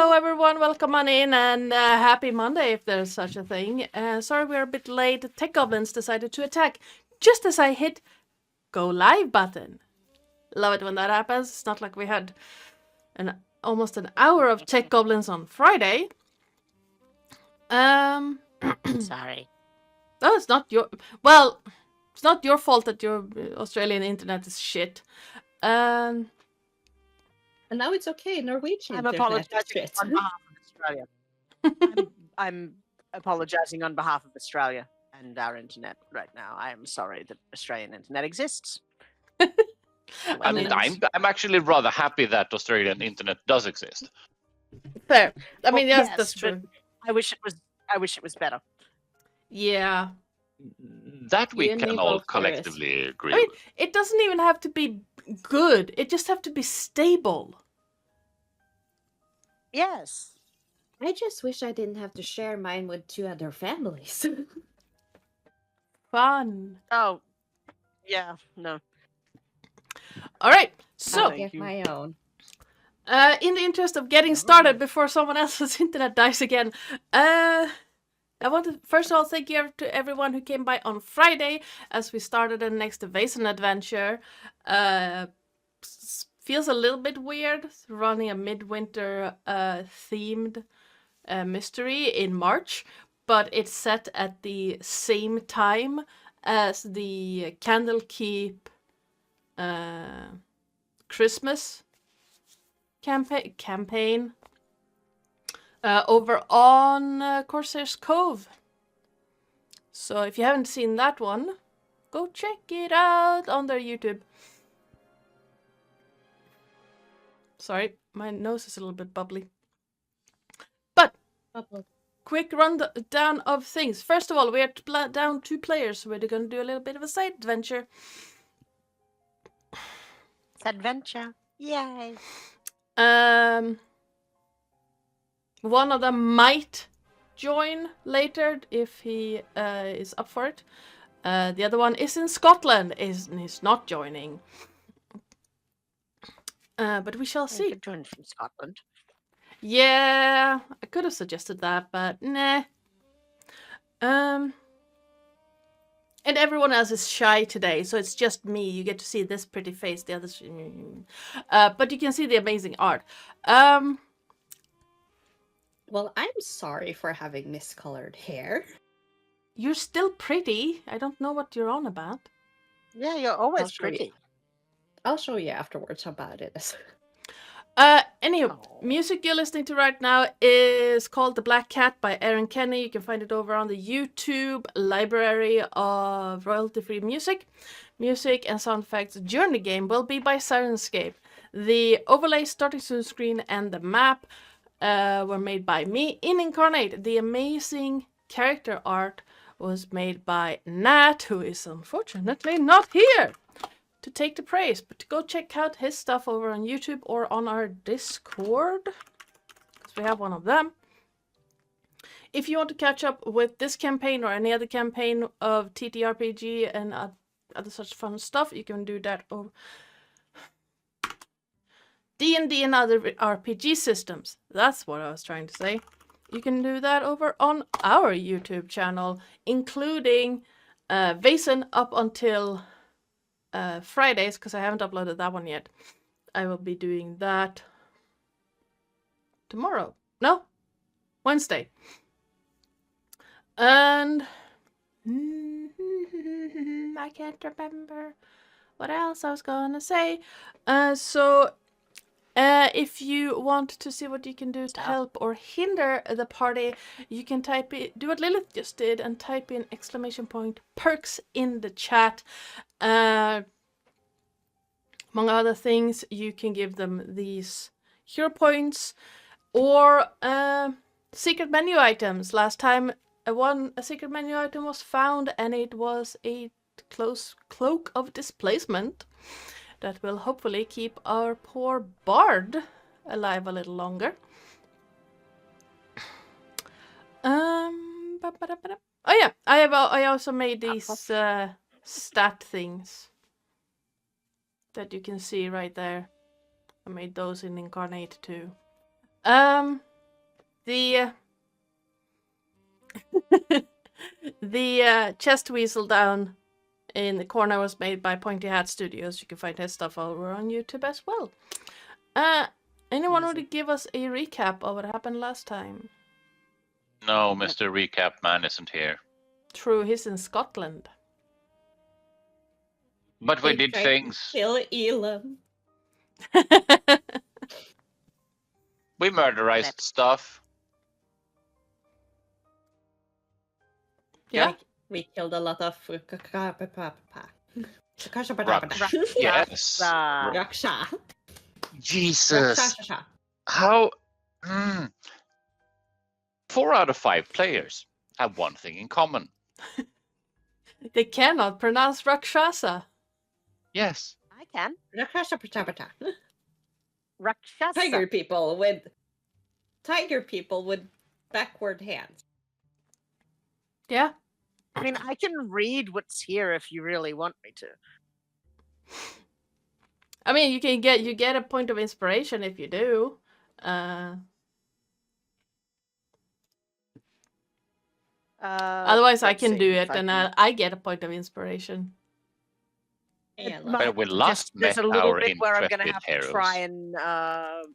Hello, everyone. Welcome on in, and happy Monday, if there's such a thing. Sorry we're a bit late. Tech Goblins decided to attack just as I hit Go Live button. Love it when that happens. It's not like we had almost an hour of Tech Goblins on Friday. Sorry. No, it's not your... Well, it's not your fault that your Australian internet is shit. And now it's okay. Norwegian I'm internet is apologising shit. on behalf of Australia. I'm apologising on behalf of Australia and our internet right now. I am sorry that Australian internet exists. I'm actually rather happy that Australian internet does exist. Fair. I mean, Well, yes, that's true. I wish it was better. Yeah. That we You and me can all both, Terris. collectively agree I mean, with. it doesn't even have to be good. It just have to be stable. Yes. I just wish I didn't have to share mine with 2 other families. Fun. Oh. Yeah. No. All right. I'll So, Thank get you. my own. in the interest of getting started before someone else's internet dies again, I want to first of all thank you to everyone who came by on Friday as we started the next Vaesen adventure. Feels a little bit weird running a midwinter themed mystery in March, but it's set at the same time as the Candlekeep Christmas campaign over on Corsair's Cove. So if you haven't seen that one, go check it out on their YouTube. Sorry, my nose is a little bit bubbly. But quick rundown of things. First of all, we are down 2 players, so we're going to do a little bit of a side adventure. It's adventure. Yay. One of them might join later if he is up for it. The other one is in Scotland, is not joining. But we shall I see. could join from Scotland. Yeah, I could have suggested that, but nah. And everyone else is shy today, so it's just me. You get to see this pretty face. The others, but you can see the amazing art. Well, I'm sorry for having miscolored hair. You're still pretty. I don't know what you're on about. Yeah, you're always I'll show you. pretty. I'll show you afterwards how bad it is. Anywho, Oh. music you're listening to right now is called The Black Cat by Aaron Kenny. You can find it over on the YouTube library of royalty-free music. Music and sound effects during the game will be by Sirenscape. The overlay, starting screen, and the map were made by me in Incarnate. The amazing character art was made by Nat, who is unfortunately not here to take the praise, but go check out his stuff over on YouTube or on our Discord, because we have one of them. If you want to catch up with this campaign or any other campaign of TTRPG and other such fun stuff, you can do that over D&D and other RPG systems. That's what I was trying to say. You can do that over on our YouTube channel, including Vaesen up until Fridays, because I haven't uploaded that one yet. I will be doing that tomorrow. No, Wednesday. And I can't remember what else I was gonna say. If you want to see what you can do to help or hinder the party, you can do what Lillith just did and type in !perks in the chat. Among other things, you can give them these hero points or secret menu items. Last time a secret menu item was found, and it was a cloak of displacement that will hopefully keep our poor bard alive a little longer. Oh yeah, I also made these stat things that you can see right there. I made those in Incarnate too. The the chest weasel down in the corner was made by Pointy Hat Studios. You can find his stuff over on YouTube as well. Anyone want to give us a recap of what happened last time? No, Mr. Recap Man isn't here. True, he's in Scotland. But we They did tried things. to kill Elam. We murderized stuff. Yeah. We killed a lot of Yes. Raksha. Jesus. Raksha. How? 4 out of 5 players have one thing in common. They cannot pronounce Rakshasa. Yes. I can. Rakshasa. Rakshasa. Tiger people with backward hands. Yeah. I mean, I can read what's here if you really want me to. I mean, you get a point of inspiration if you do. Otherwise, I let's can see do if it, and can- I get a point of inspiration. Yeah, But we last there's met a little our bit where I'm going to intrepid have to try heroes. and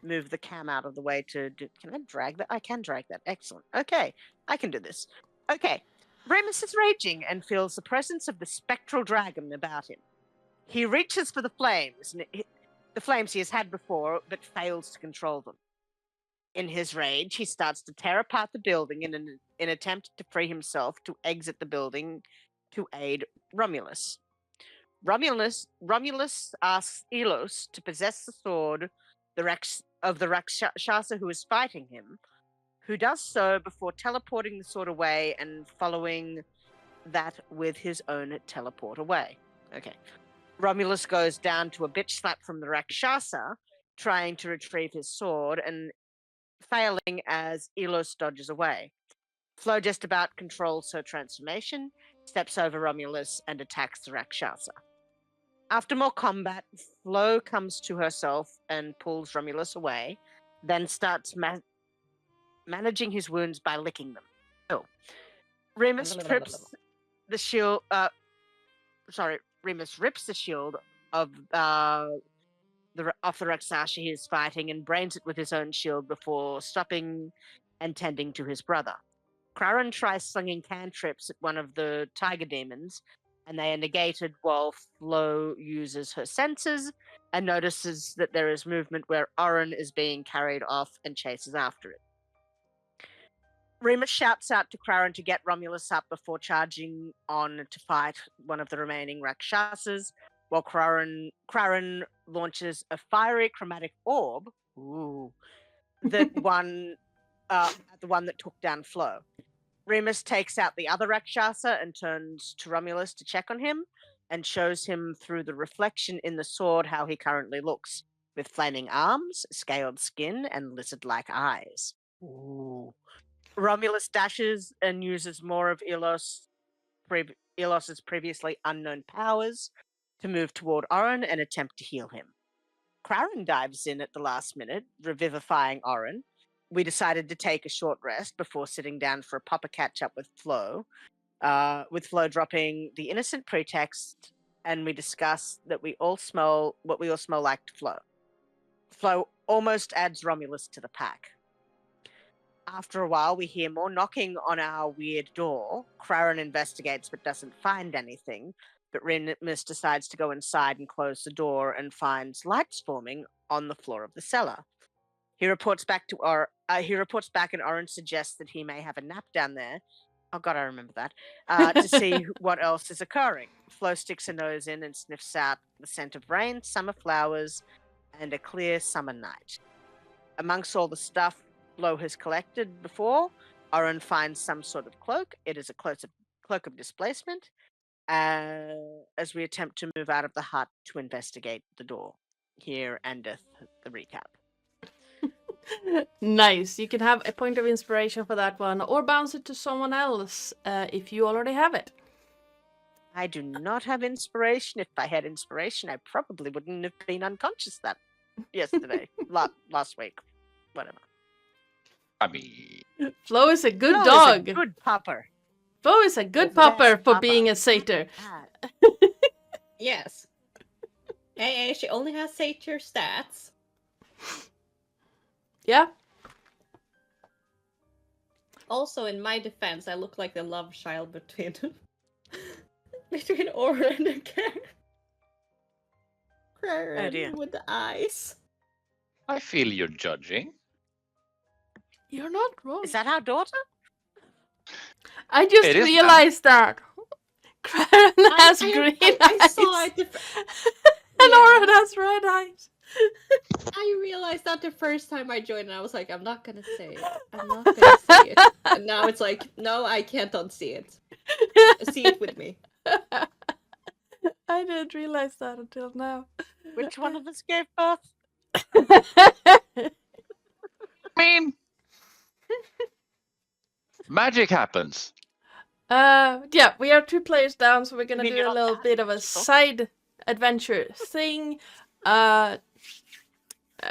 move the cam out of the way to do. Can I drag that? I can drag that. Excellent. Okay, I can do this. Okay, Remus is raging and feels the presence of the spectral dragon about him. He reaches for the flames, the flames he has had before, but fails to control them. In his rage, he starts to tear apart the building in an attempt to free himself to exit the building to aid Romulus. Romulus asks Elos to possess the sword of the Rakshasa who is fighting him, who does so before teleporting the sword away and following that with his own teleport away. Okay. Romulus goes down to a bitch slap from the Rakshasa, trying to retrieve his sword and failing as Elos dodges away. Flo just about controls her transformation, steps over Romulus, and attacks the Rakshasa. After more combat, Flo comes to herself and pulls Romulus away, then starts managing his wounds by licking them. Oh. Remus rips the shield. Remus rips the shield of the Rakshasa he is fighting and brains it with his own shield before stopping and tending to his brother. Krarin tries slinging cantrips at one of the tiger demons, and they are negated while Flo uses her senses and notices that there is movement where Oren is being carried off and chases after it. Remus shouts out to Krarin to get Romulus up before charging on to fight one of the remaining Rakshasas, while Krarin launches a fiery chromatic orb. Ooh, the one that took down Flo. Remus takes out the other Rakshasa and turns to Romulus to check on him and shows him through the reflection in the sword how he currently looks, with flaming arms, scaled skin, and lizard-like eyes. Ooh. Romulus dashes and uses more of Elos's previously unknown powers to move toward Oren and attempt to heal him. Krarin dives in at the last minute, revivifying Oren. We decided to take a short rest before sitting down for a proper catch-up with Flo dropping the innocent pretext, and we discussed that we all smell like to Flo. Flo almost adds Romulus to the pack. After a while, we hear more knocking on our weird door. Krarin investigates but doesn't find anything, but Remus decides to go inside and close the door and finds lights forming on the floor of the cellar. He reports back and Oren suggests that he may have a nap down there. Oh god, I remember that. To see what else is occurring. Flo sticks her nose in and sniffs out the scent of rain, summer flowers, and a clear summer night. Amongst all the stuff Flo has collected before, Oren finds some sort of cloak. It is a cloak of displacement, as we attempt to move out of the hut to investigate the door. Here endeth the recap. Nice. You can have a point of inspiration for that one, or bounce it to someone else if you already have it. I do not have inspiration. If I had inspiration, I probably wouldn't have been unconscious that yesterday, last week, whatever. I mean, Flo is a good Flo is dog. a good pupper. Flo is a good The best pupper for pupper. being a satyr. Ah, Yes. Hey, she only has satyr stats. Yeah. Also, in my defense, I look like the love child between between Oren and Karen. Oh, dear. With the eyes. I feel you're judging. You're not wrong. is that our daughter? I just It is realized that. Karen has green eyes. I saw it. And Yeah. Oren has red eyes. I realized that the first time I joined, and I was like, I'm not gonna say it. I'm not gonna say it. And now it's like, no, I can't unsee it. See it with me. I didn't realize that until now. Which one of us gave birth? I mean, magic happens. Yeah, we are 2 players down, so we're gonna mean do you're a not little that bit of a useful? side adventure thing.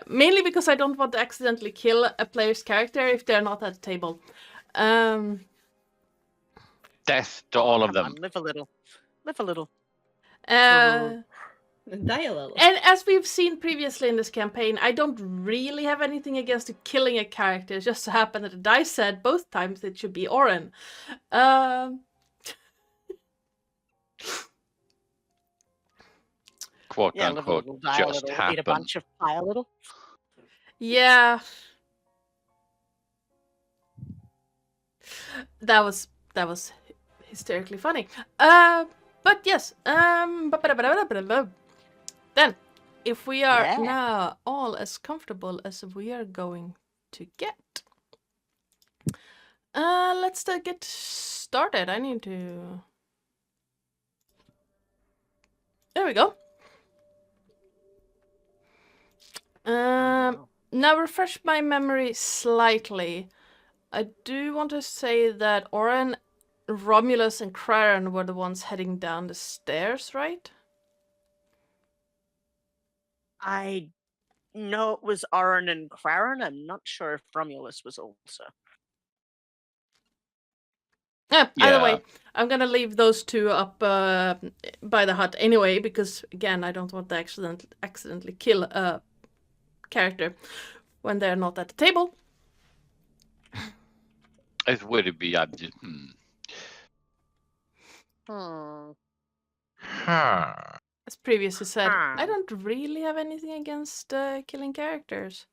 Mainly because I don't want to accidentally kill a player's character if they're not at the table. Death to all of Come them. on, live a little. Live a little. Die a little. And as we've seen previously in this campaign, I don't really have anything against killing a character. It just so happened that the dice said both times it should be Oren. Quote Yeah, live a unquote, little, die a just little, eat a happened. bunch of pie a little. Yeah. That was hysterically funny. But yes. Then, if we are Yeah. now all as comfortable as we are going to get, let's get started. I need to. There we go. Now refresh my memory slightly. I do want to say that Oren, Romulus, and Craren were the ones heading down the stairs, right? I know it was Oren and Craren. I'm not sure if Romulus was also. Either way, I'm gonna leave those 2 up by the hut anyway, because again, I don't want to accidentally kill a character when they're not at the table. It would be. As previously said, I Hmm. don't really have anything against killing characters.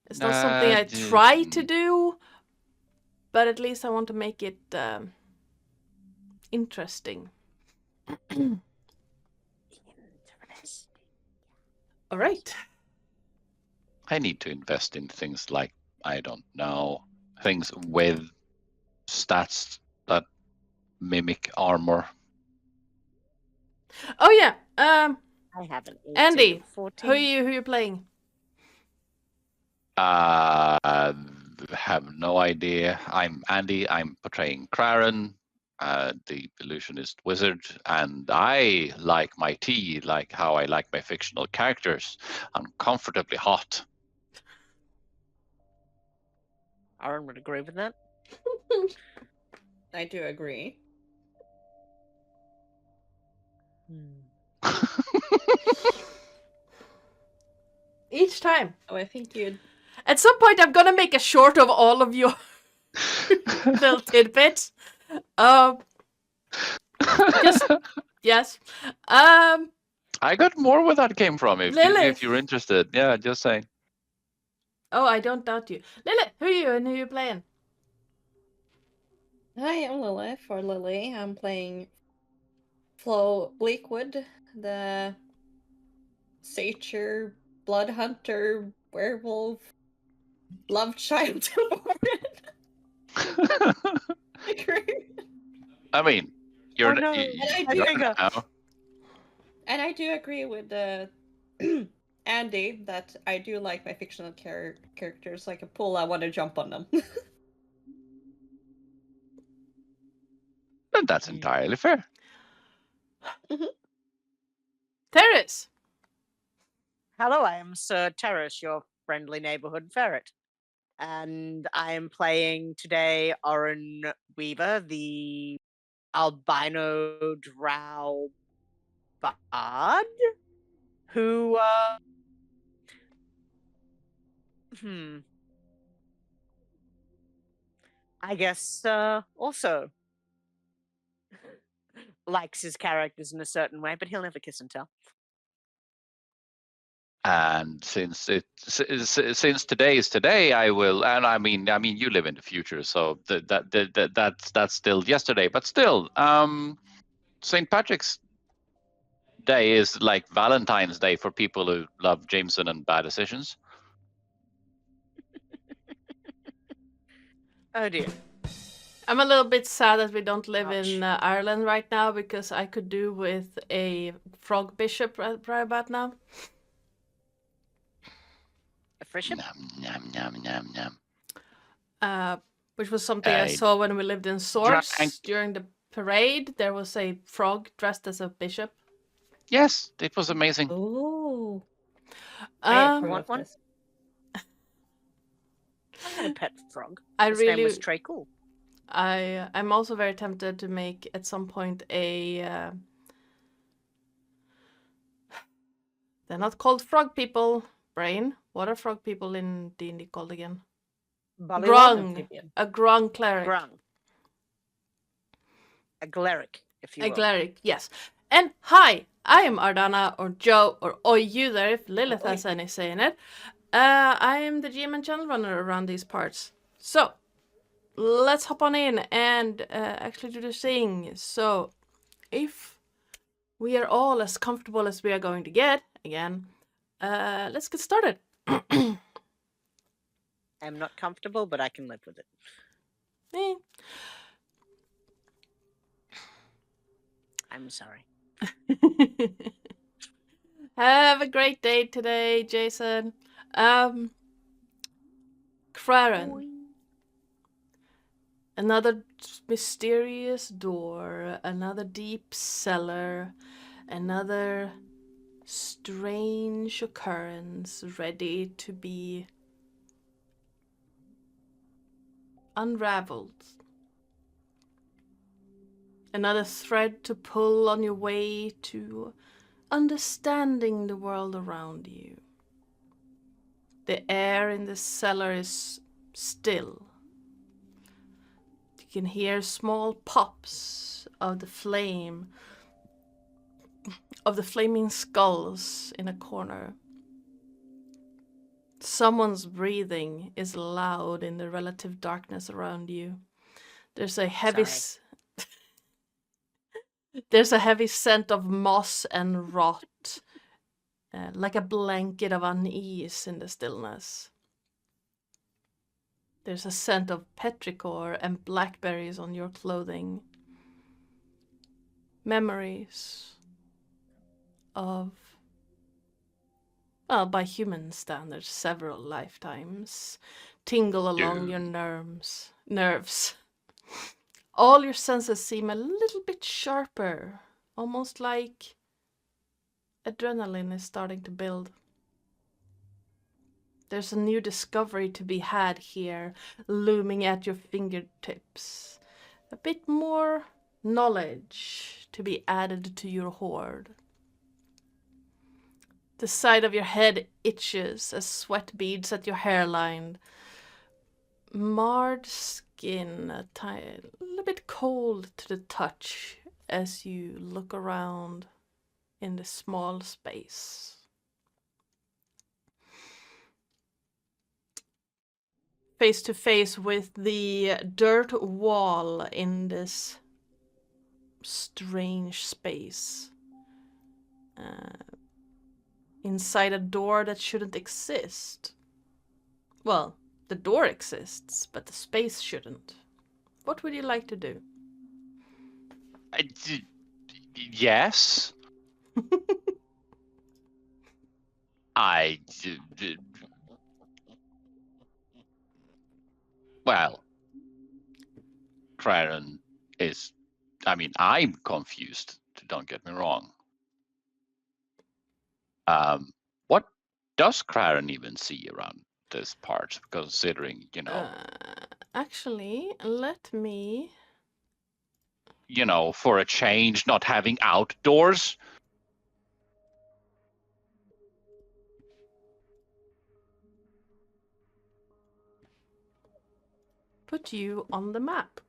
It's not something I try to do, but at least I want to make it interesting. All right. I need to invest in things like, I don't know, things with stats that mimic armor. Oh yeah. I have an 18 Andy, to 14. who are you playing? Have no idea. I'm Andy. I'm portraying Craren, the illusionist wizard, and I like my tea like how I like my fictional characters, uncomfortably hot. Aaron would agree with that. I do agree. Each time. Oh, I think you'd. At some point, I'm gonna make a short of all of your little tidbits. Just yes. I got more where that came from. Lillith. If you're interested, yeah, just saying. Oh, I don't doubt you. Lillith, who are you and who are you playing? Hi, I'm Lillith, or Lily. I'm playing Flo Bleakwood, the satyr, blood hunter, werewolf, love child. I mean, you're, Oh, no. you're now. And I do agree with Andy that I do like my fictional characters. Like a pool, I want to jump on them. And that's entirely fair. Terris. Hello, I am Sir Terris, your friendly neighborhood ferret. and I am playing today Oren Weaver, the albino drow bard, who I guess also likes his characters in a certain way, but he'll never kiss and tell. And since today is today, I will. And I mean, you live in the future, so that's still yesterday. But still, St. Patrick's Day is like Valentine's Day for people who love Jameson and bad decisions. Oh dear. I'm a little bit sad that we don't live Ouch. in Ireland right now, because I could do with a frog bishop right about now. A friship? Nom, nom, nom, nom, nom. Which was something I saw when we lived in Source. During the parade, there was a frog dressed as a bishop. Yes, it was amazing. Oh. I want one. I had a pet frog. His name was Psycole. I'm also very tempted to make at some point a. They're not called frog people. Brain. What are frog people in D&D called again? Grung. A grung cleric. Grung. A cleric, if you will. A cleric, yes. And hi, I am Ardana, or Joe, or oi you there if Lillith has any say in it. I am the GM and channel runner around these parts. So, let's hop on in and actually do the thing. So, if we are all as comfortable as we are going to get, again, let's get started. I'm not comfortable, but I can live with it. I'm sorry. Have a great day today, Jason. Craren. Another mysterious door, another deep cellar, another strange occurrence ready to be unraveled. Another thread to pull on your way to understanding the world around you. The air in the cellar is still. You can hear small pops of the flame, of the flaming skulls in a corner. Someone's breathing is loud in the relative darkness around you. There's a heavy There's a heavy scent of moss and rot, like a blanket of unease in the stillness. There's a scent of petrichor and blackberries on your clothing. Memories of, well, by human standards, several lifetimes tingle along your nerves. All your senses seem a little bit sharper, almost like adrenaline is starting to build. There's a new discovery to be had here, looming at your fingertips. A bit more knowledge to be added to your hoard. The side of your head itches as sweat beads at your hairline. Marred skin, a little bit cold to the touch as you look around in the small space. Face to face with the dirt wall in this strange space. Inside a door that shouldn't exist. Well, the door exists, but the space shouldn't. What would you like to do? Yes. Well, Craren is, I'm confused, don't get me wrong. What does Craren even see around this part, considering, Actually, let me. For a change, not having outdoors. Put you on the map.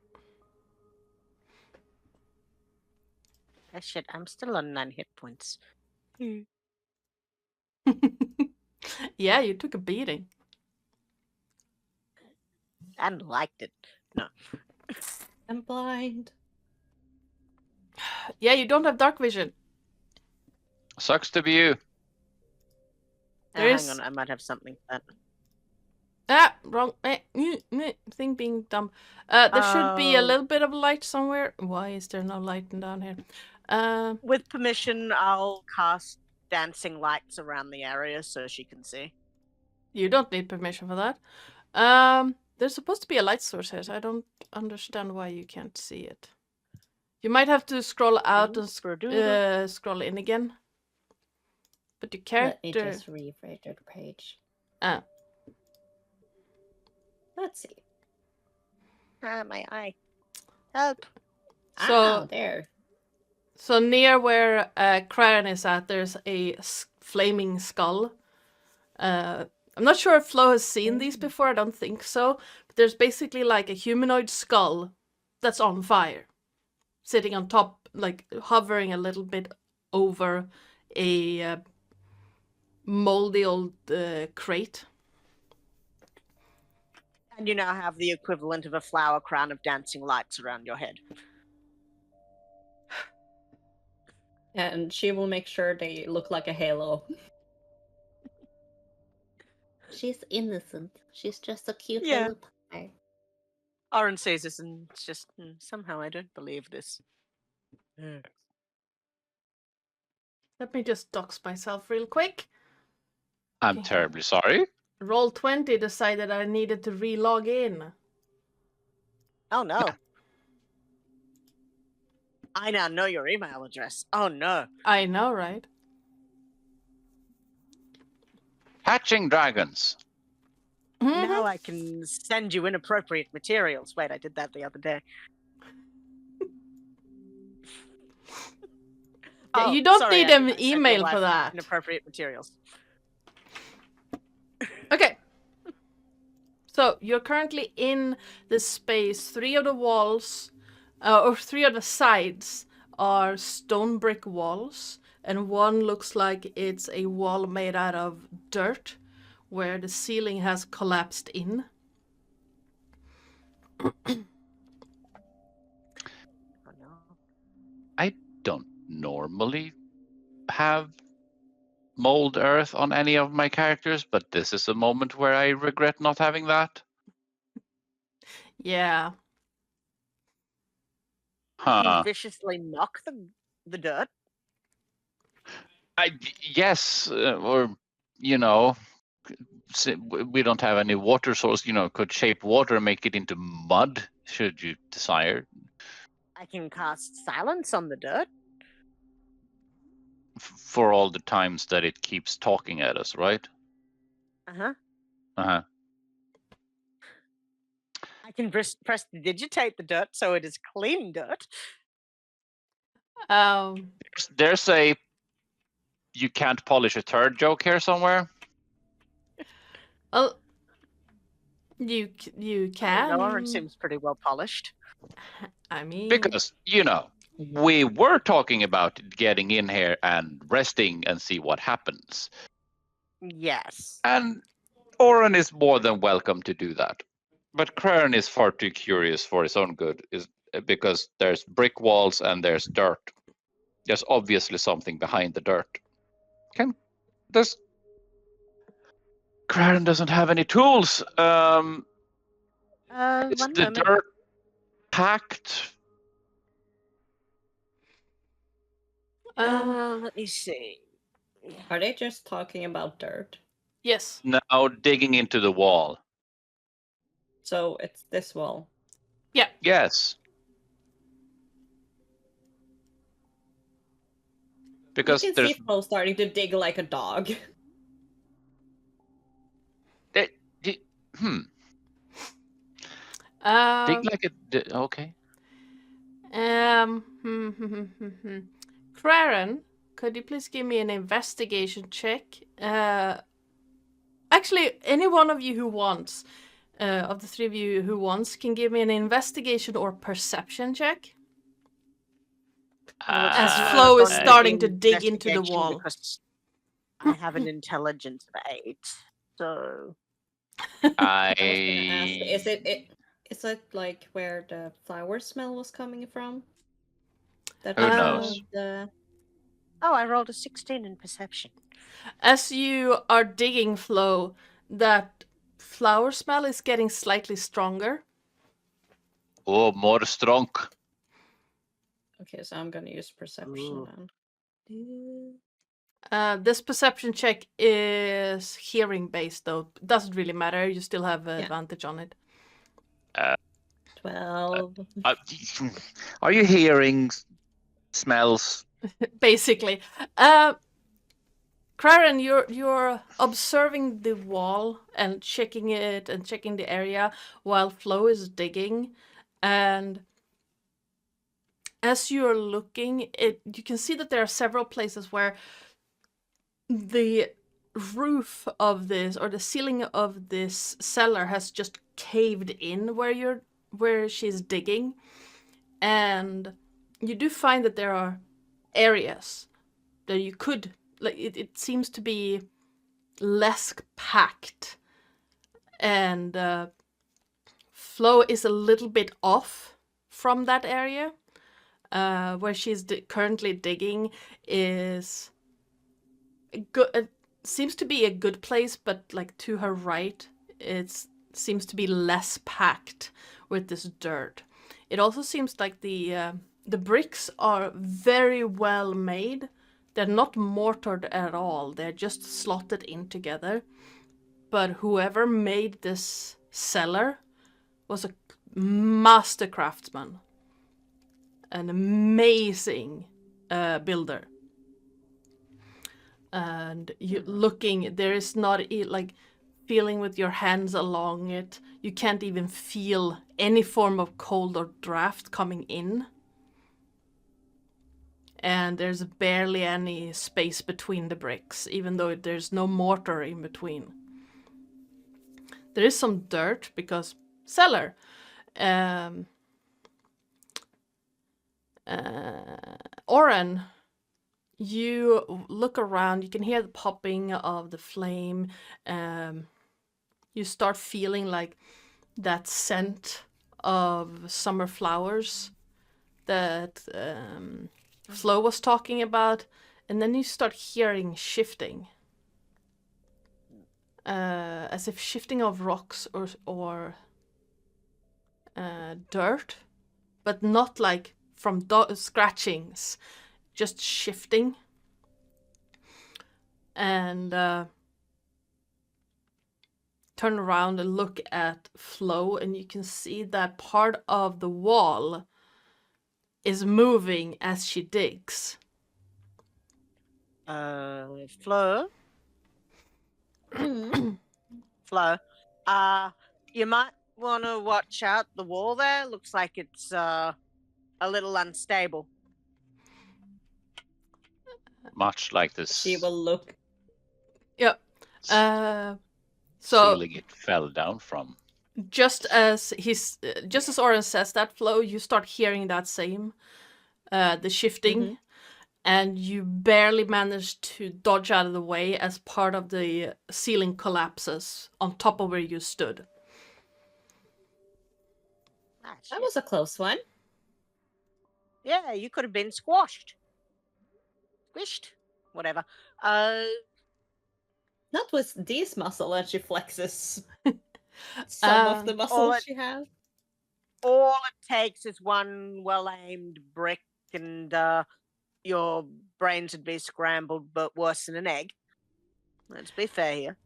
Oh, shit, I'm still on 9 hit points. Yeah, you took a beating. And liked it. No. I'm blind. Yeah, you don't have dark vision. Sucks to be you. There Hang is- on, I might have something for that. Ah, wrong. Thing being dumb. There should be a Oh. little bit of light somewhere. Why is there no light down here? With permission, I'll cast dancing lights around the area so she can see. You don't need permission for that. There's supposed to be a light source here, so I don't understand why you can't see it. You might have to scroll out and scroll in again. But your character. Let me just refresh the page. Ah. Let's see. My eye. Help. So there. So near where Cryon is at, there's a flaming skull. I'm not sure if Flo has seen these before. I don't think so. But there's basically like a humanoid skull that's on fire, sitting on top, like hovering a little bit over a moldy old crate. And you now have the equivalent of a flower crown of dancing lights around your head. And she will make sure they look like a halo. She's innocent. She's just a cute little pie. Oren says this and it's just, somehow I don't believe this. Let me just dox myself real quick. I'm Okay. terribly sorry. Roll20 decided I needed to re-log in. Oh no. I now know your email address. Oh no. I know, right? Hatching dragons. Now I can send you inappropriate materials. Wait, I did that the other day. Yeah, you don't sorry, need Andy, an I sent your email wife for that. Inappropriate materials. Okay. So you're currently in this space. 3 of the walls, or 3 of the sides, are stone brick walls, and one looks like it's a wall made out of dirt, where the ceiling has collapsed in. Oh no. I don't normally have mold earth on any of my characters, but this is a moment where I regret not having that. Yeah. Huh. You viciously knock the dirt. Yes, or we don't have any water source. Could shape water and make it into mud, should you desire. I can cast silence on the dirt. For all the times that it keeps talking at us, right? Uh-huh. Uh-huh. I can press digitate the dirt so it is clean dirt. There's a you can't polish a turd joke here somewhere. Well, you can. Oren seems pretty well polished. I mean, Because, we were talking about getting in here and resting and see what happens. Yes. And Oren is more than welcome to do that. But Krern is far too curious for his own good, because there's brick walls and there's dirt. There's obviously something behind the dirt. Krern doesn't have any tools. Is One the moment. dirt packed? Let me see. Are they just talking about dirt? yes. Now digging into the wall. So it's this wall. Yes. Because you can see Flo starting to dig like a dog. Dig like a. Okay. Craren, could you please give me an investigation check? Actually, any one of you who wants, of the three of you who wants, can give me an investigation or perception check. As Flo is starting to dig into the wall. Because I have an intelligence of 8, so I was gonna ask, is it like where the flower smell was coming from? That Who we knows? found the... Oh, I rolled a 16 in perception. As you are digging, Flo, that flower smell is getting slightly stronger. Oh, more strong. Okay, so I'm gonna use perception then. This perception check is hearing based, though. It doesn't really matter. You still have advantage on it. 12. Are you hearing smells? Basically. Craren, you're observing the wall and checking it and checking the area while Flo is digging. And as you're looking, you can see that there are several places where the roof of this or the ceiling of this cellar has just caved in where she's digging. And you do find that there are areas that you could, like, it seems to be less packed, and Flo is a little bit off from that area. Where she's currently digging is good. Seems to be a good place, but like to her right, it seems to be less packed with this dirt. It also seems like the bricks are very well made. They're not mortared at all. They're just slotted in together. But whoever made this cellar was a master craftsman. An amazing builder. And you looking, there is not like feeling with your hands along it. You can't even feel any form of cold or draft coming in. And there's barely any space between the bricks, even though there's no mortar in between. There is some dirt because cellar. Oren, you look around, you can hear the popping of the flame. You start feeling like that scent of summer flowers that Flo was talking about, and then you start hearing shifting. As if shifting of rocks or dirt, but not like from scratchings, just shifting. And turn around and look at Flo, and you can see that part of the wall is moving as she digs. Flo? Flo, you might want to watch out the wall there. Looks like it's a little unstable. Much like this. She will look. Yep. So ceiling it fell down from. Just as Oren says that, Flo, you start hearing that same, the shifting, and you barely manage to dodge out of the way as part of the ceiling collapses on top of where you stood. That was a close one. Yeah, you could have been squashed. Squished? Whatever. Not with this muscle, and she flexes some of the muscles she has. All it takes is one well-aimed brick, and your brains would be scrambled, but worse than an egg. Let's be fair here.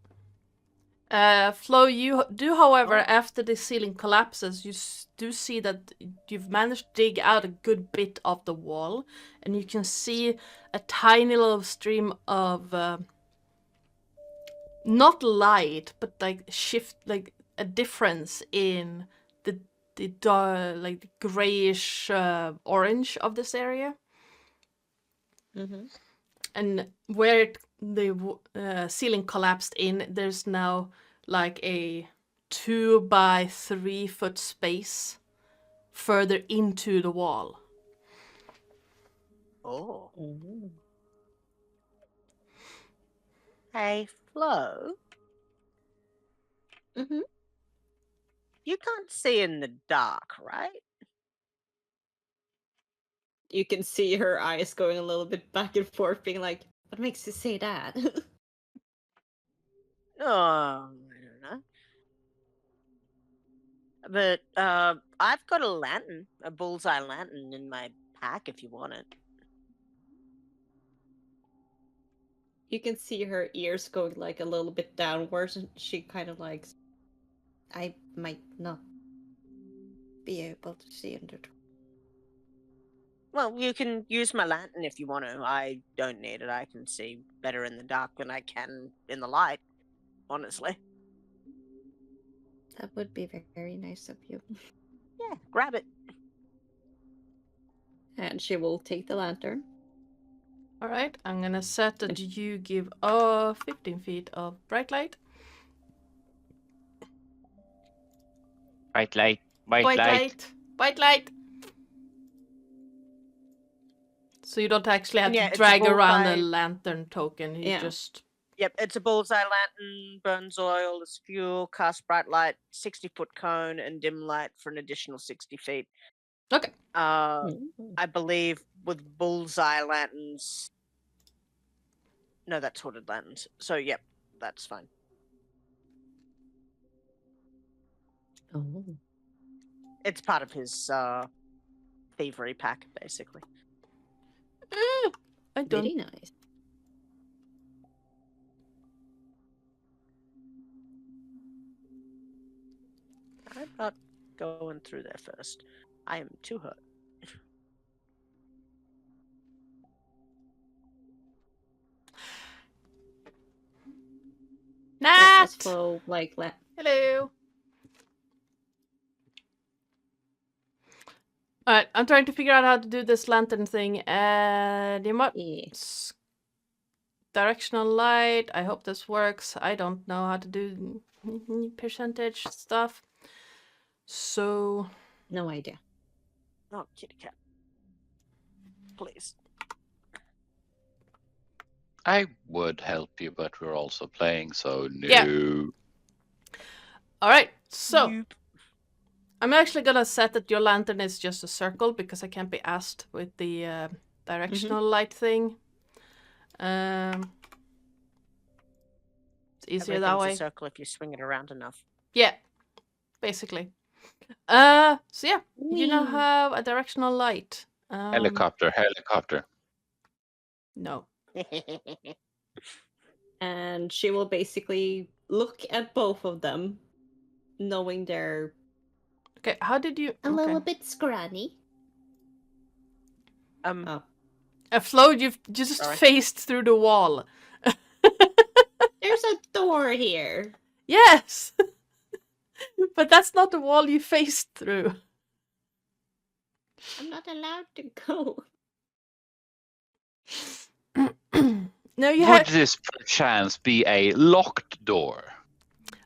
Flo, you do, however, after the ceiling collapses, you do see that you've managed to dig out a good bit of the wall, and you can see a tiny little stream of not light, but like a difference in the like the grayish orange of this area, and where the ceiling collapsed in, there's now like a 2 by 3 foot space further into the wall. Oh. Hey, Flo. You can't see in the dark, right? You can see her eyes going a little bit back and forth, being like, "What makes you say that?" Oh, I don't know. But I've got a lantern, a bullseye lantern in my pack if you want it. You can see her ears going like a little bit downwards, and she kind of like, "I might not be able to see under." Well, you can use my lantern if you want to. I don't need it. I can see better in the dark than I can in the light, honestly. That would be very nice of you. Yeah, grab it. And she will take the lantern. All right, I'm gonna set that you give 15 feet of bright light. White light. White White light. light. White light. So you don't actually have Yeah, to it's a drag around a bullseye. lantern token. You Yeah. just Yep, it's a bullseye lantern, burns oil as fuel, casts bright light, 60-foot cone, and dim light for an additional 60 feet. okay. I believe with bullseye lanterns. No, that's hooded lanterns. So, yep, that's fine. Oh. It's part of his thievery pack, basically. I don't. Very nice. I'm not going through there first. I am too hurt. Nat. So like Hello. Alright, I'm trying to figure out how to do this lantern thing. Directional light. I hope this works. I don't know how to do percentage stuff. So no idea. Oh, kitty cat. Please. I would help you, but we're also playing, so no. Yeah. Alright, so Nope. I'm actually gonna set that your lantern is just a circle because I can't be asked with the directional light thing. It's easier that Everything's way. a circle if you swing it around enough. Yeah, basically. So yeah, you now Whee! have a directional light. Helicopter. No. And she will basically look at both of them, knowing they're Okay, how did you? a okay. little bit scrawny. Flo, you've just Sorry. faced through the wall. There's a door here. Yes, but that's not the wall you faced through. I'm not allowed to go. No, you Would have. this perchance be a locked door?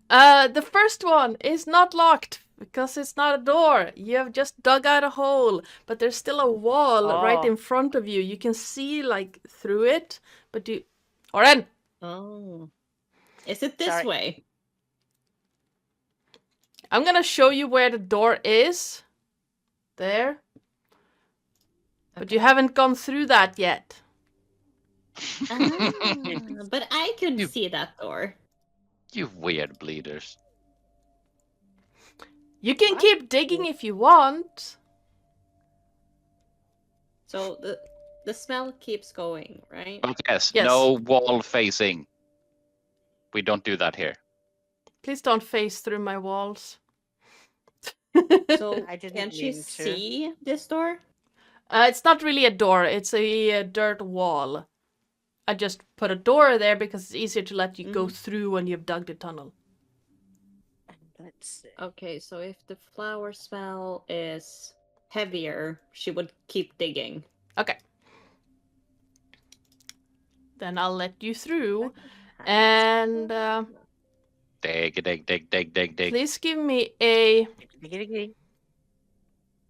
The first one is not locked because it's not a door. You have just dug out a hole, but there's still a wall right Oh. in front of you. You can see like through it, but you. Oren, Oh. Is it this Sorry. way? I'm gonna show you where the door is. There. But you haven't gone through that yet. Ah, but I can You- see that door. You weird bleeders. You can What? keep digging if you want. So the smell keeps going, right? But yes, Yes. no wall facing. We don't do that here. Please don't face through my walls. So I didn't can't you mean to. see this door? It's not really a door, it's a dirt wall. I just put a door there because it's easier to let you go through when you've dug the tunnel. And Let's see. Okay, so if the flower smell is heavier, she would keep digging. Okay. Then I'll let you through. And Dig. please give me a... You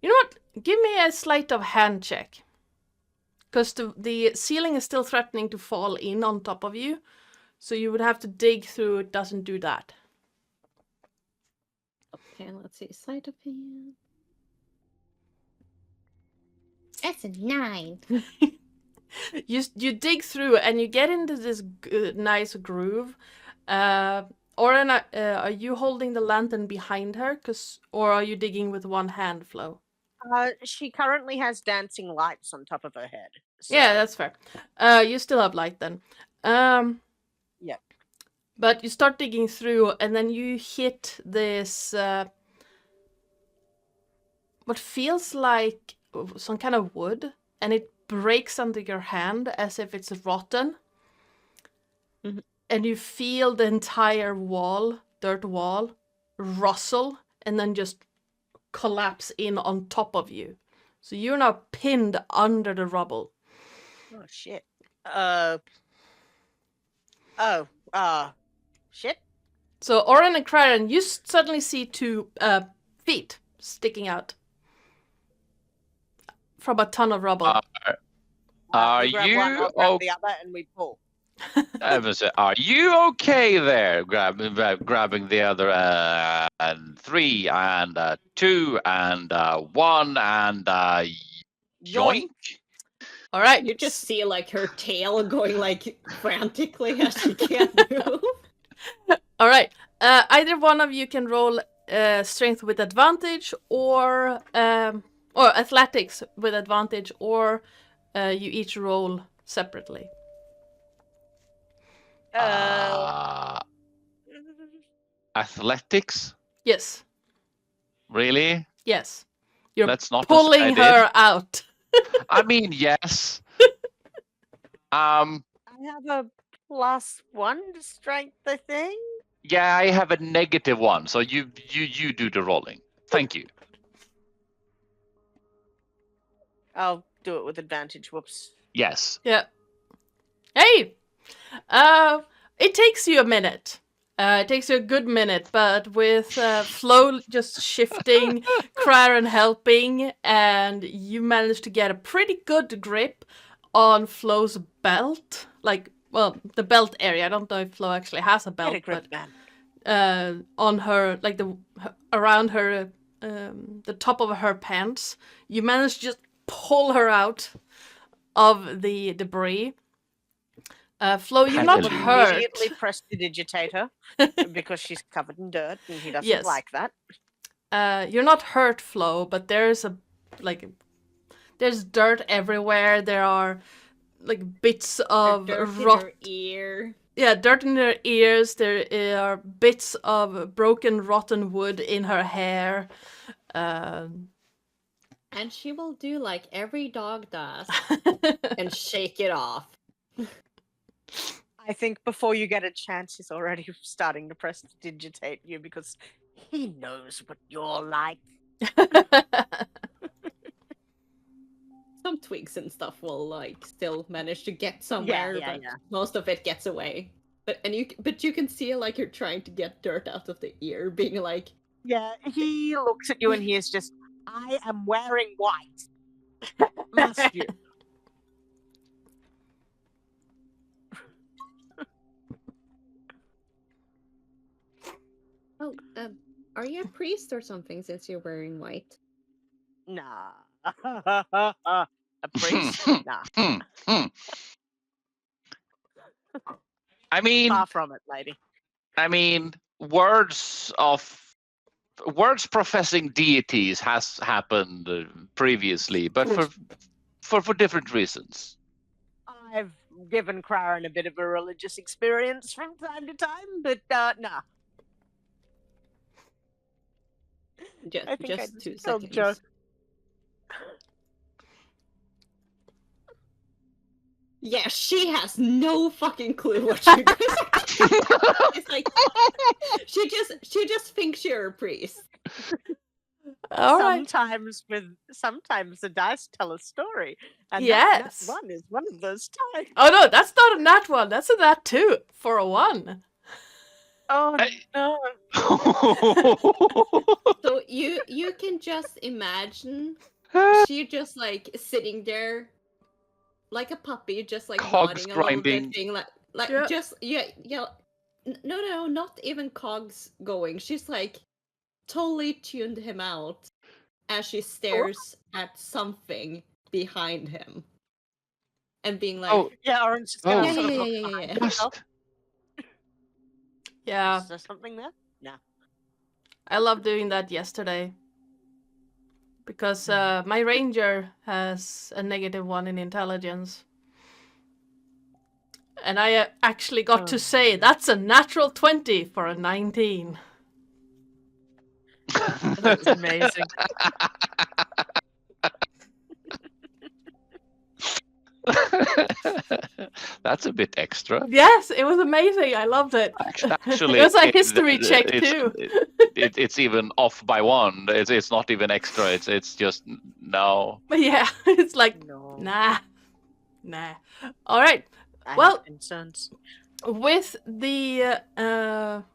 know what? Give me a sleight of hand check. Because the ceiling is still threatening to fall in on top of you. So you would have to dig through. It doesn't do that. Okay, let's see. Sleight of hand. That's a 9. You dig through and you get into this nice groove. Oren, are you holding the lantern behind her? Or are you digging with one hand, Flo? She currently has dancing lights on top of her head. So... Yeah, that's fair. You still have light then. Yeah. But you start digging through, and then you hit this what feels like some kind of wood, and it breaks under your hand as if it's rotten. Mm-hmm. And you feel the entire wall, dirt wall, rustle, and then just collapse in on top of you. So you're now pinned under the rubble. Oh shit. Shit. So Oren and Craren, you suddenly see 2 feet sticking out from a ton of rubble. Are we grab you one, I'll grab the other, and we pull. Are you okay there? Grabbing the other and 3 and 2 and 1 and yoink. All right. You just see like her tail going like frantically as she can't move. All right. Either one of you can roll strength with advantage, or athletics with advantage, or you each roll separately. Athletics? Yes. Really? Yes. You're That's not pulling her out. I mean, yes. I have a +1 to strength, I think. Yeah, I have a -1, so you do the rolling. Thank you. I'll do it with advantage. Whoops. Yes. Yeah. Hey! It takes you a minute. It takes you a good minute, but with Flo just shifting, Craren helping, and you manage to get a pretty good grip on Flo's belt. Like, well, the belt area. I don't know if Flo actually has a belt, Get a grip, but man. on her, like around her, the top of her pants, you manage to just pull her out of the debris. Flo, you're not hurt. Immediately prestidigitate her because she's covered in dirt and he doesn't Yes. like that. You're not hurt, Flo, but there's dirt everywhere. There are like bits of dirt rot. in her ear. Yeah, dirt in her ears. There are bits of broken, rotten wood in her hair. And she will do like every dog does and shake it off. I think before you get a chance, he's already starting to prestidigitate you because he knows what you're like. Some twigs and stuff will like still manage to get somewhere, but most of it gets away. But you can see like you're trying to get dirt out of the ear, being like, yeah. He looks at you and he is just, I am wearing white. Must you? oh, are you a priest or something since you're wearing white? Nah. A priest? Nah. I mean, far from it, lady. I mean, words professing deities has happened previously, but for different reasons. I've given Craren a bit of a religious experience from time to time, but nah. I think Just 2 told seconds. Joe. Yeah, she has no fucking clue what you guys are doing. It's like she just thinks you're a priest. All right. Sometimes the dice tell a story, and Yes. that one is one of those times. Oh no, that's not a nat 1. That's a nat 2 for a 1. Oh Hey. no! So you can just imagine she just like sitting there like a puppy, just like Cogs nodding a little grinding. bit, being like Yeah. just yeah. No, not even cogs going. She's like totally tuned him out as she stares at something behind him and being like, Oh, Yeah, Orange is Oh. gonna yeah, sort of yeah, look yeah, yeah, behind yeah. herself. dust. Yeah, Is there something there? No. I love doing that yesterday. Because my ranger has a -1 in intelligence. And I actually got to say, that's a natural 20 for a 19. That was amazing. That's a bit extra. Yes, it was amazing. I loved it. Actually, it was a history check it's, too. It's even off by 1. It's not even extra. It's just no. But yeah, it's like, No. nah. All right. I Well- have concerns. With the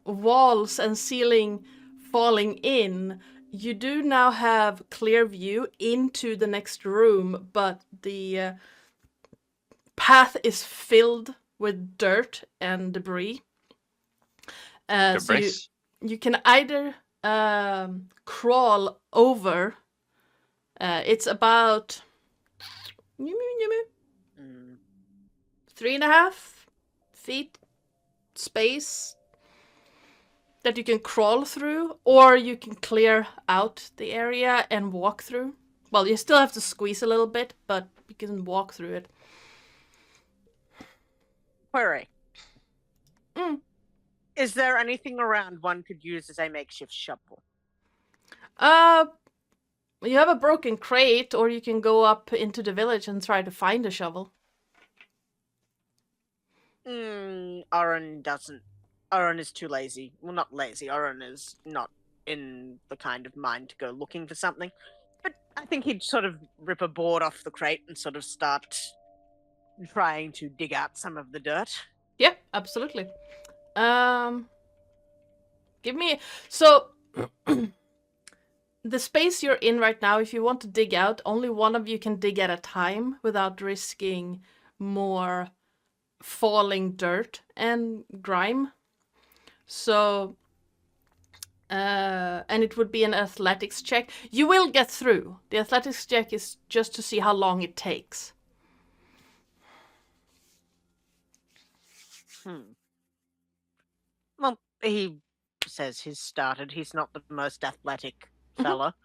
walls and ceiling falling in, you do now have clear view into the next room, but the path is filled with dirt and debris. So Debris. you can either crawl over. It's about 3.5 feet space that you can crawl through, or you can clear out the area and walk through. Well, you still have to squeeze a little bit, but you can walk through it. Query. Mm. Is there anything around one could use as a makeshift shovel? You have a broken crate, or you can go up into the village and try to find a shovel. Oren doesn't. Oren is too lazy. Well, not lazy. Oren is not in the kind of mind to go looking for something. But I think he'd sort of rip a board off the crate and sort of start trying to dig out some of the dirt. Yeah, absolutely. Give me... So, the space you're in right now, if you want to dig out, only one of you can dig at a time without risking more falling dirt and grime. So, and it would be an athletics check. You will get through. The athletics check is just to see how long it takes. Well, he says he's started. He's not the most athletic fella.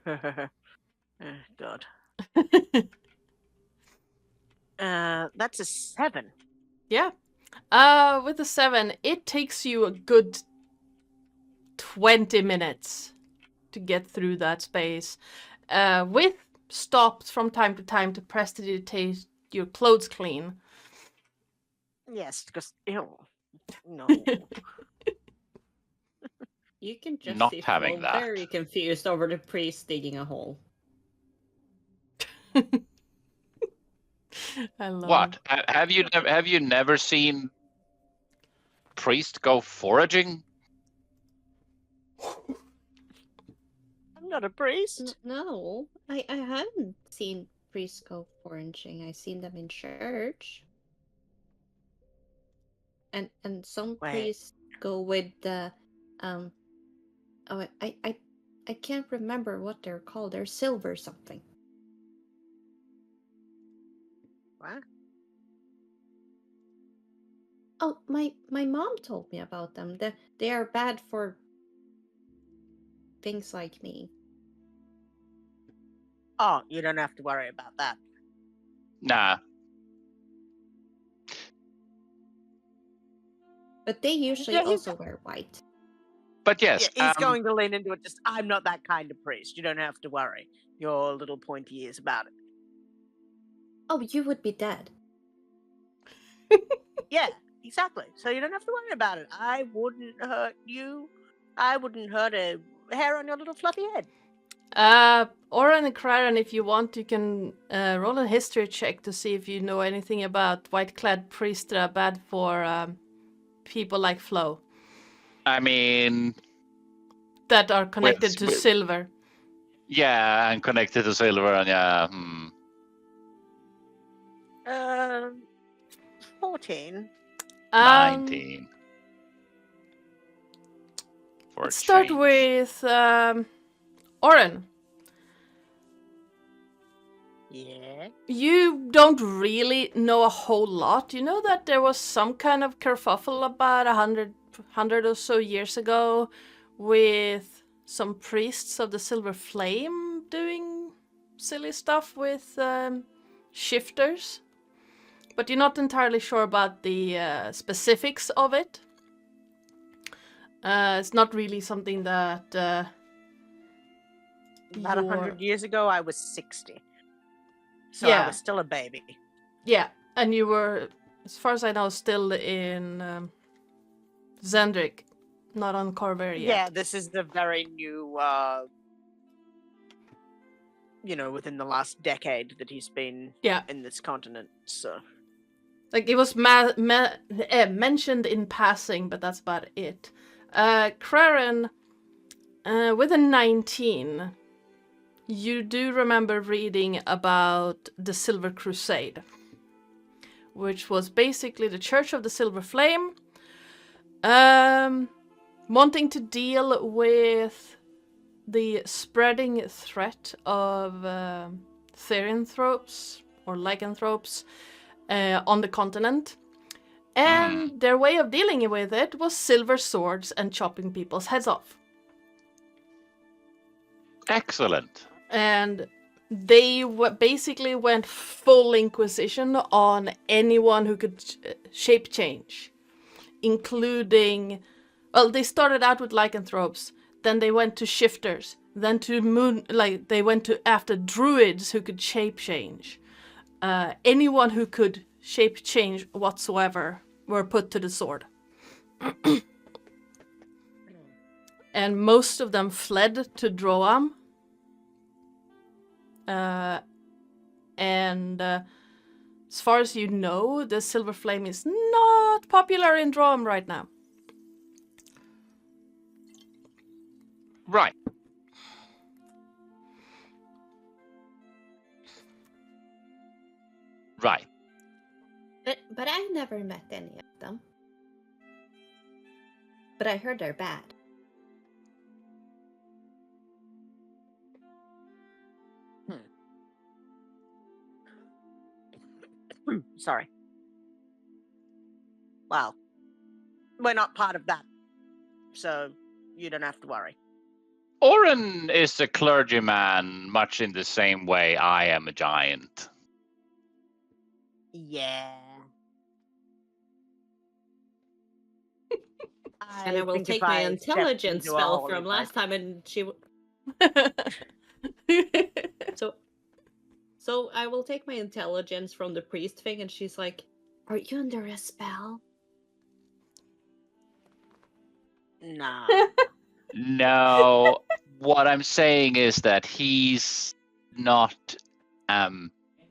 Oh, God. That's a 7. Yeah. With the 7, it takes you a good 20 minutes to get through that space. With stops from time to time to prestidigitate your clothes clean. Yes, because ew. No. you can just Not see having Flo that. very confused over the priest digging a hole. I love What? Have you never seen priest go foraging? I'm not a priest. No, I haven't seen priests go foraging. I've seen them in church. And some Wait. priests go with the oh I can't remember what they're called. They're silver something. What? Oh, my mom told me about them. They are bad for things like me. Oh, you don't have to worry about that. Nah. But they usually Yeah, he's- also wear white. But yes, Yeah, he's going to lean into it. Just, I'm not that kind of priest. You don't have to worry. Your little pointy ears about it. Oh, you would be dead. Yeah, exactly. So you don't have to worry about it. I wouldn't hurt you. I wouldn't hurt a hair on your little fluffy head. Oren and Kraran, if you want, you can roll a history check to see if you know anything about white-clad priests that are bad for people like Flo. I mean, That are connected to with- silver. yeah, and connected to silver, and yeah, 14. 19. For a Let's start change. with Oren. Yeah. You don't really know a whole lot. You know that there was some kind of kerfuffle about 100 or so years ago with some priests of the Silver Flame doing silly stuff with shifters. But you're not entirely sure about the specifics of it. It's not really something that About 100 years ago, I was 60. So Yeah. I was still a baby. Yeah, and you were, as far as I know, still in Zendrik, not on Corvair yet. Yeah, this is the very new, within the last decade that he's been in this continent, so... Like, it was mentioned in passing, but that's about it. Kraran, with a 19, you do remember reading about the Silver Crusade, which was basically the Church of the Silver Flame, wanting to deal with the spreading threat of therianthropes or lycanthropes on the continent. And their way of dealing with it was silver swords and chopping people's heads off. Excellent. And they basically went full inquisition on anyone who could shape change, including, well, they started out with lycanthropes, then they went to shifters, then to they went to after druids who could shape change. Anyone who could shape change whatsoever were put to the sword. And most of them fled to Droam. And as far as you know, the Silver Flame is not popular in Droam right now. Right. Right. But I never met any of them. But I heard they're bad. Sorry. Well, we're not part of that, so you don't have to worry. Oren is a clergyman, much in the same way I am a giant. Yeah. And I will think take if my I stepped intelligence into a spell holy from last place- time, and she. So I will take my intelligence from the priest thing, and she's like, "Are you under a spell?" Nah. No, what I'm saying is that he's not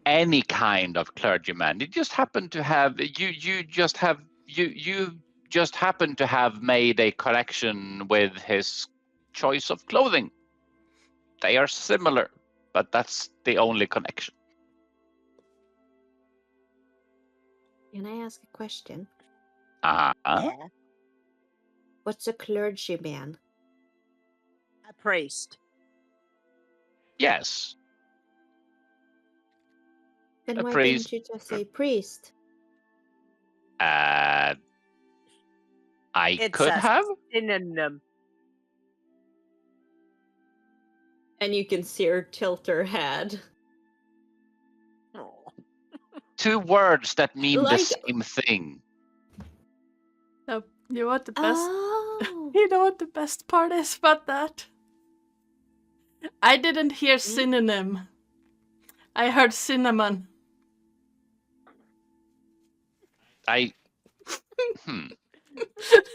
any kind of clergyman. You just happen to have you just happen to have made a connection with his choice of clothing. They are similar, but that's the only connection. Can I ask a question? Uh-huh. Yeah. What's a clergyman? A priest. Yes. Then A why priest. didn't you just say priest? I It's could a have. synonym. And you can see her tilt her head. Oh. Two words that mean Like- the same thing. No, you know what the best? Oh, You know what the best part is about that? I didn't hear synonym. I heard cinnamon.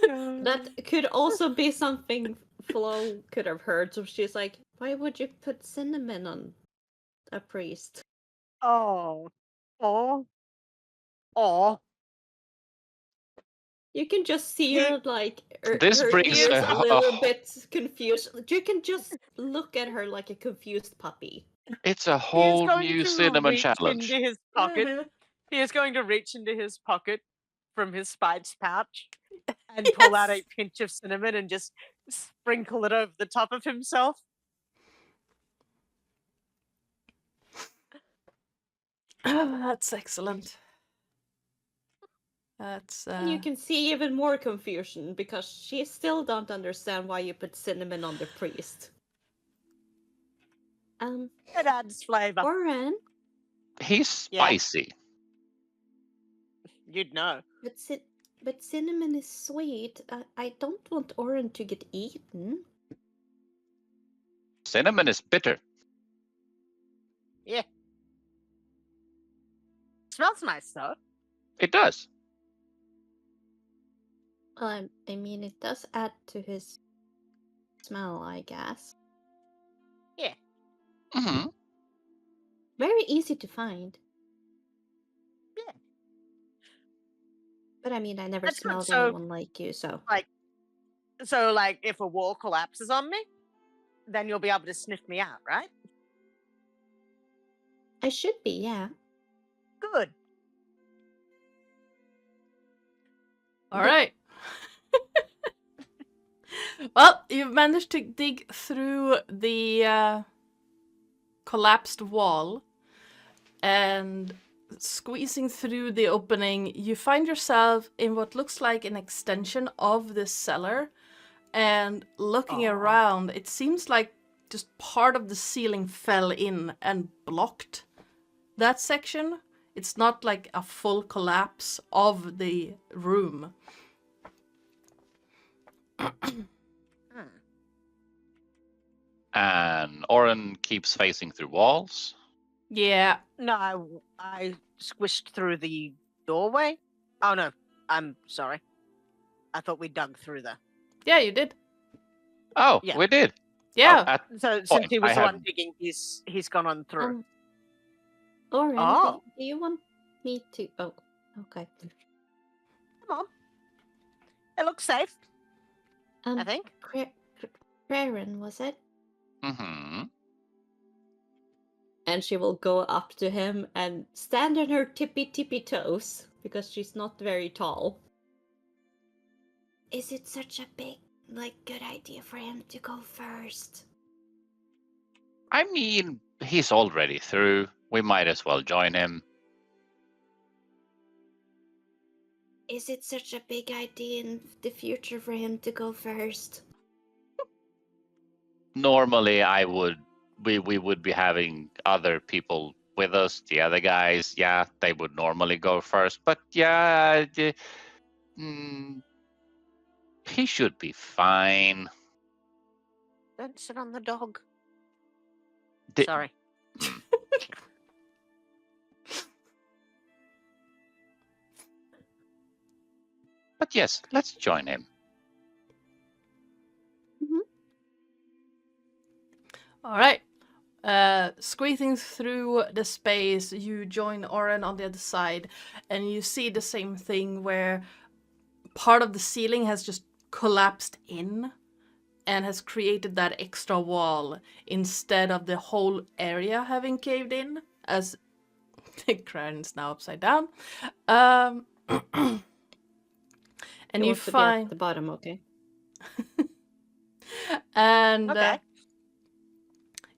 That could also be something Flo could have heard. So she's like, "Why would you put cinnamon on a priest?" Oh. You can just see He- her like This her brings ears a a little bit confused. You can just look at her like a confused puppy. It's a He is whole going new to cinnamon reach challenge. into his pocket. He is going to reach into his pocket from his spice pouch and pull out a Yes. pinch of cinnamon and just sprinkle it over the top of himself. That's excellent. That's And you can see even more confusion because she still don't understand why you put cinnamon on the priest. It adds flavor. Oren, He's Yeah. spicy. You'd know. but cinnamon is sweet. I don't want Oren to get eaten. Cinnamon is bitter. Yeah. Smells nice though. It does. Well, I mean, it does add to his smell, I guess. Hmm. Very easy to find. Yeah. But I mean, I never That's good. smelled So- anyone like you, so. So, like, if a wall collapses on me, then you'll be able to sniff me out, right? I should be, yeah. Good. all right. Well, you've managed to dig through the collapsed wall, and squeezing through the opening, you find yourself in what looks like an extension of this cellar. And looking Aw. around, it seems like just part of the ceiling fell in and blocked that section. It's not like a full collapse of the room. And Oren keeps facing through walls. Yeah. No, I squished through the doorway. Oh no, I'm sorry. I thought we dug through there. Yeah, you did. Oh, Yeah. we did. Yeah. Oh, So since Point, he was I the one haven't- digging, he's gone on through. Oren, Oh. do you want me to... Oh, okay. Come on. It looks safe, I think. Craren, was it? hmm And she will go up to him and stand on her tippy toes, because she's not very tall. Is it such a big, good idea for him to go first? I mean, he's already through. We might as well join him. Is it such a big idea in the future for him to go first? Normally, we would be having other people with us. The other guys, yeah, they would normally go first. But yeah, he should be fine. Don't sit on the dog. Di- Sorry. But yes, let's join him. All right. Squeezing through the space, you join Oren on the other side, and you see the same thing where part of the ceiling has just collapsed in and has created that extra wall instead of the whole area having caved in, as the crown is now upside down. And He you wants to be at find the bottom, okay? and Okay.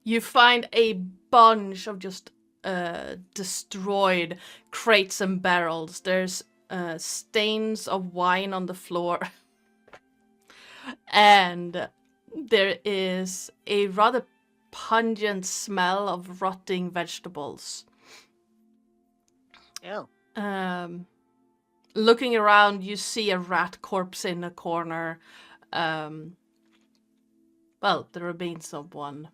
you find a bunch of just destroyed crates and barrels. There's stains of wine on the floor. And there is a rather pungent smell of rotting vegetables. Ew. Looking around, you see a rat corpse in a corner. Well, the remains of one.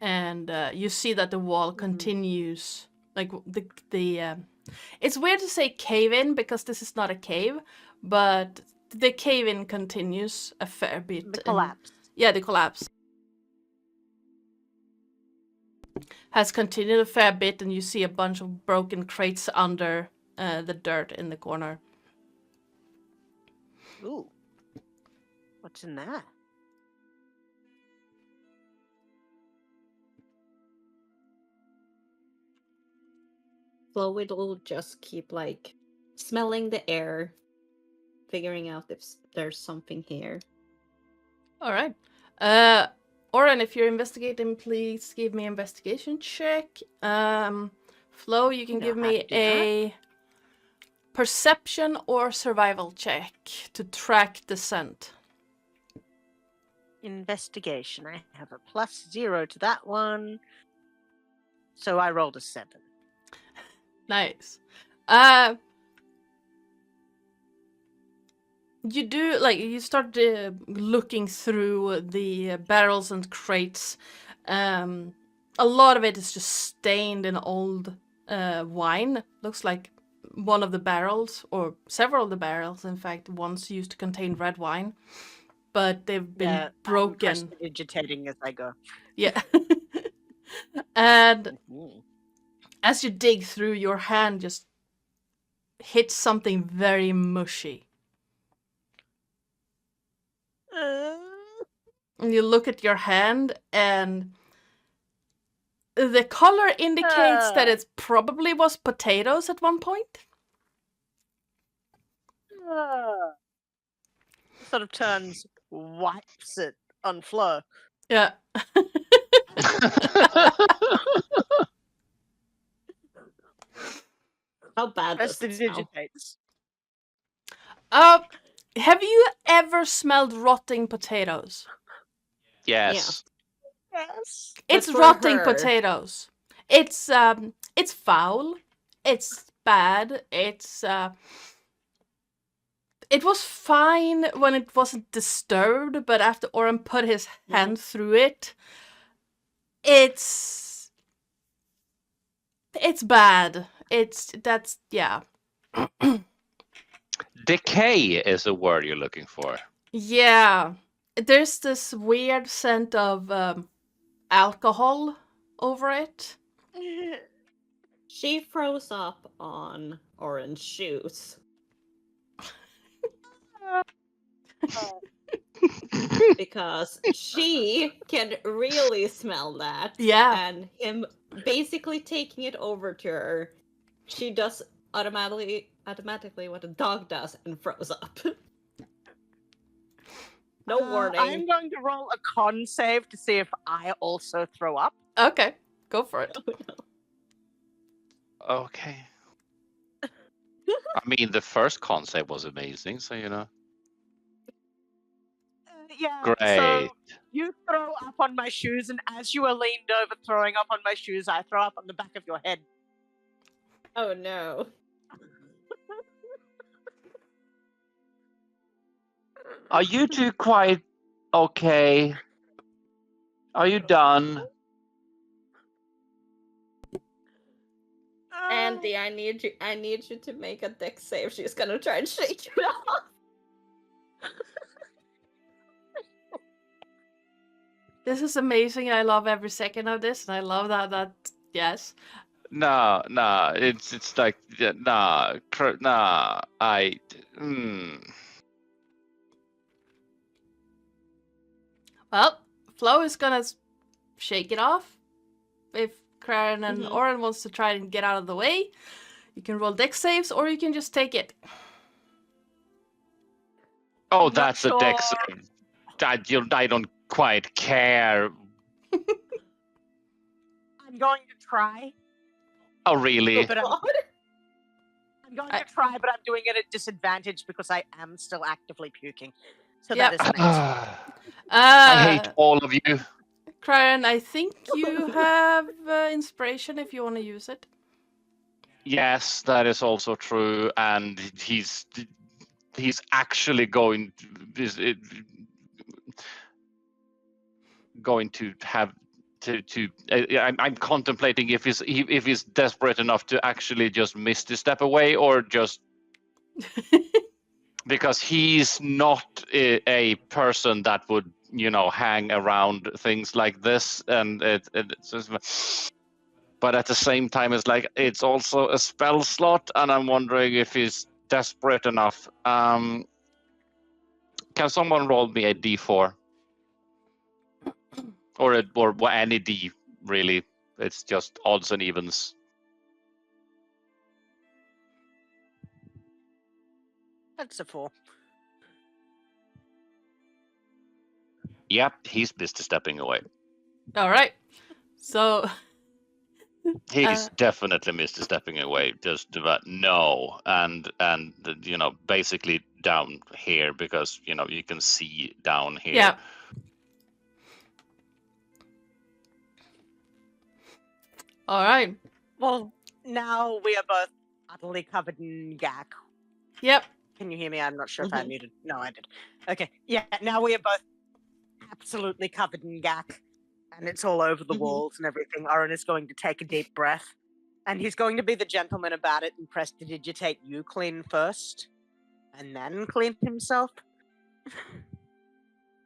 and you see that the wall continues. Like it's weird to say cave in because this is not a cave, but the cave in continues a fair bit. The collapse. Yeah, the collapse has continued a fair bit, and you see a bunch of broken crates under the dirt in the corner. Ooh. What's in there? Flo will just keep like smelling the air, figuring out if there's something here. All right. Oren, if you're investigating, please give me an investigation check. Flo, you can give me a perception or survival check to track the scent. Investigation. I have a +0 to that one. So I rolled a 7. Nice. You do, like, you start looking through the barrels and crates. A lot of it is just stained in old wine. Looks like one of the barrels, or several of the barrels, in fact, once used to contain red wine. But they've been broken. I'm agitating as I go. Yeah. And as you dig through, your hand just hits something very mushy. And you look at your hand, and the color indicates that it probably was potatoes at one point. Sort of turns, wipes it on Flo. Yeah. How bad does it smell? Digitates. Have you ever smelled rotting potatoes? Yes. Yes. It's But for rotting her- potatoes. It's foul. It's bad. It was fine when it wasn't disturbed, but after Oren put his hand through it, it's bad. Yeah. Decay is the word you're looking for. Yeah. There's this weird scent of alcohol over it. She froze up on orange shoes. Because she can really smell that. Yeah. And him basically taking it over to her, she does automatically what a dog does and froze up. No warning. I'm going to roll a con save to see if I also throw up. Okay, go for it. Okay. I mean, the first concept was amazing, so you know. Yeah. Great. So you throw up on my shoes, and as you are leaned over throwing up on my shoes, I throw up on the back of your head. Oh no. Are you two quite okay? Are you done? Andy, I need you to make a dex save. She's gonna try and shake you off. This is amazing. I love every second of this, and I love that yes. No, it's like nah. Well, Flo is gonna shake it off. If Karen and Oren wants to try and get out of the way, you can roll dex saves, or you can just take it. Oh, Not that's a dex save. I don't quite care. I'm going to try. Oh, really? But I'm going to try, but I'm doing it at disadvantage because I am still actively puking. So Yep. that is an 8. I hate all of you. Karen, I think you have inspiration if you want to use it. Yes, that is also true, and he's actually going to have I'm contemplating if he's desperate enough to actually just misty step away, or just because he's not a person that would hang around things like this, and it's just, but at the same time it's also a spell slot, and I'm wondering if he's desperate enough. Can someone roll me a d4? Or any D, really. It's just odds and evens. That's a 4. Yep, he's misty stepping away. All right. So He's definitely misty stepping away. Just about no, and basically down here, because you can see down here. yeah. All right. Well, now we are both utterly covered in gack. Yep. Can you hear me? I'm not sure if I muted. No, I did. Okay. Yeah, now we are both absolutely covered in gack. And it's all over the walls and everything. Oren is going to take a deep breath. And he's going to be the gentleman about it and prestidigitate you clean first. And then clean himself.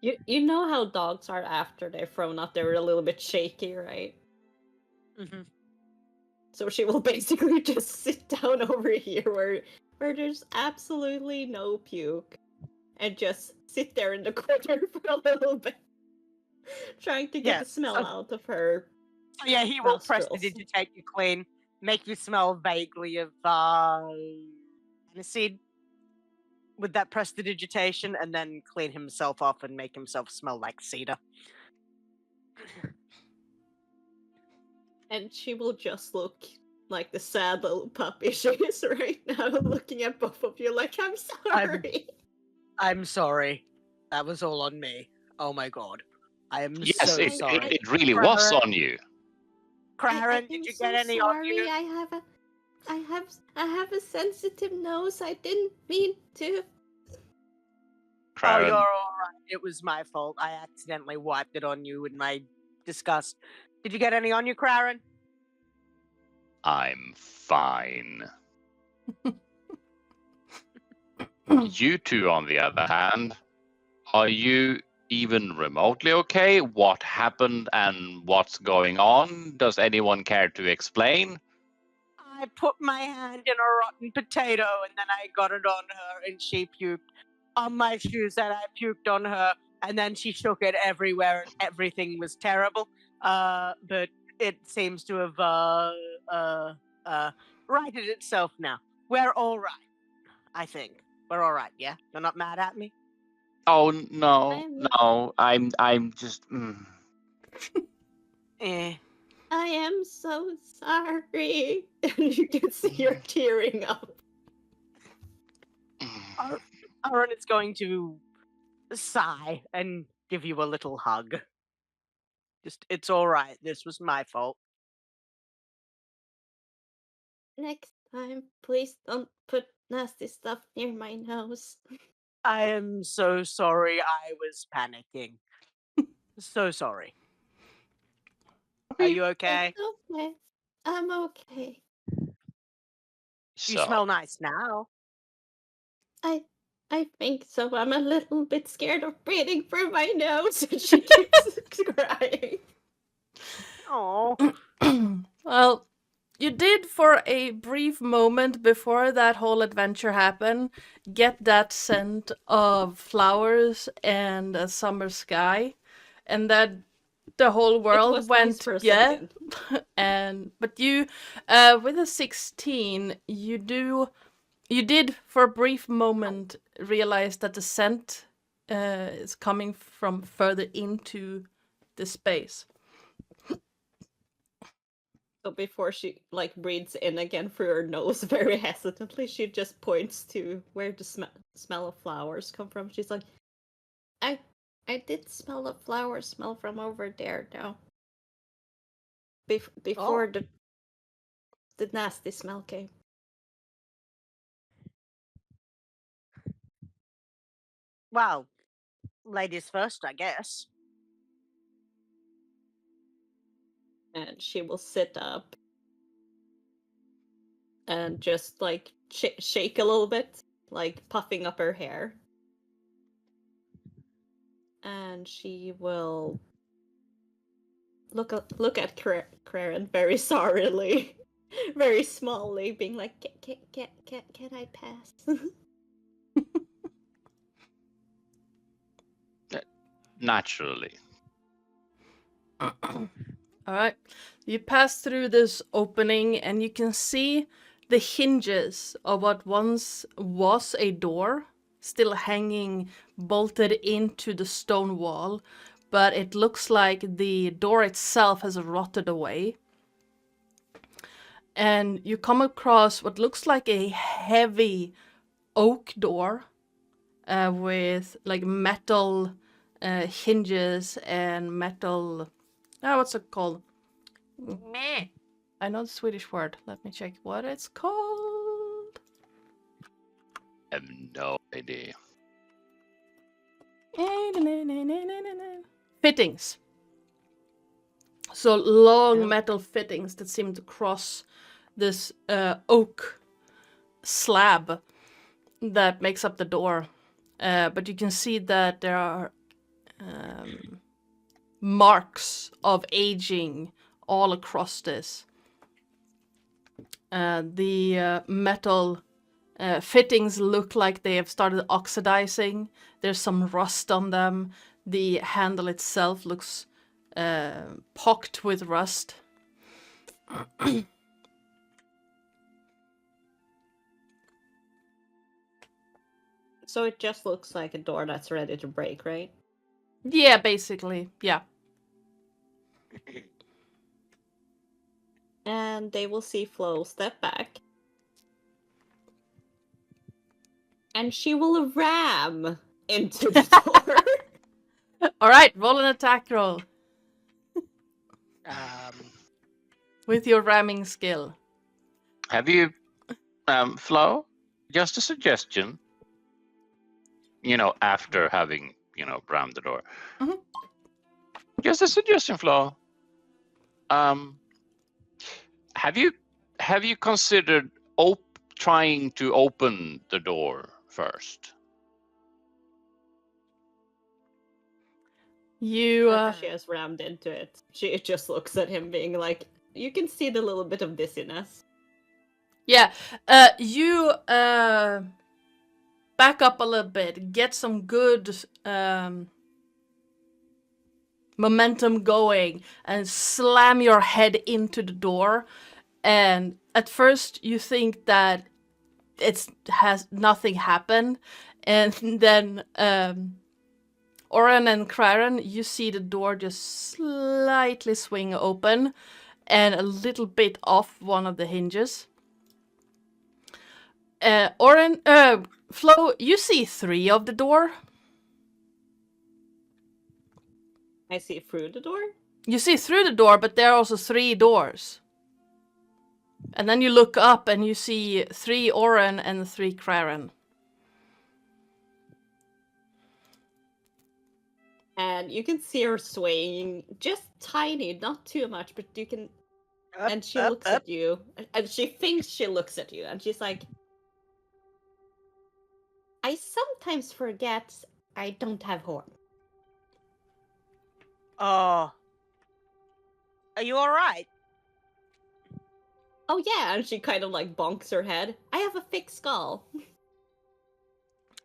You know how dogs are after they're thrown up? They're a little bit shaky, right? Mm-hmm. So she will basically just sit down over here where there's absolutely no puke, and just sit there in the corner for a little bit, trying to get the smell out of her. Yeah, he will nostrils. prestidigitate you clean, make you smell vaguely of aniseed with that prestidigitation, and then clean himself off and make himself smell like cedar. And she will just look like the sad little puppy she is right now, looking at both of you like, I'm sorry. I'm sorry. That was all on me. Oh my god. I am Yes, so sorry. it really was on you. Craren, did you get any on you? I have a sensitive nose. I didn't mean to. Oh, you're alright. It was my fault. I accidentally wiped it on you in my disgust. Did you get any on you, Craren? I'm fine. You two, on the other hand, are you even remotely okay? What happened and what's going on? Does anyone care to explain? I put my hand in a rotten potato and then I got it on her and she puked on my shoes and I puked on her and then she shook it everywhere and everything was terrible. But it seems to have righted itself now. We're all right, I think. We're all right, yeah? You're not mad at me? Oh no, I'm just. Eh. I am so sorry. And you can see you're tearing up. Aaron is going to sigh and give you a little hug. It's all right. This was my fault. Next time, please don't put nasty stuff near my nose. I am so sorry. I was panicking. So sorry. Are you okay? It's okay. I'm okay. You smell nice now. I think so. I'm a little bit scared of breathing through my nose. And she keeps crying. Oh. Well, you did for a brief moment before that whole adventure happened get that scent of flowers and a summer sky, and that the whole world went second. but you with a 16 you did for a brief moment realize that the scent is coming from further into the space. So before she breathes in again through her nose very hesitantly, she just points to where the smell of flowers come from. She's like, I did smell the flower smell from over there now. Before the nasty smell came. Well, ladies first, I guess. And she will sit up and just like shake a little bit, like puffing up her hair. And she will look at Craren very sorrily, very smallly, being like, "Can I pass?" Naturally. All right. You pass through this opening and you can see the hinges of what once was a door still hanging bolted into the stone wall, but it looks like the door itself has rotted away. And you come across what looks like a heavy oak door with like metal hinges and metal. What's it called? Meh. I know the Swedish word. Let me check what it's called. I have no idea. Fittings. So long metal fittings that seem to cross this oak slab that makes up the door. But you can see that there are marks of aging all across this. The metal fittings look like they have started oxidizing. There's some rust on them. The handle itself looks pocked with rust. So it just looks like a door that's ready to break, right? Yeah, basically, yeah. And they will see Flo step back. And she will ram into the door. All right, roll an attack roll Um, with your ramming skill. Have you, Flo? Just a suggestion. After having, rammed the door. Mhm. Just a suggestion, Flo. Have you considered trying to open the door first? You After she has rammed into it, she just looks at him being like, you can see the little bit of dizziness. Yeah, you back up a little bit, get some good momentum going, and slam your head into the door. And at first, you think that nothing happened, and then Oren and Craren, you see the door just slightly swing open, and a little bit off one of the hinges. Flo, you see 3 of the door. I see through the door. You see through the door, but there are also 3 doors. And then you look up and you see 3 Oren and 3 Craren. And you can see her swaying just tiny, not too much, but you can. And she looks at you, and she thinks she looks at you, and she's like, I sometimes forget I don't have horn. Oh. Are you alright? Oh yeah, and she kind of like bonks her head. I have a thick skull.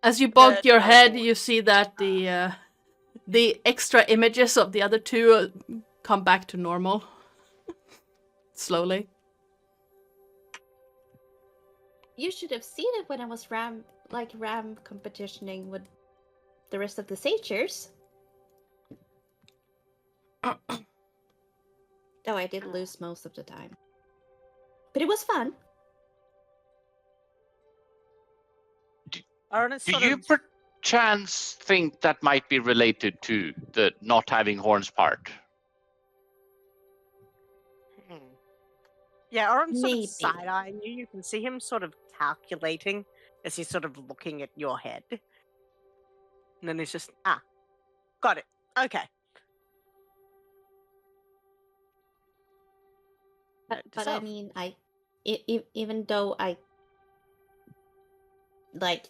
As you bonk your head, you see that the extra images of the other 2 come back to normal. Slowly. You should have seen it when I was ram competitioning with the rest of the Sagers. Though I did lose most of the time. But it was fun. Do you perchance think that might be related to the not having horns part? Yeah, Oren's sort Maybe. of side-eyeing you. You can see him sort of calculating as he's sort of looking at your head. And then he's just, got it. Okay. But I yourself. mean, even though I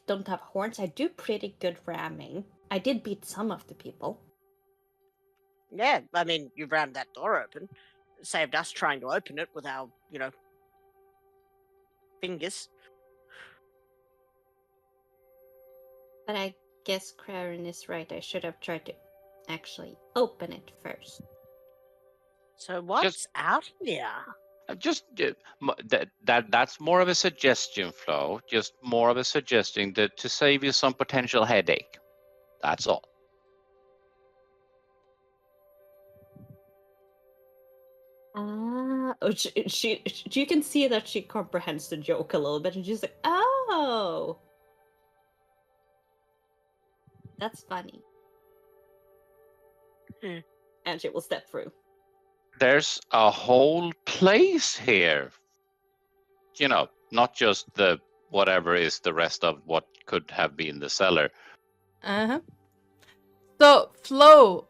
don't have horns, I do pretty good ramming. I did beat some of the people. Yeah, I mean, you rammed that door open. Saved us trying to open it with our, fingers. But I guess Craren is right. I should have tried to actually open it first. So what's out here? Just that's more of a suggestion, Flo. Just more of a suggestion to save you some potential headache. That's all. She you can see that she comprehends the joke a little bit, and she's like, "Oh, that's funny." And she will step through. There's a whole place here. Not just the whatever is the rest of what could have been the cellar. Uh-huh. So, Flo,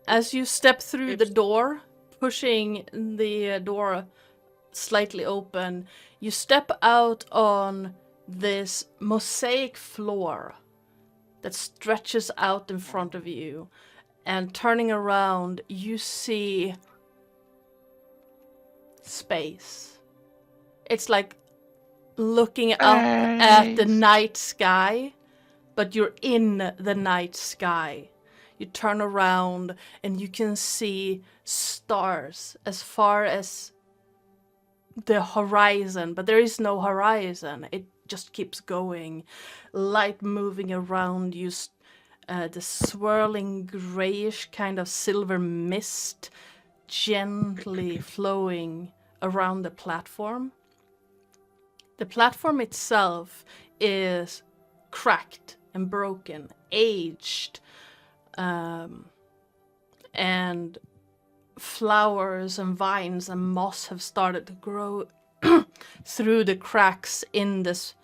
as you step through the door, pushing the door slightly open, you step out on this mosaic floor that stretches out in front of you. And turning around, you see space. It's like looking up at the night sky, but you're in the night sky. You turn around and you can see stars as far as the horizon, but there is no horizon. It just keeps going. Light moving around you, the swirling grayish kind of silver mist gently flowing around the platform. The platform itself is cracked and broken, aged, and flowers and vines and moss have started to grow through the cracks in this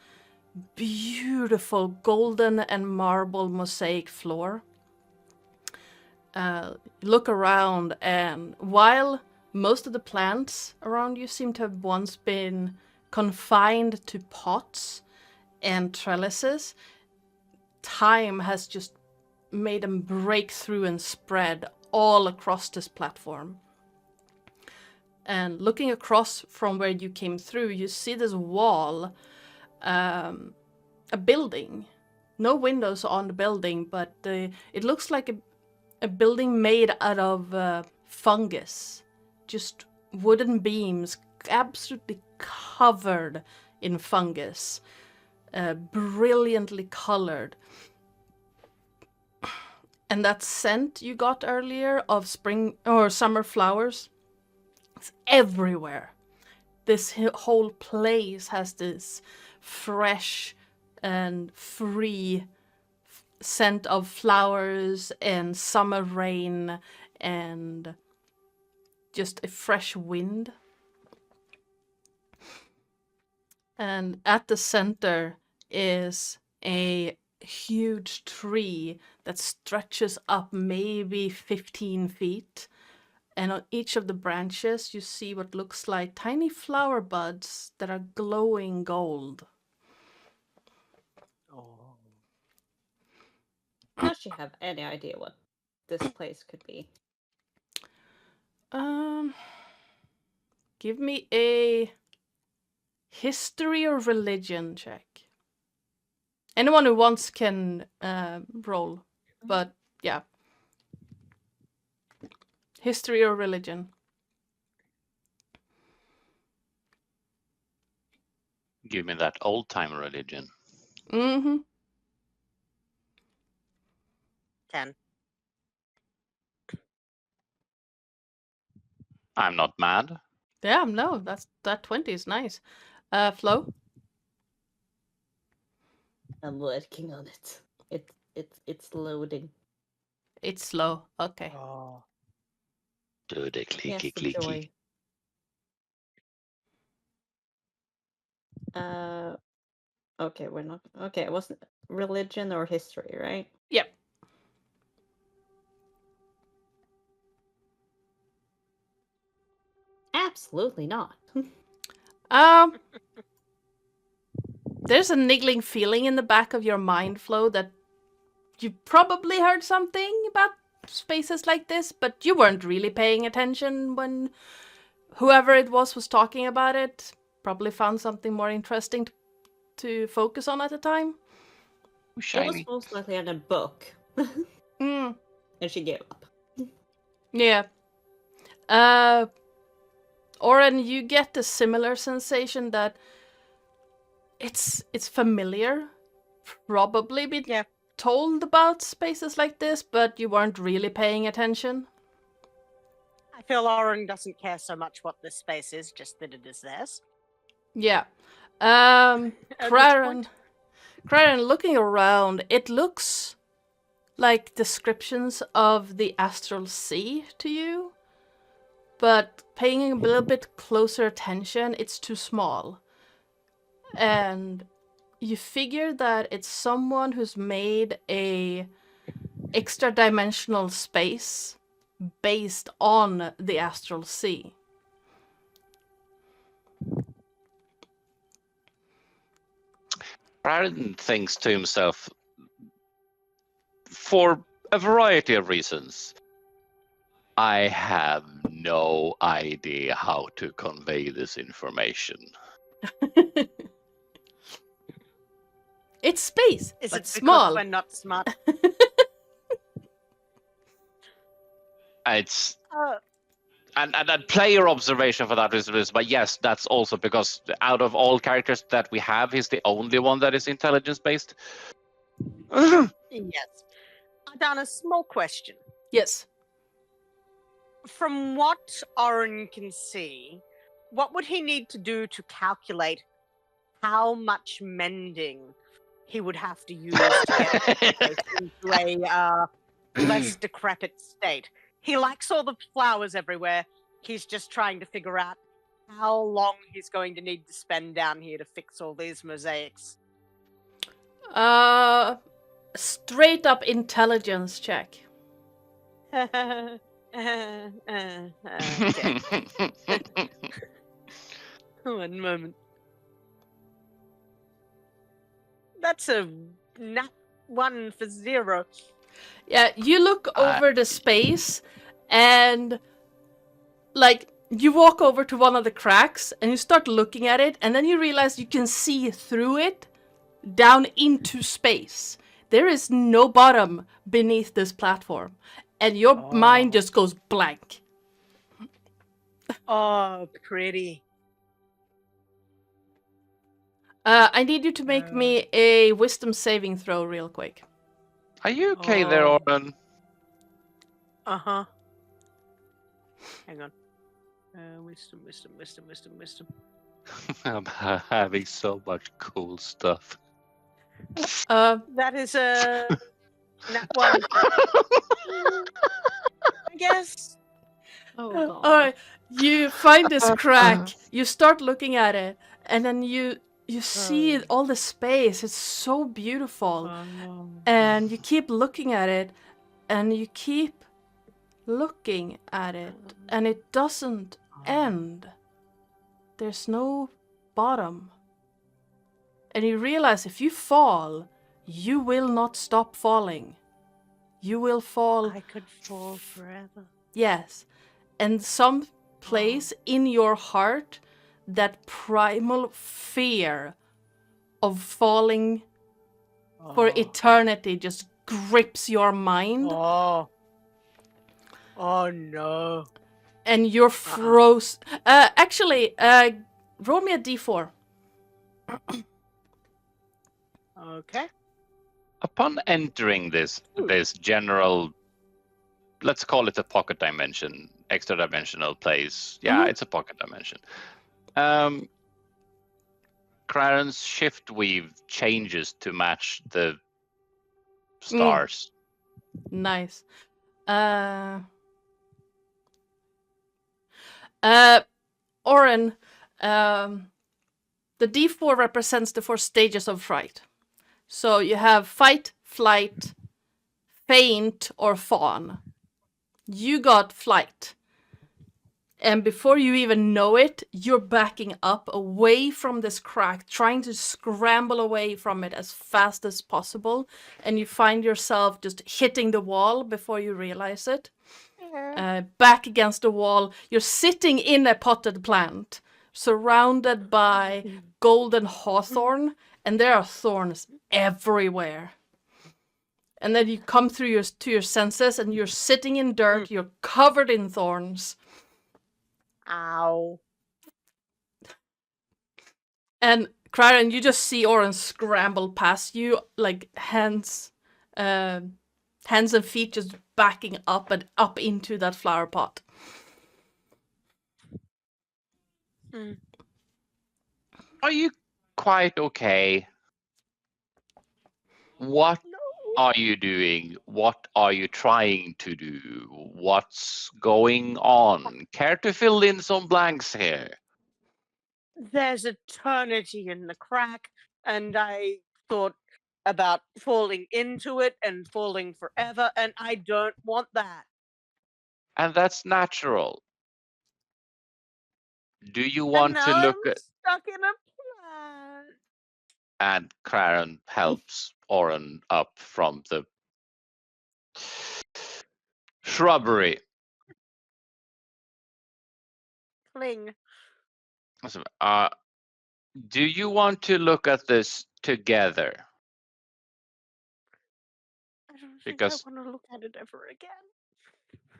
beautiful golden and marble mosaic floor. Look around, and while most of the plants around you seem to have once been confined to pots and trellises, time has just made them break through and spread all across this platform. And looking across from where you came through, you see this wall, a building. No windows on the building, but it looks like a building made out of fungus. Just wooden beams, absolutely covered in fungus. Brilliantly colored. And that scent you got earlier of spring or summer flowers, it's everywhere. This whole place has this fresh and free scent of flowers and summer rain and just a fresh wind. And at the center is a huge tree that stretches up maybe 15 feet. And on each of the branches, you see what looks like tiny flower buds that are glowing gold. Oh. Does she have any idea what this place could be? Give me a history or religion check. Anyone who wants can roll, but yeah. History or religion. Give me that old time religion. Mm-hmm. 10. I'm not mad. Yeah, no, that 20 is nice. Flo? I'm working on it. It's loading. It's slow. Okay. Oh. Do the clicky Yes, the clicky. joy. Okay, we're not. Okay, it wasn't religion or history, right? Yep. At Absolutely not. There's a niggling feeling in the back of your mind, Flo, that you probably heard something about spaces like this, but you weren't really paying attention when whoever it was talking about it. Probably found something more interesting to focus on at the time. It was Shiny. most likely in a book. Mm. And she gave up. Yeah. Oren, you get a similar sensation that it's familiar. Probably been told about spaces like this, but you weren't really paying attention. I feel Oren doesn't care so much what this space is, just that it is theirs. Yeah. At which Craren, point- looking around, it looks like descriptions of the astral sea to you, but paying a little bit closer attention, it's too small. And you figure that it's someone who's made a extra dimensional space based on the astral sea. Brandon thinks to himself, for a variety of reasons, I have no idea how to convey this information. It's space, Is but it small. because we're not smart? It's Uh, and player observation for that is, but yes, that's also because out of all characters that we have, he's the only one that is intelligence based. yes. Adana, small question. Yes. From what Oren can see, what would he need to do to calculate how much mending he would have to use to get the place into a less decrepit state? He likes all the flowers everywhere. He's just trying to figure out how long he's going to need to spend down here to fix all these mosaics. Straight up intelligence check. Okay. One moment. That's a nat 1 for 0. Yeah, you look over the space and like you walk over to one of the cracks and you start looking at it and then you realize you can see through it down into space. There is no bottom beneath this platform and your mind just goes blank. Oh, pretty. I need you to make me a wisdom saving throw real quick. Are you okay there, Oren? Uh-huh. Hang on. Wisdom. I'm having so much cool stuff. That is a nat 1. I guess. Oh, God. Alright, you find this crack, you start looking at it, and then you see all the space. It's so beautiful. And you keep looking at it, and you keep looking at it, and it doesn't end. There's no bottom. And you realize if you fall, you will not stop falling. You will fall. I could fall forever. Yes. And some place in your heart, that primal fear of falling for eternity just grips your mind. Oh no. And you're frozen. Actually, roll me a d4. Okay. Upon entering this general, let's call it a pocket dimension, extra dimensional place. Yeah, it's a pocket dimension. Kraren's shift weave changes to match the stars. Nice. Oren, the D4 represents the 4 stages of fright. So you have fight, flight, faint, or fawn. You got flight. And before you even know it, you're backing up away from this crack, trying to scramble away from it as fast as possible. And you find yourself just hitting the wall before you realize it. Back against the wall. You're sitting in a potted plant, surrounded by golden hawthorn, and there are thorns everywhere. And then you come through to your senses, and you're sitting in dirt. You're covered in thorns. Ow. And Craren, you just see Oren scramble past you, like hands and feet just backing up and up into that flower pot. Are you quite okay? What are you doing? What are you trying to do? What's going on? Care to fill in some blanks here? There's eternity in the crack, and I thought about falling into it and falling forever, and I don't want that. And that's natural. Do you And want now to look I'm at... stuck in a plant. And Craren helps Oren up from the shrubbery. Cling. Do you want to look at this together? I don't think Because I want to look at it ever again.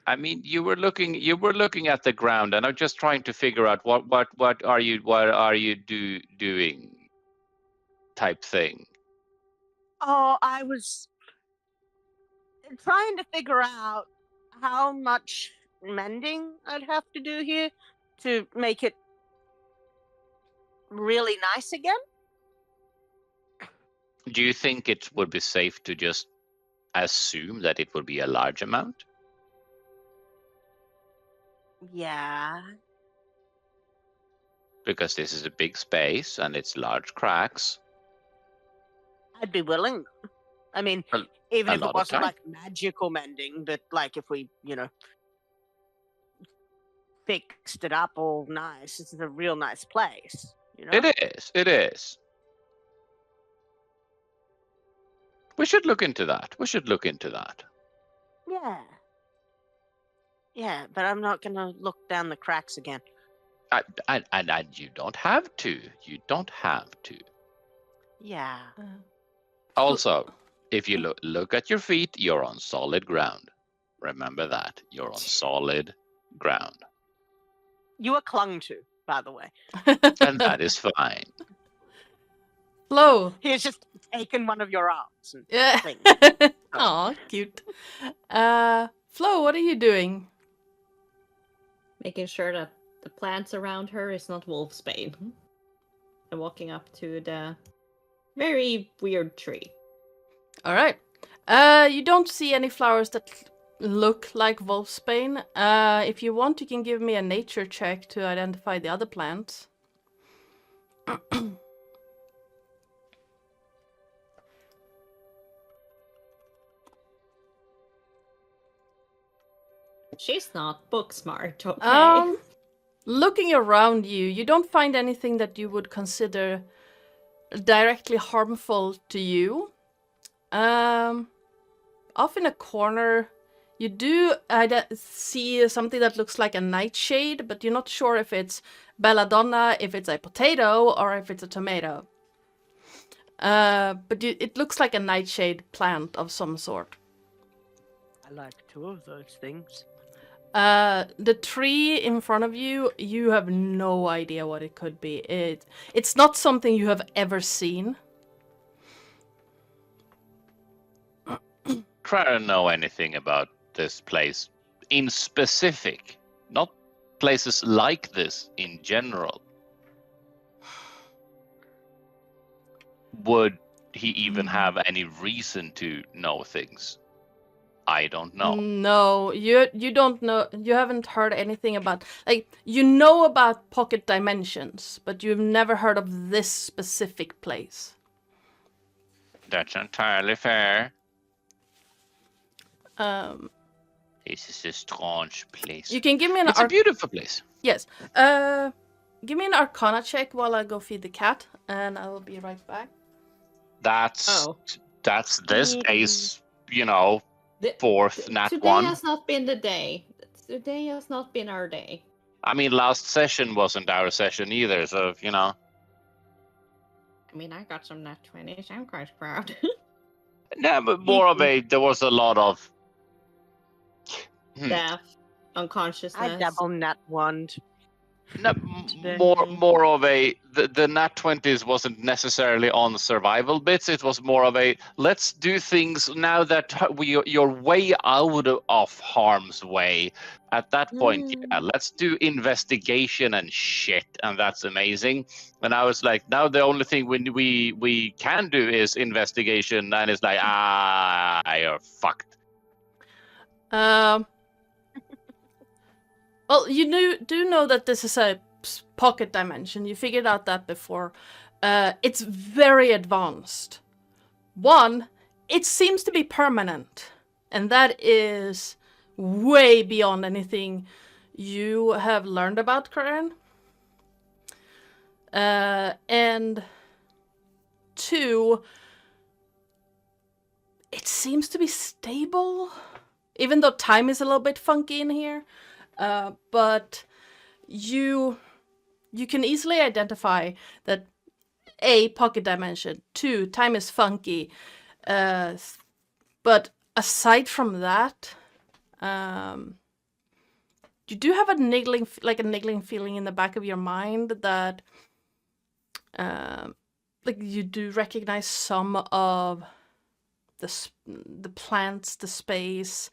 I mean, you were looking at the ground, and I'm just trying to figure out what are you doing, type thing. Oh, I was trying to figure out how much mending I'd have to do here to make it really nice again. Do you think it would be safe to just assume that it would be a large amount? Yeah. Because this is a big space and it's large cracks. I'd be willing. I mean, even if it wasn't like magical mending, but like if we, fixed it up all nice. This is a real nice place, It is. We should look into that. Yeah. Yeah, but I'm not gonna look down the cracks again. And you don't have to. Yeah. Also, if you look at your feet, you're on solid ground. Remember that. You're on solid ground. You were clung to, by the way. And that is fine. Flo. He has just taken one of your arms. And Yeah. things. Aw, cute. Flo, what are you doing? Making sure that the plants around her is not wolfsbane. And walking up to the very weird tree. All right. You don't see any flowers that look like wolfsbane. If you want, you can give me a nature check to identify the other plants. She's not book smart, okay? Looking around you, you don't find anything that you would consider directly harmful to you. Off in a corner, you do see something that looks like a nightshade, but you're not sure if it's belladonna, if it's a potato, or if it's a tomato. But it looks like a nightshade plant of some sort. I like two of those things. The tree in front of you, you have no idea what it could be. It's not something you have ever seen. Try to know anything about this place in specific, not places like this in general. Would he even have any reason to know things? I don't know. No, you don't know. You haven't heard anything about, like, you know about pocket dimensions, but you've never heard of this specific place. That's entirely fair. Um, This is a strange place. you can give me an It's a beautiful place. Yes. Give me an Arcana check while I go feed the cat, and I will be right back. That's this Mm. day's, fourth nat Today one. has not been the day. Today has not been our day. I mean, last session wasn't our session either, so I mean, I got some nat 20s. I'm quite proud. Yeah, but more of a. There was a lot of. Death, I unconsciousness. double nat one. No, more of a. The nat 20s wasn't necessarily on survival bits. It was more of a. Let's do things now that you're way out of harm's way. At that point, yeah, let's do investigation and shit, and that's amazing. And I was like, now the only thing we can do is investigation, and it's like, you're fucked. Well, you do know that this is a pocket dimension. You figured out that before. It's very advanced. One, it seems to be permanent, and that is way beyond anything you have learned about Karen. And two, it seems to be stable, even though time is a little bit funky in here. But you can easily identify that A, pocket dimension, 2, time is funky. But aside from that, you do have a niggling feeling in the back of your mind that like you do recognize some of the plants, the space.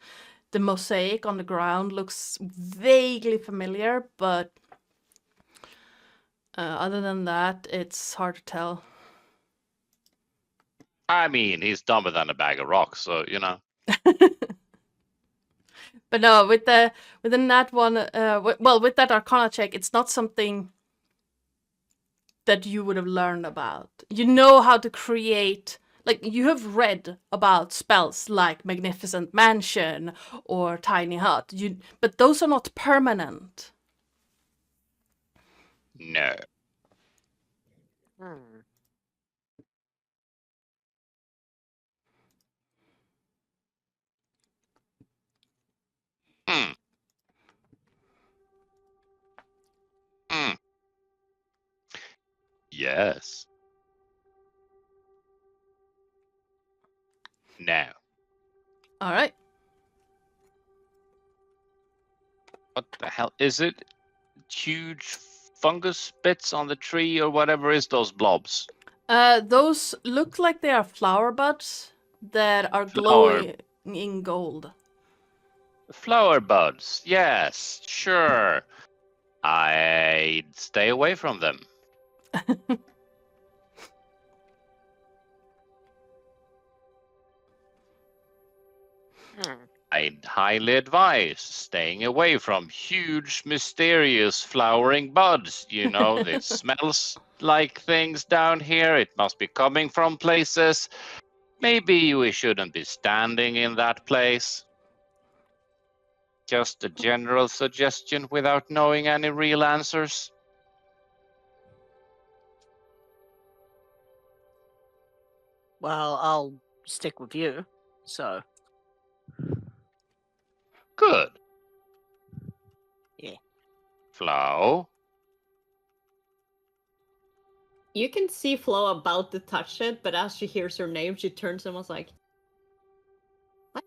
The mosaic on the ground looks vaguely familiar, but other than that, it's hard to tell. I mean, he's dumber than a bag of rocks, so But no, with the nat one, with that Arcana check, it's not something that you would have learned about. You know how to create. Like, you have read about spells like Magnificent Mansion or Tiny Hut, but those are not permanent. No. Yes. No. All right. What the hell is it? Huge fungus bits on the tree or whatever is those blobs? Those look like they are flower buds that are glowing in gold. Flower buds. Yes, sure. I'd stay away from them. I'd highly advise staying away from huge, mysterious flowering buds. It smells like things down here. It must be coming from places. Maybe we shouldn't be standing in that place. Just a general suggestion without knowing any real answers. Well, I'll stick with you, so. Good. Yeah. You Flo? can see Flo about to touch it, but as she hears her name, she turns and was like, "What?"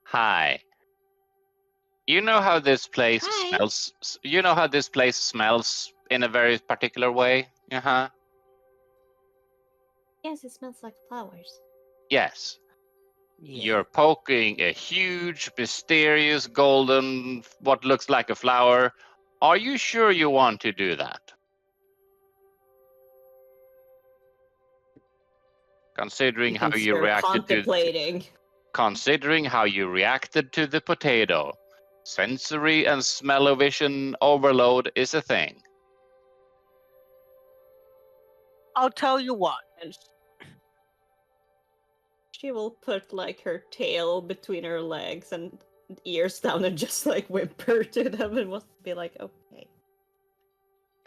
Hi. You know how this place Hi. smells? You know how this place smells in a very particular way? Uh-huh. Yes, it smells like flowers. Yes. Yeah. You're poking a huge, mysterious, golden, what looks like a flower. Are you sure you want to do that? Considering how you reacted to the potato, sensory and smell-o-vision overload is a thing. I'll tell you what. And she will put like her tail between her legs and ears down and just like whimper to them and will be like, okay.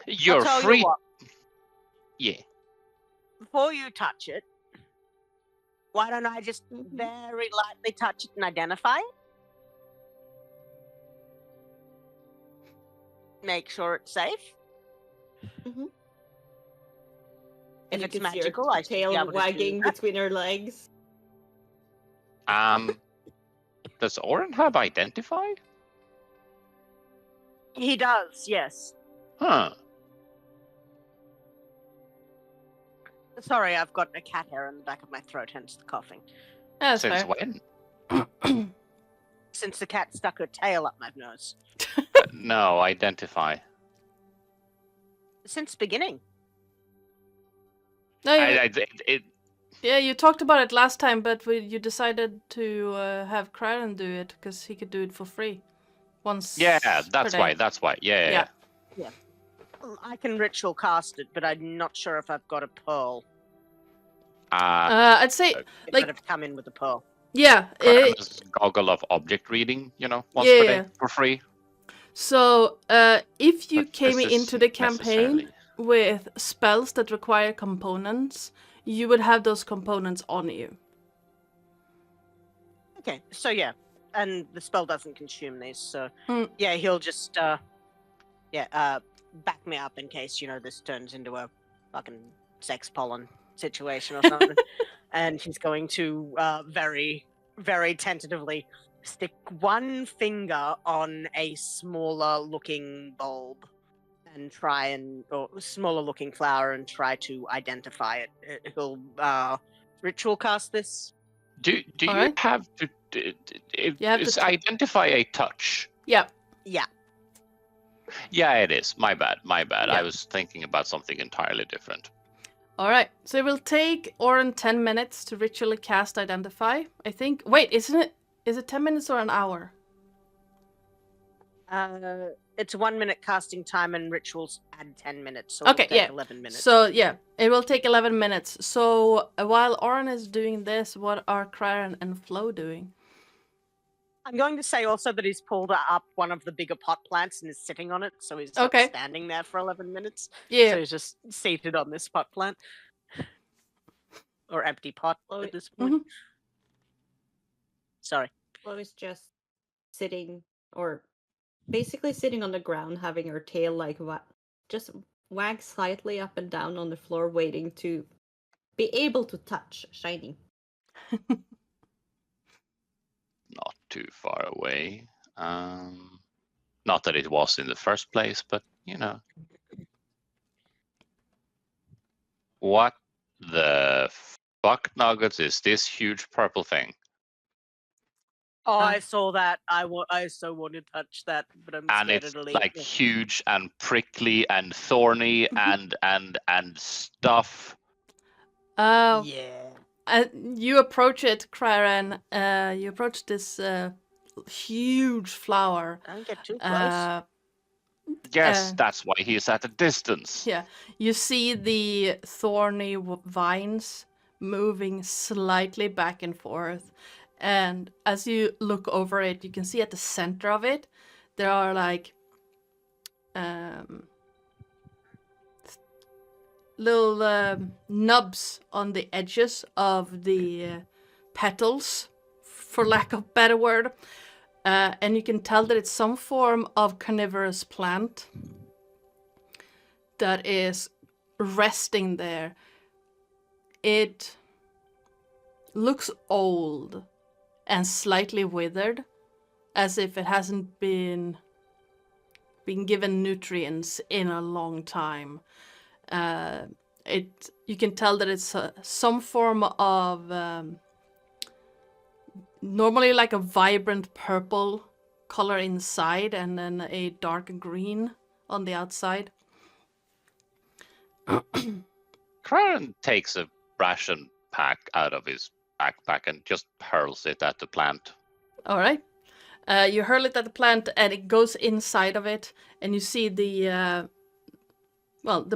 You're tell you free. what. Yeah. Before you touch it, why don't I just very lightly touch it and identify it? Make sure it's safe. Mhm. If You it's can see her magical, I should be tail able to do wagging that. between her legs. Does Oren have identify? He does, yes. Huh. Sorry, I've got a cat hair in the back of my throat, hence the coughing. That's Since fair. when? Since the cat stuck her tail up my nose. No, identify. Since beginning. No, It, yeah, you talked about it last time, but you decided to have Craren do it because he could do it for free. Once. yeah, per that's day. why. That's why. Yeah. I can ritual cast it, but I'm not sure if I've got a pearl. I'd say, It like, might have come in with a pearl. yeah. Kraren's goggle of object reading, once Yeah, per yeah. day for free. So, if you But came this into the isn't campaign necessarily- with spells that require components, you would have those components on you. Okay, so yeah. And the spell doesn't consume these, so Mm. yeah, he'll just back me up in case, this turns into a fucking sex pollen situation or something. And he's going to very, very tentatively stick one finger on a smaller looking bulb and or smaller looking flower and try to identify it. He'll ritual cast this. Do you Alright. have to? You have to Is identify a touch? Yeah. Yeah. Yeah, it is. My bad. Yeah. I was thinking about something entirely different. All right. So it will take Oren 10 minutes to ritually cast Identify. I think. Wait, isn't it? Is it 10 minutes or an hour? It's 1 minute casting time and rituals add 10 minutes, so Okay, it'll take yeah. 11 minutes. So yeah, it will take 11 minutes. So while Oren is doing this, what are Craren and Flo doing? I'm going to say also that he's pulled up one of the bigger pot plants and is sitting on it, so he's not Okay. standing there for 11 minutes. Yeah. So he's just seated on this pot plant. Or empty pot Oh, at this point. Mhm. Sorry. Flo is just sitting, or basically sitting on the ground, having her tail like just wag slightly up and down on the floor, waiting to be able to touch Shiny. Not too far away. Not that it was in the first place, but What the fuck nuggets is this huge purple thing? Oh, I saw that. I so want to touch that, but I'm And scared it's it'll eat like me. huge and prickly and thorny and stuff. Yeah. You approach it, Craren. You approach this huge flower. Don't get too close. Yes, that's why he's at a distance. Yeah, you see the thorny vines moving slightly back and forth. And as you look over it, you can see at the center of it, there are like little nubs on the edges of the petals, for lack of a better word. And you can tell that it's some form of carnivorous plant that is resting there. It looks old and slightly withered, as if it hasn't been given nutrients in a long time. You can tell that it's some form of normally like a vibrant purple color inside and then a dark green on the outside. Craren takes a ration pack out of his backpack and just hurls it at the plant. All right. You hurl it at the plant and it goes inside of it, and you see the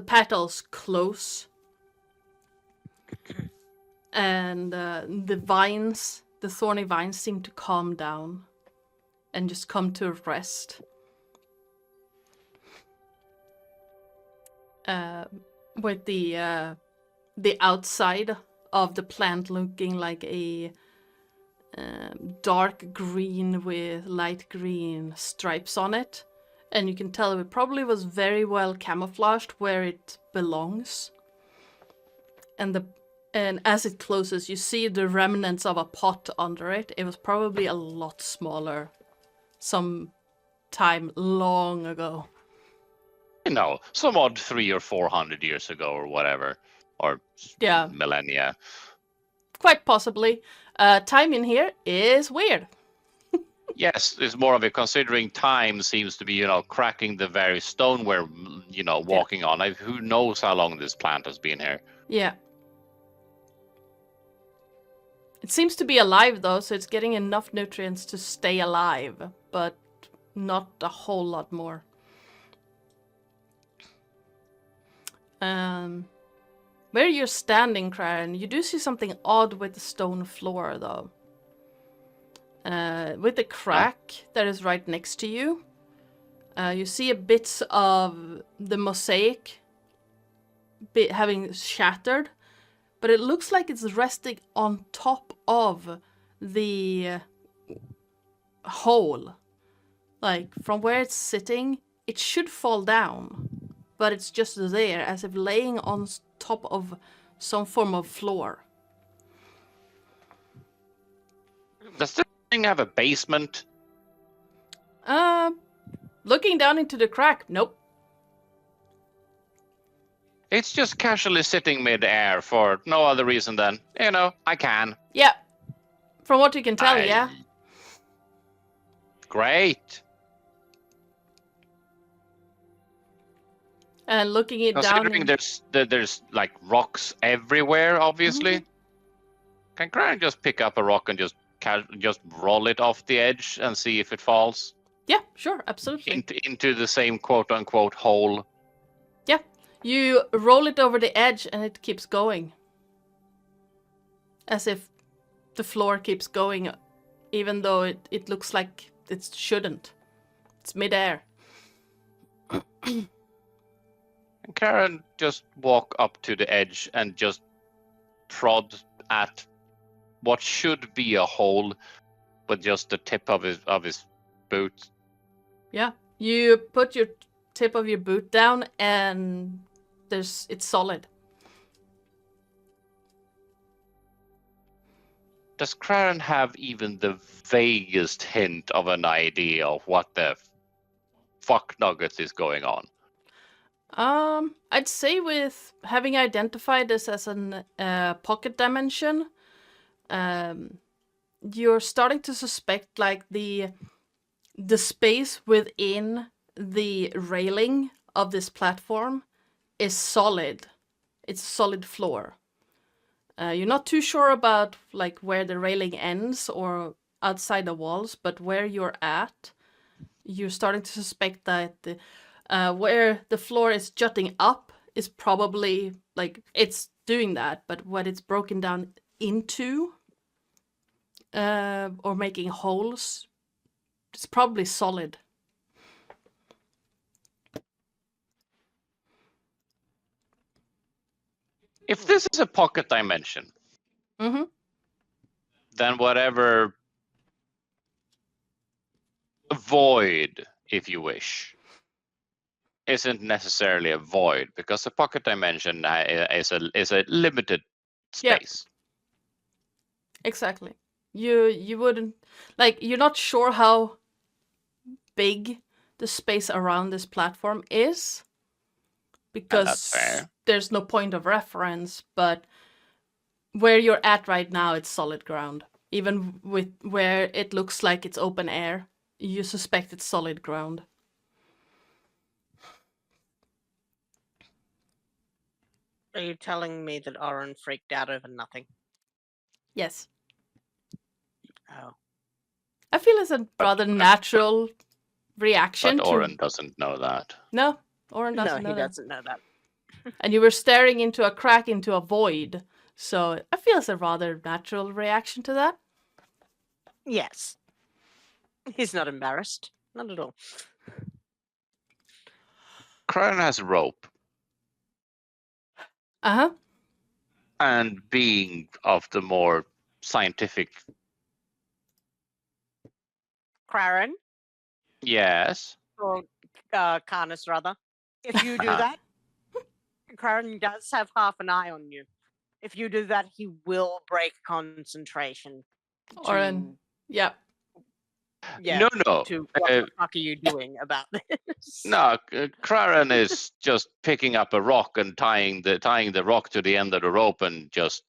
petals close. And the thorny vines seem to calm down and just come to rest. with the outside of the plant looking like a dark green with light green stripes on it. And you can tell it probably was very well camouflaged where it belongs. And as it closes, you see the remnants of a pot under it. It was probably a lot smaller some time long ago. Some odd 300 or 400 years ago or whatever, or millennia. Quite possibly. Time in here is weird. Yes, it's more of it, considering time seems to be, cracking the very stone we're, walking on. Who knows how long this plant has been here? Yeah. It seems to be alive though, so it's getting enough nutrients to stay alive, but not a whole lot more. Where you're standing, Craren, you do see something odd with the stone floor though. With the crack that is right next to you, you see a bit of the mosaic having shattered, but it looks like it's resting on top of the hole. Like, from where it's sitting, it should fall down, but it's just there, as if laying on top of some form of floor. Does this thing have a basement? Looking down into the crack, nope. It's just casually sitting mid-air for no other reason than, I can. Yeah. From what you can tell, yeah. Great. And looking it Considering down... there's like rocks everywhere, obviously. Can Crane just pick up a rock and just roll it off the edge and see if it falls? Yeah, sure, absolutely. Into the same quote-unquote hole. Yeah, you roll it over the edge and it keeps going. As if the floor keeps going, even though it looks like it shouldn't. It's mid-air. And Karen just walk up to the edge and just prod at what should be a hole, but just the tip of his boot. Yeah, you put your tip of your boot down and it's solid. Does Karen have even the vaguest hint of an idea of what the fuck nuggets is going on? I'd say with having identified this as an pocket dimension, you're starting to suspect like the space within the railing of this platform is solid. It's a solid floor. You're not too sure about like where the railing ends or outside the walls, but where you're at, you're starting to suspect that where the floor is jutting up is probably like it's doing that, but what it's broken down into or making holes, it's probably solid. If this is a pocket dimension, then whatever void, if you wish, isn't necessarily a void, because a pocket dimension is a limited space. Yeah. Exactly. You wouldn't like, you're not sure how big the space around this platform is, because there's no point of reference, but where you're at right now, it's solid ground. Even with where it looks like it's open air, you suspect it's solid ground. Are you telling me that Oren freaked out over nothing? Yes. Oh. I feel it's a rather natural reaction. But Oren doesn't know that. No, Oren doesn't know No, he that. doesn't know that. And you were staring into a crack, into a void. So I feel it's a rather natural reaction to that. Yes. He's not embarrassed. Not at all. Crown has a rope. Uh-huh. And being of the more scientific, Craren, yes. or Carnis rather. If you do that, Craren does have half an eye on you. If you do that, he will break concentration. Oren. Yeah. Yeah. No. To what the fuck are you doing about this? No, Craren is just picking up a rock and tying the rock to the end of the rope and just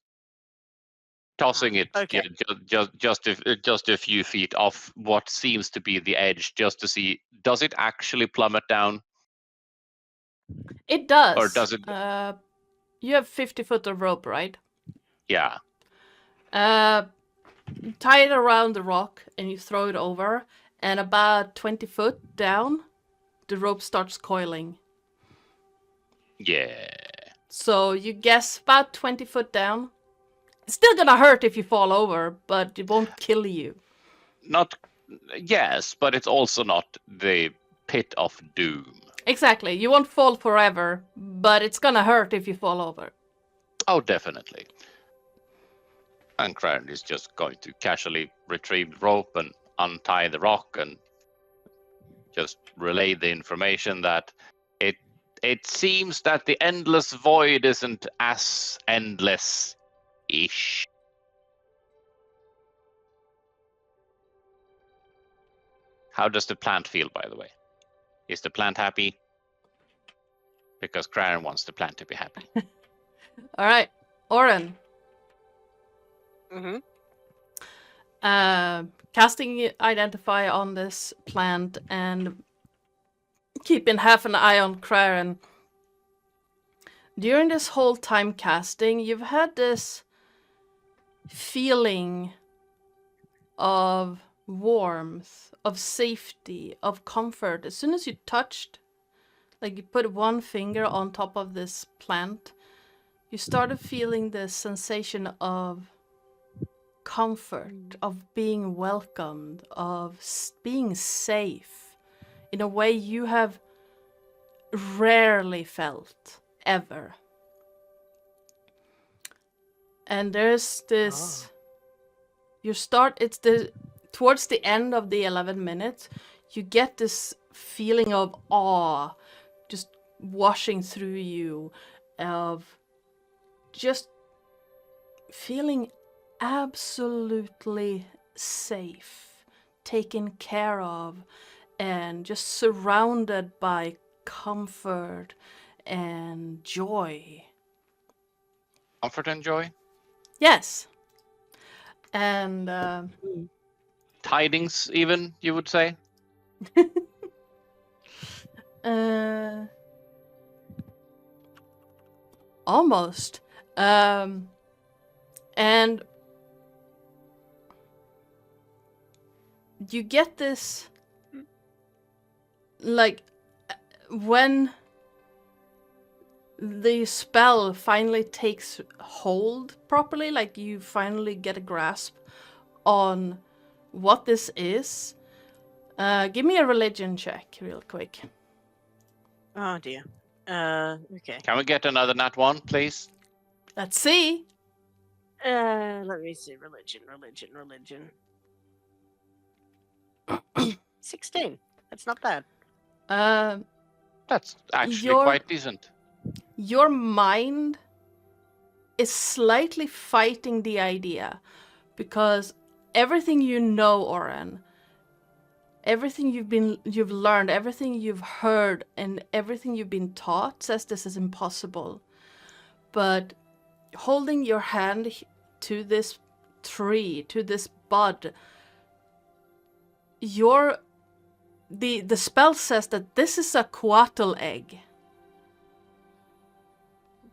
tossing it okay. just a few feet off what seems to be the edge, just to see, does it actually plummet down? It does. Or does it? You have 50 foot of rope, right? Yeah. Tie it around the rock and you throw it over, and about 20 foot down, the rope starts coiling. Yeah. So you guess about 20 foot down. It's still gonna hurt if you fall over, but it won't kill you. Yes, but it's also not the pit of doom. Exactly. You won't fall forever, but it's gonna hurt if you fall over. Oh, definitely. And Craren is just going to casually retrieve the rope and untie the rock and just relay the information that it seems that the endless void isn't as endless-ish. How does the plant feel, by the way? Is the plant happy? Because Craren wants the plant to be happy. All right, Oren. Mm-hmm. Casting Identify on this plant and keeping half an eye on Craren. During this whole time casting, you've had this feeling of warmth, of safety, of comfort. As soon as you touched, like you put one finger on top of this plant, you started feeling this sensation of comfort, of being welcomed, of being safe in a way you have rarely felt, ever. And there's this... It's towards the end of the 11 minutes, you get this feeling of awe just washing through you, of just feeling absolutely safe, taken care of, and just surrounded by comfort and joy. Comfort and joy? Yes. And tidings, even, you would say? Almost. And you get this, like, when the spell finally takes hold properly, like you finally get a grasp on what this is. Give me a religion check real quick. Oh dear. Okay. Can we get another nat one, please? Let's see. Let me see. Religion. 16. That's not bad. That's actually quite decent. Your mind is slightly fighting the idea, because everything you know, Oren, everything you've learned, everything you've heard, and everything you've been taught says this is impossible. But holding your hand to this tree, to this bud, the spell says that this is a coatl egg.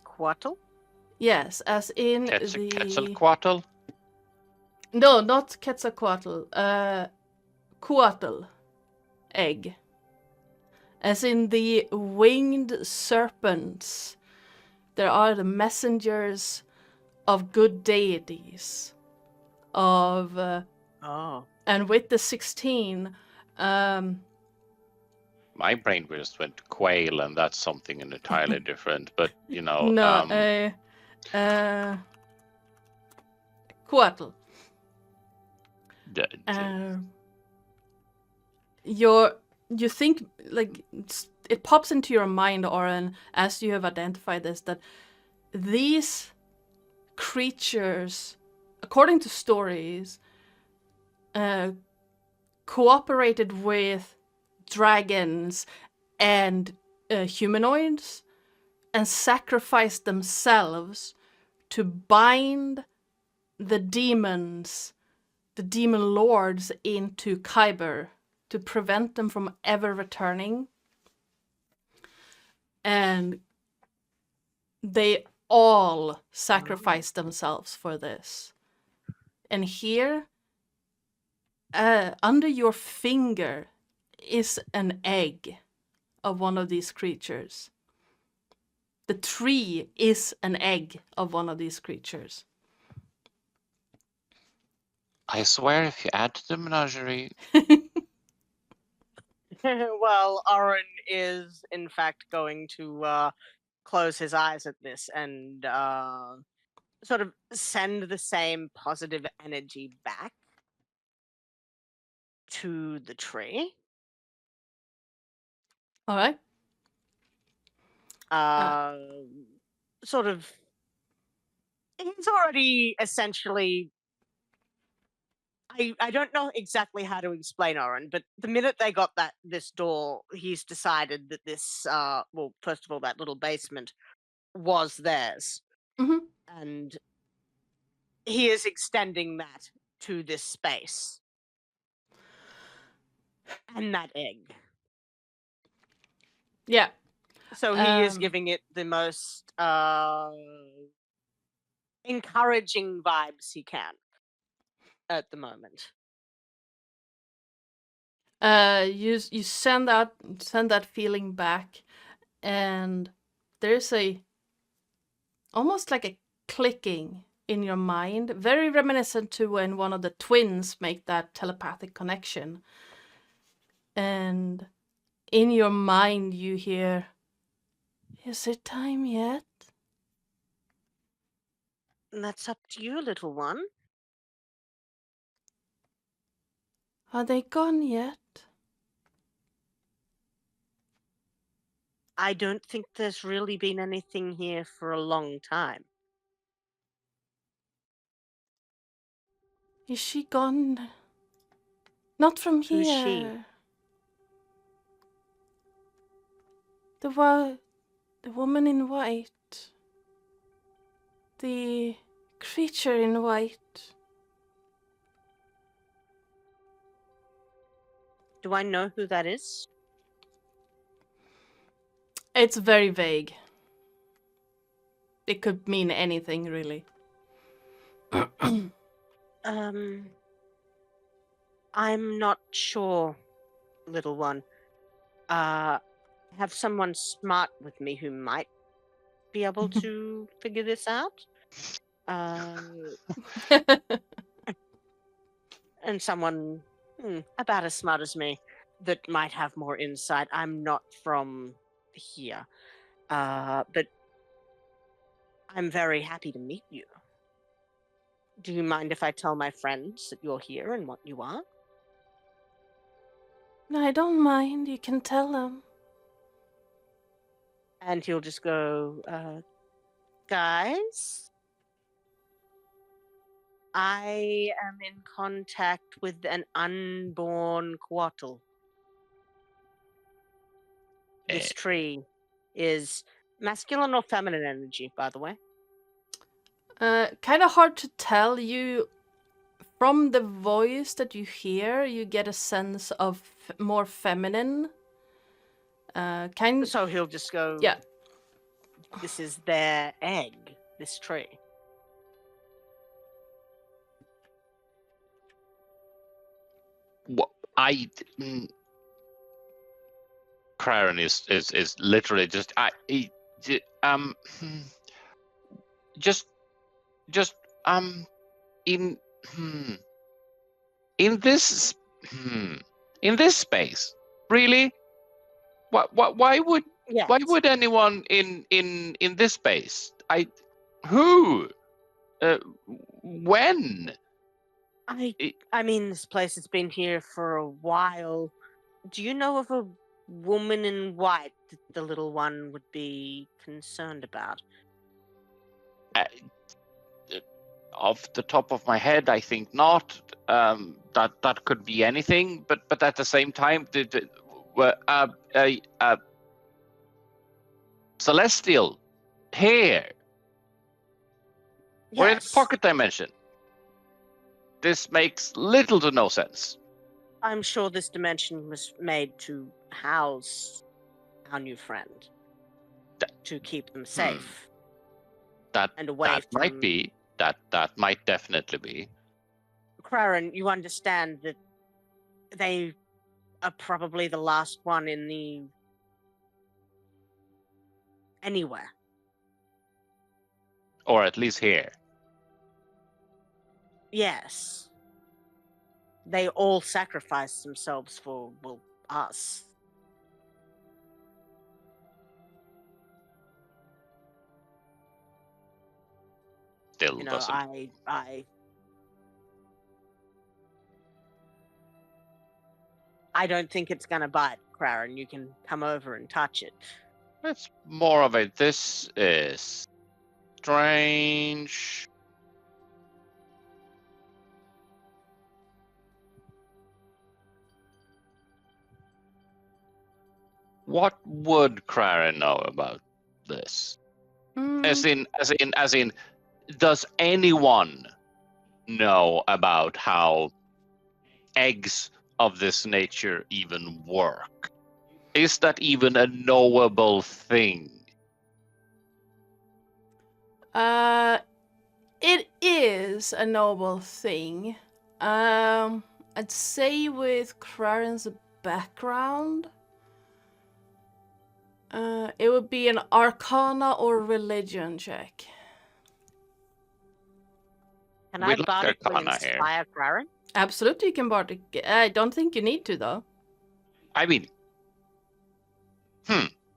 Quattle? Yes, as in Quetzalcoatl? No, not Quetzalcoatl. Coatl egg. As in the winged serpents. There are the messengers of good deities. And with the 16, my brain just went to quail, and that's something entirely different. But No, Coatl. You think like it pops into your mind, Oren, as you have identified this, that these creatures, according to stories, cooperated with dragons and humanoids and sacrificed themselves to bind the demons, the demon lords, into Kyber to prevent them from ever returning. And they all sacrificed themselves for this. And here, under your finger, is an egg of one of these creatures. The tree is an egg of one of these creatures. I swear, if you add to the menagerie, Well, Oren is in fact going to close his eyes at this and sort of send the same positive energy back to the tree. All right. Sort of, he's already essentially. I don't know exactly how to explain Oren, but the minute they got this door, he's decided that this well, first of all, that little basement was theirs. Mm-hmm. And he is extending that to this space. And that egg. Yeah. So he is giving it the most encouraging vibes he can at the moment. You send that feeling back, and there's almost like a clicking in your mind, very reminiscent to when one of the twins make that telepathic connection. And in your mind you hear, "Is it time yet?" That's up to you, little one. Are they gone yet? I don't think there's really been anything here for a long time. Is she gone? Not from here. Who's she? The woman in white. The creature in white. Do I know who that is? It's very vague. It could mean anything, really. I'm not sure, little one. Have someone smart with me who might be able to figure this out. And someone about as smart as me that might have more insight. I'm not from here, but I'm very happy to meet you. Do you mind if I tell my friends that you're here and what you are? No, I don't mind. You can tell them. And he'll just go, guys, I am in contact with an unborn Coatl. This tree is masculine or feminine energy, by the way? Kind of hard to tell. You, from the voice that you hear, you get a sense of more feminine. So he'll just go, yeah. This is their egg, this tree. What Craren is literally just in this space, really? Why would Yes. why would anyone in this space? Who? When? I mean, this place has been here for a while. Do you know of a woman in white that the little one would be concerned about? Off the top of my head, I think not. That could be anything, but at the same time, celestial here. We're in a Yes. pocket dimension. This makes little to no sense. I'm sure this dimension was made to house our new friend. To keep them safe. That And away that from... might be. That might definitely be. Craren, you understand that they are probably the last one in the... anywhere. Or at least here. Yes. They all sacrificed themselves for, well, us. Still You know, doesn't. I don't think it's gonna bite, Craren. You can come over and touch it. It's more of a. This is strange. What would Craren know about this? As in, does anyone know about how eggs of this nature even work? Is that even a knowable thing? It is a noble thing. I'd say with Craren's background, it would be an Arcana or Religion check. Can We I like bardically Arcana here. inspire Craren? Absolutely, you can bardic. I don't think you need to though. I mean,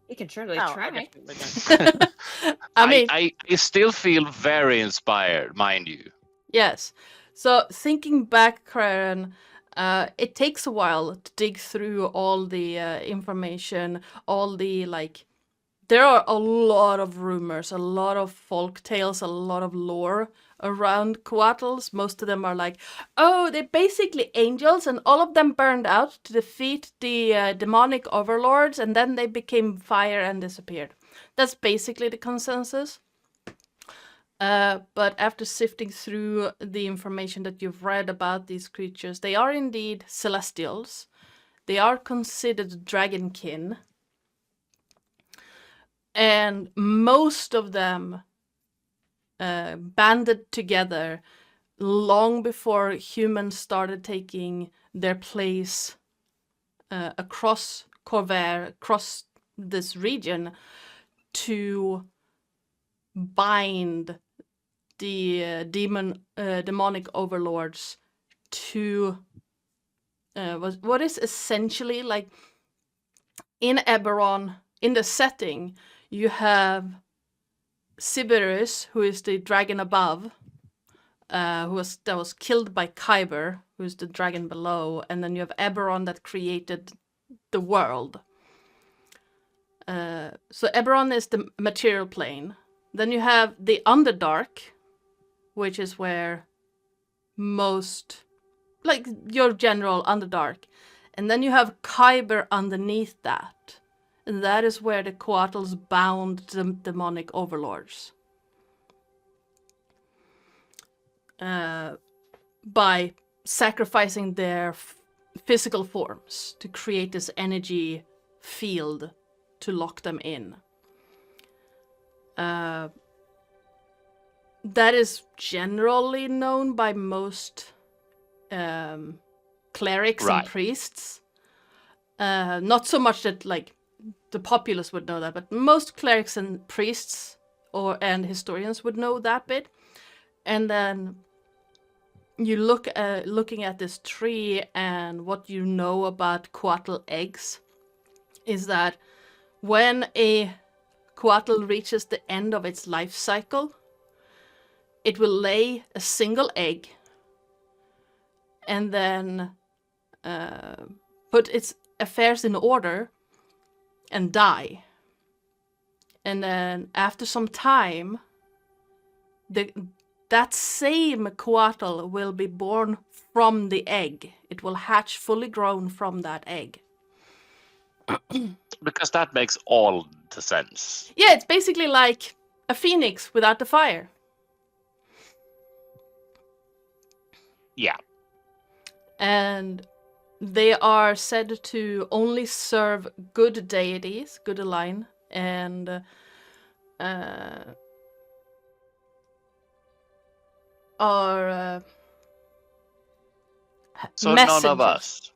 You can surely Oh, I try. definitely don't. I mean, I still feel very inspired, mind you. yes. So thinking back, Craren, it takes a while to dig through all the information, all the there are a lot of rumors, a lot of folk tales, a lot of lore around Coatls. Most of them are like, oh, they're basically angels and all of them burned out to defeat the demonic overlords and then they became fire and disappeared. That's basically the consensus. But after sifting through the information that you've read about these creatures, they are indeed celestials. They are considered dragonkin. And most of them banded together long before humans started taking their place across Corvair, across this region, to bind the demonic overlords to what is essentially like in Eberron, in the setting, you have Sibirus, who is the dragon above, that was killed by Kyber, who is the dragon below, and then you have Eberron that created the world. So Eberron is the material plane. Then you have the Underdark, which is where most, like your general Underdark. And then you have Kyber underneath that. And that is where the Coatls bound the demonic overlords. By sacrificing their physical forms to create this energy field to lock them in. That is generally known by most clerics Right. and priests. Not so much that like the populace would know that, but most clerics and priests and historians would know that bit. And then you looking at this tree and what you know about Coatl eggs is that when a coatl reaches the end of its life cycle, it will lay a single egg and then put its affairs in order and die. And then after some time, that same coatl will be born from the egg. It will hatch fully grown from that egg. Because that makes all the sense. Yeah, it's basically like a phoenix without the fire. Yeah. And they are said to only serve good deities, good align, and are So messengers. none of us.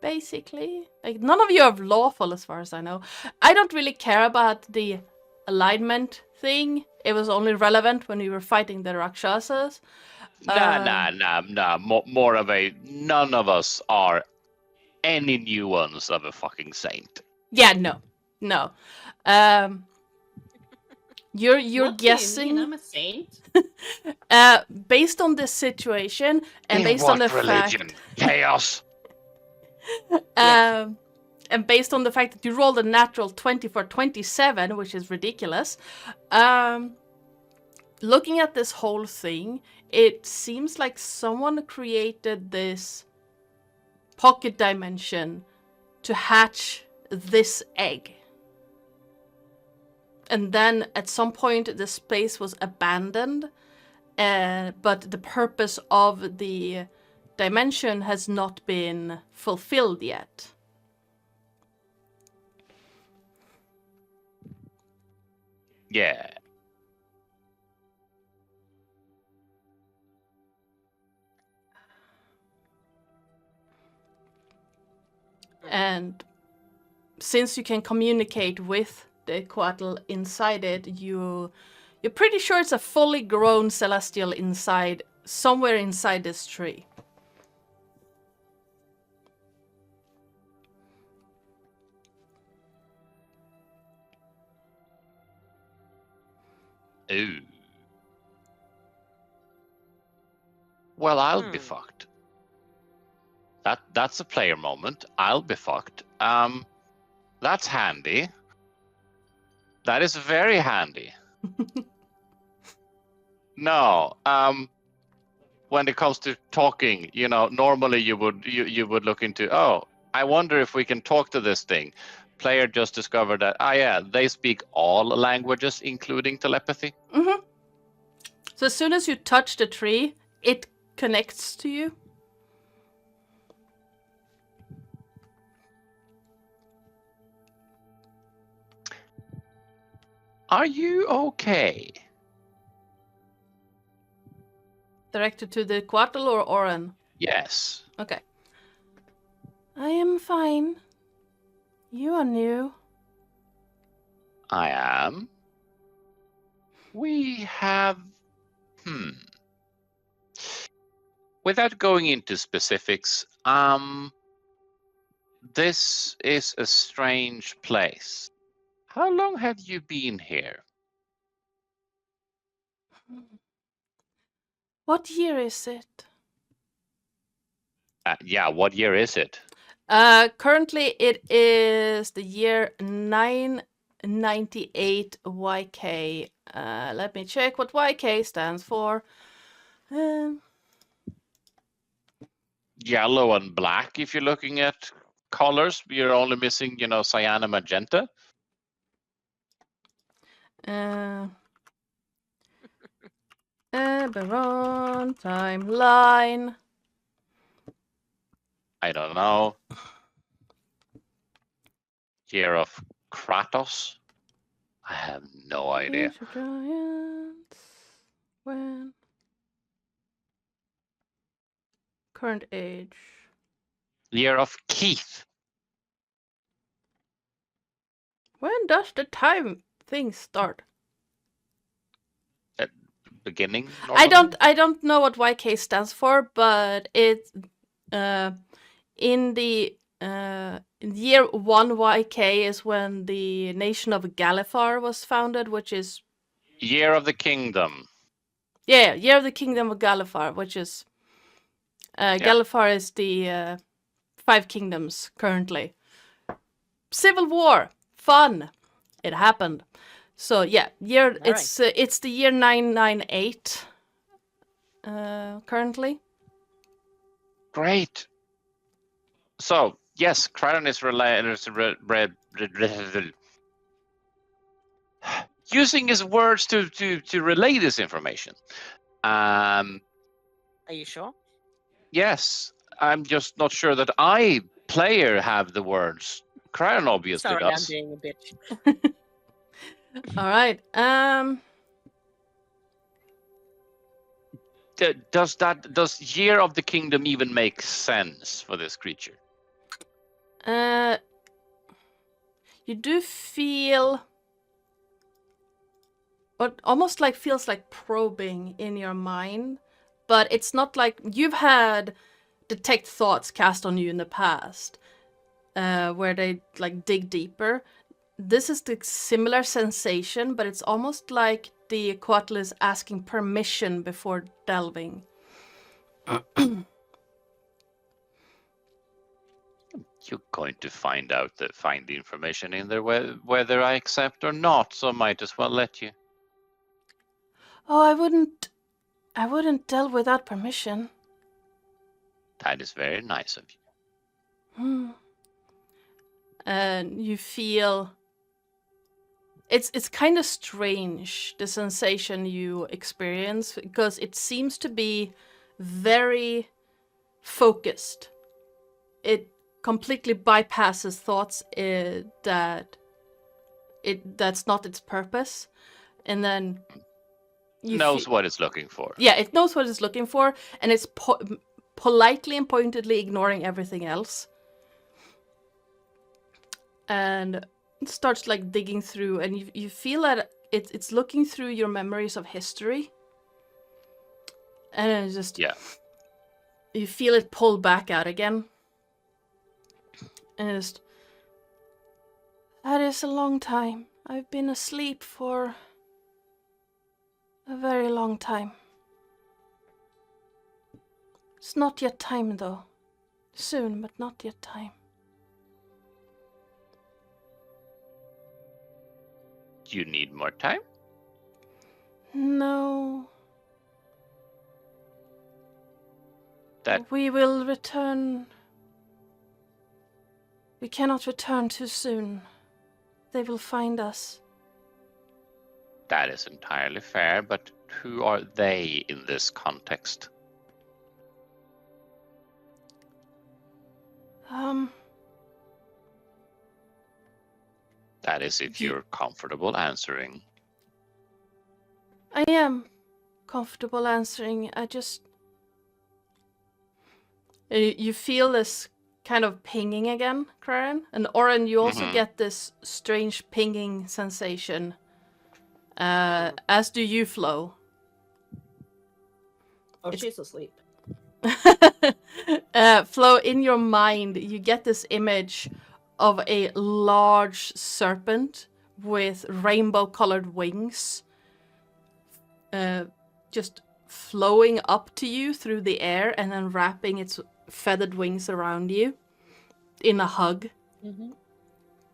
Basically, like none of you are lawful, as far as I know. I don't really care about the alignment thing. It was only relevant when we were fighting the Rakshasas. Nah. More of a none of us are any nuance of a fucking saint. Yeah, no. You're What do you guessing. mean? I'm a saint. Based on this situation and In based what on the religion? fact. Chaos. And based on the fact that you rolled a natural 20 for 27, which is ridiculous, looking at this whole thing, it seems like someone created this pocket dimension to hatch this egg. And then at some point the space was abandoned, but the purpose of the dimension has not been fulfilled yet. Yeah. And since you can communicate with the coatl inside it, you're pretty sure it's a fully grown celestial inside, somewhere inside this tree. Ooh. Well, I'll be fucked. That's a player moment. I'll be fucked. That's handy. That is very handy. No, when it comes to talking, normally you would look into, oh, I wonder if we can talk to this thing. Player just discovered that, they speak all languages, including telepathy. Mm-hmm. So as soon as you touch the tree, it connects to you. Are you okay? Directed to the coatl or Oren? Yes. Okay. I am fine. You are new. I am. We have... Without going into specifics, this is a strange place. How long have you been here? What year is it? What year is it? Currently it is the year 998 YK. Let me check what YK stands for. Yellow and black, if you're looking at colors. You're only missing, cyan and magenta. Eberron timeline. I don't know. Year of Kratos? I have no idea. Age of Giants. When? Current age. Year of Keith. When does the time thing start? At beginning? Normally? I don't know what YK stands for, but it's in the in year 1 YK is when the nation of Galifar was founded, which is Year of the Kingdom. year of the Kingdom of Galifar, which is Galifar is the 5 kingdoms currently. Civil War, fun, it happened. So yeah, it's the year 998 currently. Great. So yes, Crichton is using his words to relay this information. Are you sure? Yes, I'm just not sure that I, player, have the words. Crichton obviously Sorry, I'm does. being a bitch. All right. Does Year of the Kingdom even make sense for this creature? You do feel what almost like feels like probing in your mind, but it's not like you've had detect thoughts cast on you in the past, where they like dig deeper. This is the similar sensation, but it's almost like the Coatl is asking permission before delving. You're going to find the information in there whether I accept or not, so might as well let you. Oh, I wouldn't delve without permission. That is very nice of you. And you feel it's kind of strange, the sensation you experience, because it seems to be very focused. It completely bypasses thoughts that's not its purpose, and then knows what it's looking for. Yeah, it knows what it's looking for, and it's politely and pointedly ignoring everything else. And it starts like digging through, and you feel that it's looking through your memories of history. And it's just you feel it pull back out again. And it's that is a long time. I've been asleep for a very long time. It's not yet time, though. Soon, but not yet time. You need more time? No. That we will return. We cannot return too soon. They will find us. That is entirely fair, but who are they in this context? That is if you're comfortable answering. I am comfortable answering. I just... You feel this kind of pinging again, Karen. And Oren, you also get this strange pinging sensation. As do you, Flo. Oh, she's asleep. Flo, in your mind, you get this image of a large serpent with rainbow-colored wings, just flowing up to you through the air and then wrapping its feathered wings around you in a hug.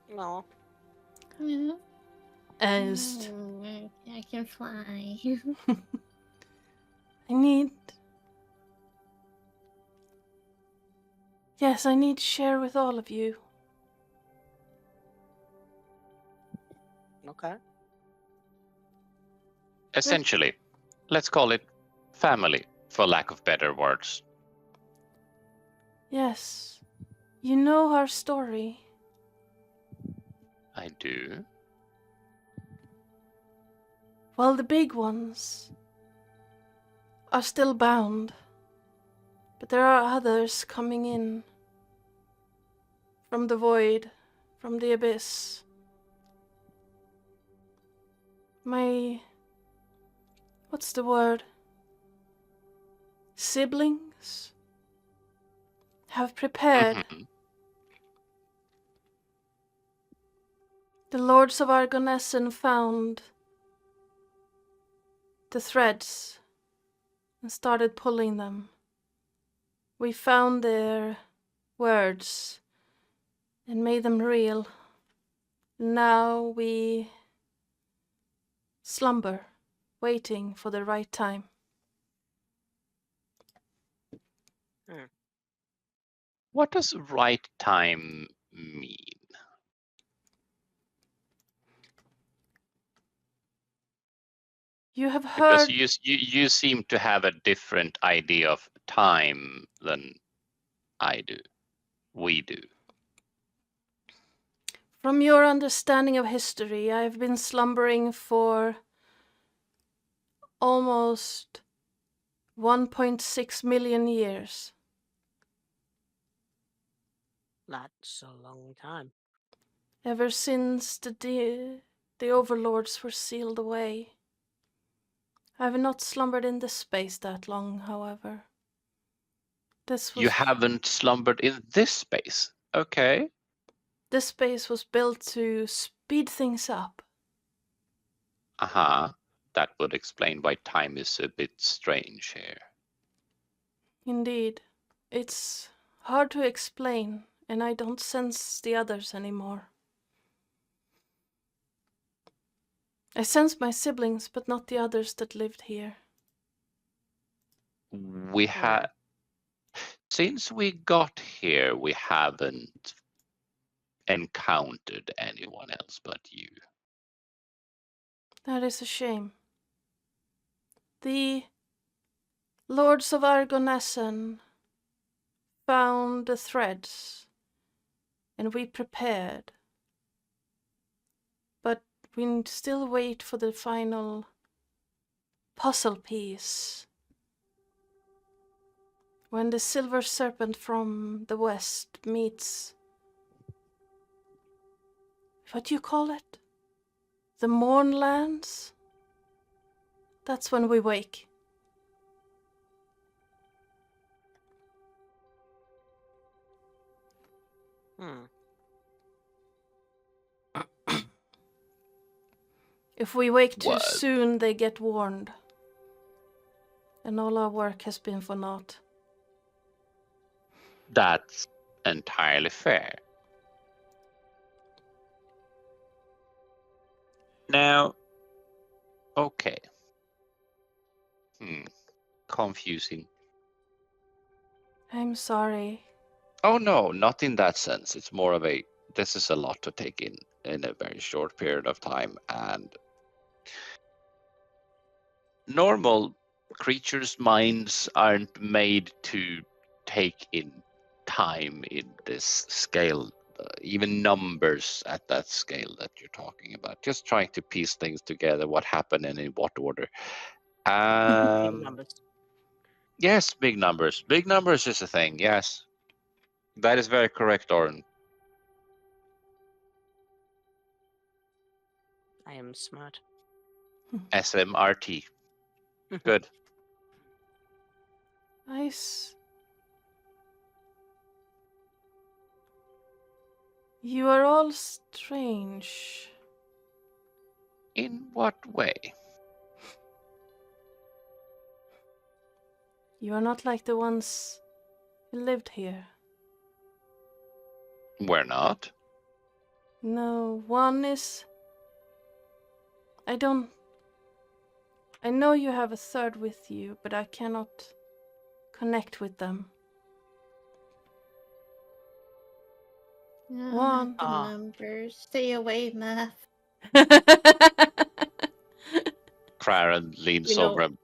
No. And I can fly. I need to share with all of you. Okay. Essentially, let's call it family, for lack of better words. Yes. You know our story. I do. Well, the big ones are still bound, but there are others coming in from the void, from the abyss. What's the word? Siblings have prepared The Lords of Argonessen found the threads and started pulling them. We found their words and made them real. Now we slumber, waiting for the right time. What does right time mean? You have Because heard you seem to have a different idea of time than I do. We do. from your understanding of history. I have been slumbering for almost 1.6 million years. That's a long time. Ever since the overlords were sealed away. I have not slumbered in this space that long, however. You haven't slumbered in this space. Okay. This space was built to speed things up. Uh-huh. That would explain why time is a bit strange here. Indeed. It's hard to explain, and I don't sense the others anymore. I sense my siblings, but not the others that lived here. We have... Since we got here, we haven't encountered anyone else but you. That is a shame. The Lords of Argonessen found the threads, and we prepared. But we still wait for the final puzzle piece. When the silver serpent from the west meets... What do you call it? The Mournlands? That's when we wake. If we wake too soon, they get warned. And all our work has been for naught. That's entirely fair. Now, okay. Confusing. I'm sorry. Oh no, not in that sense. It's more of a, this is a lot to take in a very short period of time, and normal creatures' minds aren't made to take in time in this scale, even numbers at that scale that you're talking about. Just trying to piece things together, what happened and in what order. Big numbers. Yes, big numbers. Big numbers is a thing, yes. That is very correct, Oren. I am smart. SMRT. Good. Nice. You are all strange. In what way? You are not like the ones who lived here. We're not. No, one is... I know you have a third with you, but I cannot connect with them. No, One. not the numbers. Stay away, math. Craren leans over and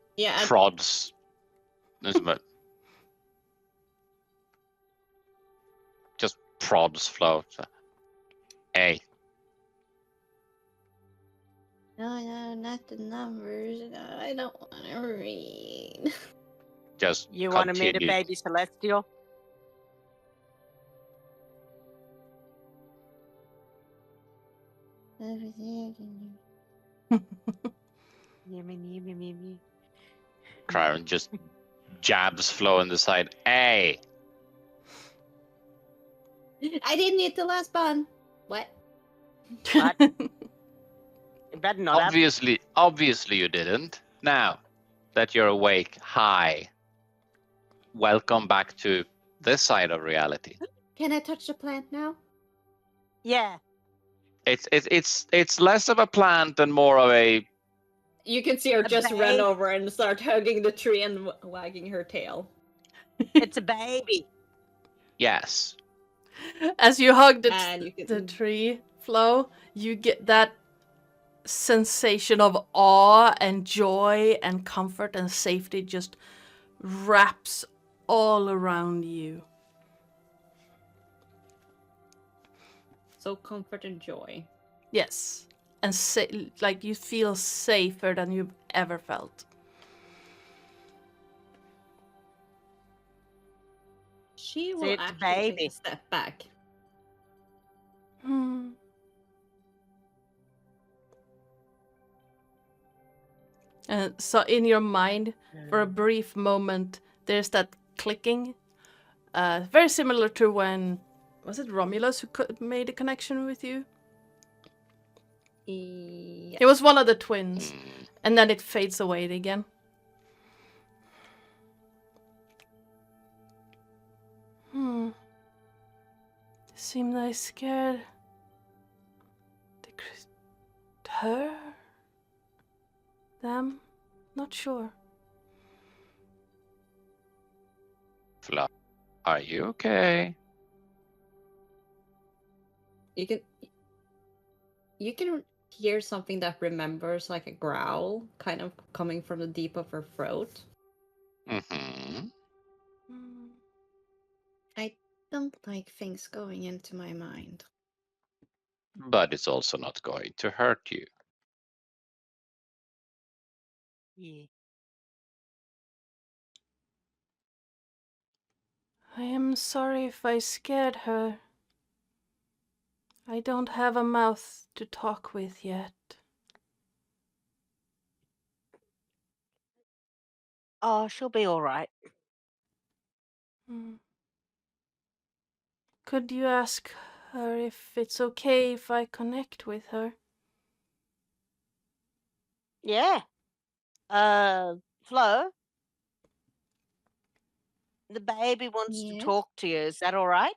prods. Just prods Flo. Hey. No, not the numbers. No, I don't want to read. Just You want to meet a continue. baby celestial? Craren just jabs Flo in the side. Hey. I didn't hit the last button. What? But it better not happen. Obviously you didn't. Now that you're awake, hi. Welcome back to this side of reality. Can I touch the plant now? Yeah. It's less of a plant and more of a. You can see her A just run babe. over and start hugging the tree and wagging her tail. It's a baby. Yes. As you hug And you can- the tree, Flo, you get that sensation of awe and joy and comfort and safety just wraps all around you. So comfort and joy. Yes. And like you feel safer than you've ever felt. She So will it's a actually take baby. a step back. And so in your mind, for a brief moment, there's that clicking. Very similar to when, was it Romulus who made a connection with you? Yeah. It was one of the twins. And then it fades away again. Seemed I scared her? Them? Not sure. Flo, are you okay? You can hear something that remembers like a growl kind of coming from the deep of her throat. Mm-hmm. I don't like things going into my mind. But it's also not going to hurt you. Yeah. I am sorry if I scared her. I don't have a mouth to talk with yet. Oh, she'll be all right. Could you ask her if it's okay if I connect with her? Yeah. Flo, the baby wants to Yes? talk to you. Is that all right?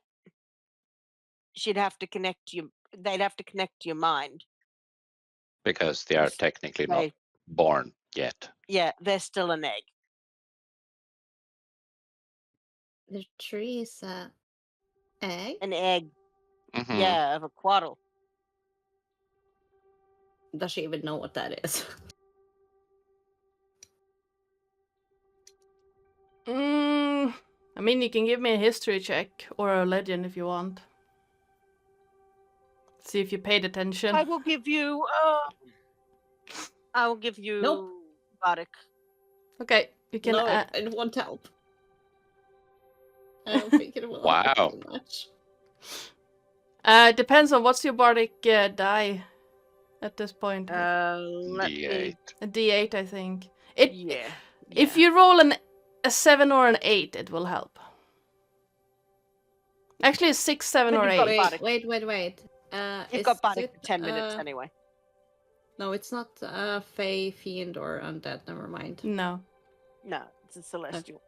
She'd have to connect you. They'd have to connect to your mind. Because they are Yes, technically not They, born yet. yeah, they're still an egg. The tree is a egg? An egg, Mhm. yeah, of a quaddle. Does she even know what that is? I mean, you can give me a history check or a legend if you want. See if you paid attention. I will give you. I will give you. Nope. Bardic. Okay, you can. No, it won't help. I don't think it will help Wow. too much. Depends on what's your bardic die at this point. Let me. D8. A D8, I think. It. Yeah. If you roll a 7 or an 8, it will help. Actually, a 6, 7, But or you've got 8. bardic. Wait. You've got Bardic for 10 minutes anyway. No, it's not Fae, Fiend, or Undead. Never mind. No. No, it's a celestial.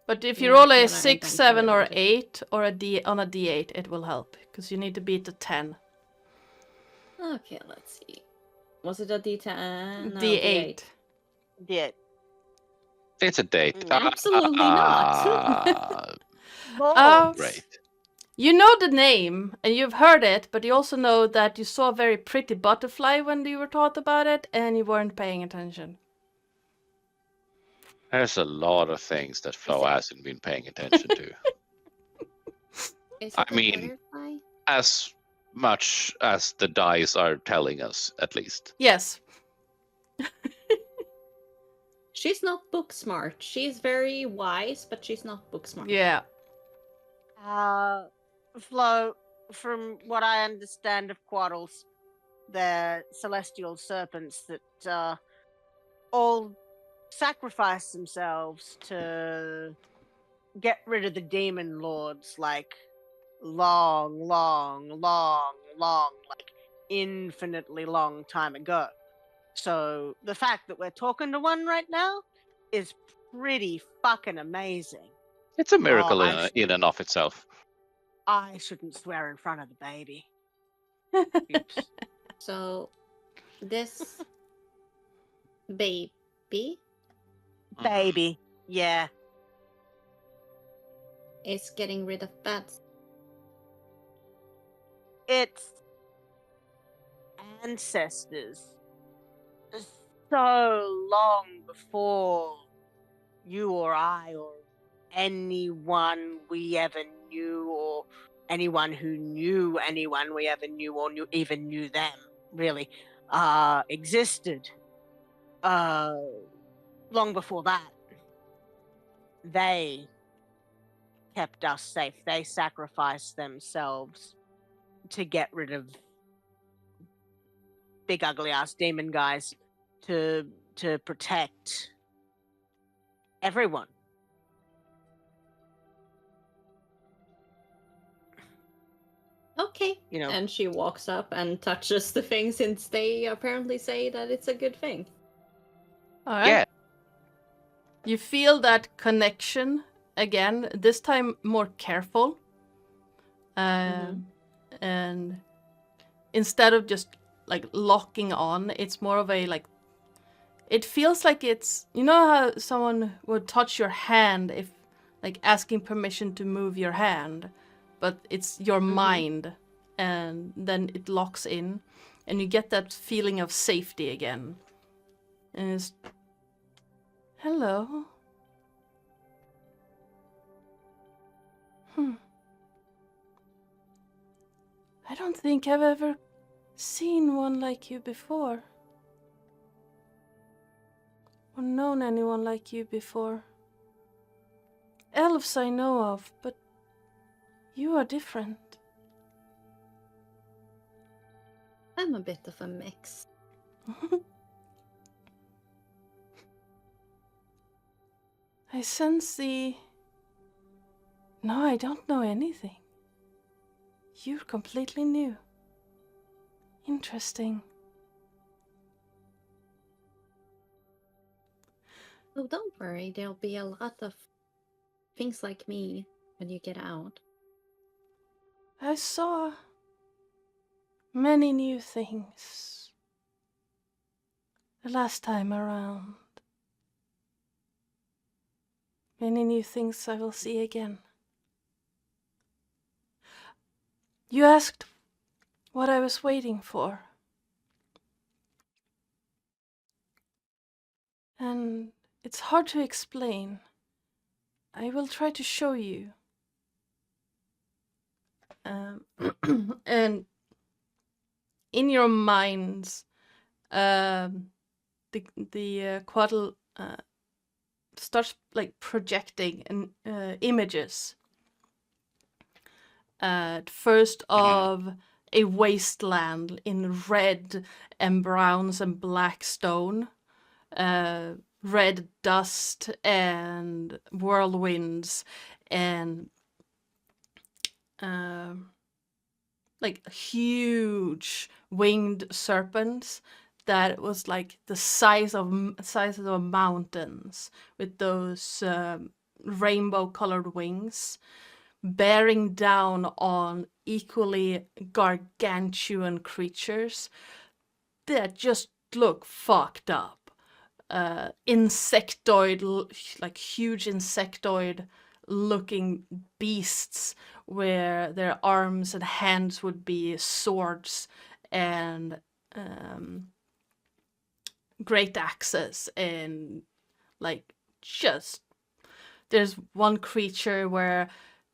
But if you Yeah, roll then I a don't 6, care 7, or about it. 8 or a D8, it will help because you need to beat the 10. Okay, let's see. Was it a D10? No, D8. Yeah. It's a date. Absolutely not. Oh, Great. you know the name and you've heard it, but you also know that you saw a very pretty butterfly when you were taught about it and you weren't paying attention. There's a lot of things that Flo hasn't been paying attention to. Is I it a mean- butterfly? As much as the dice are telling us, at least. Yes. She's not book smart. She's very wise, but she's not book smart. Yeah. Flo, from what I understand of quaddles, they're celestial serpents that all sacrifice themselves to get rid of the demon lords, like long, like infinitely long time ago. So the fact that we're talking to one right now is pretty fucking amazing. It's a miracle I in and of itself. I shouldn't swear in front of the baby. Oops. So, this baby Baby, yeah. is getting rid of bad. Its ancestors, so long before you or I or anyone we ever knew, or anyone who knew anyone we ever knew, or even knew them, really, existed. Long before that, they kept us safe. They sacrificed themselves to get rid of big ugly ass demon guys, to protect everyone. Okay. You know, And she walks up and touches the thing, since they apparently say that it's a good thing. All right. Yeah. You feel that connection again, this time more careful. And instead of just like locking on, it's more of a like, it feels like it's, you know how someone would touch your hand if like asking permission to move your hand, but it's your mind, and then it locks in and you get that feeling of safety again. And it's, hello. I don't think I've ever seen one like you before. Or known anyone like you before. Elves I know of, but you are different. I'm a bit of a mix. I sense the... No, I don't know anything. You're completely new. Interesting. Oh, don't worry, there'll be a lot of things like me when you get out. I saw many new things the last time around. Many new things I will see again. You asked what I was waiting for. And it's hard to explain. I will try to show you. And in your minds, the Quaddle starts like projecting images. First of a wasteland in red and browns and black stone, red dust and whirlwinds and like huge winged serpents that was like the size of mountains, with those rainbow colored wings, bearing down on equally gargantuan creatures that just look fucked up. Insectoid, like huge insectoid looking beasts, where their arms and hands would be swords and great axes, and like just there's one creature where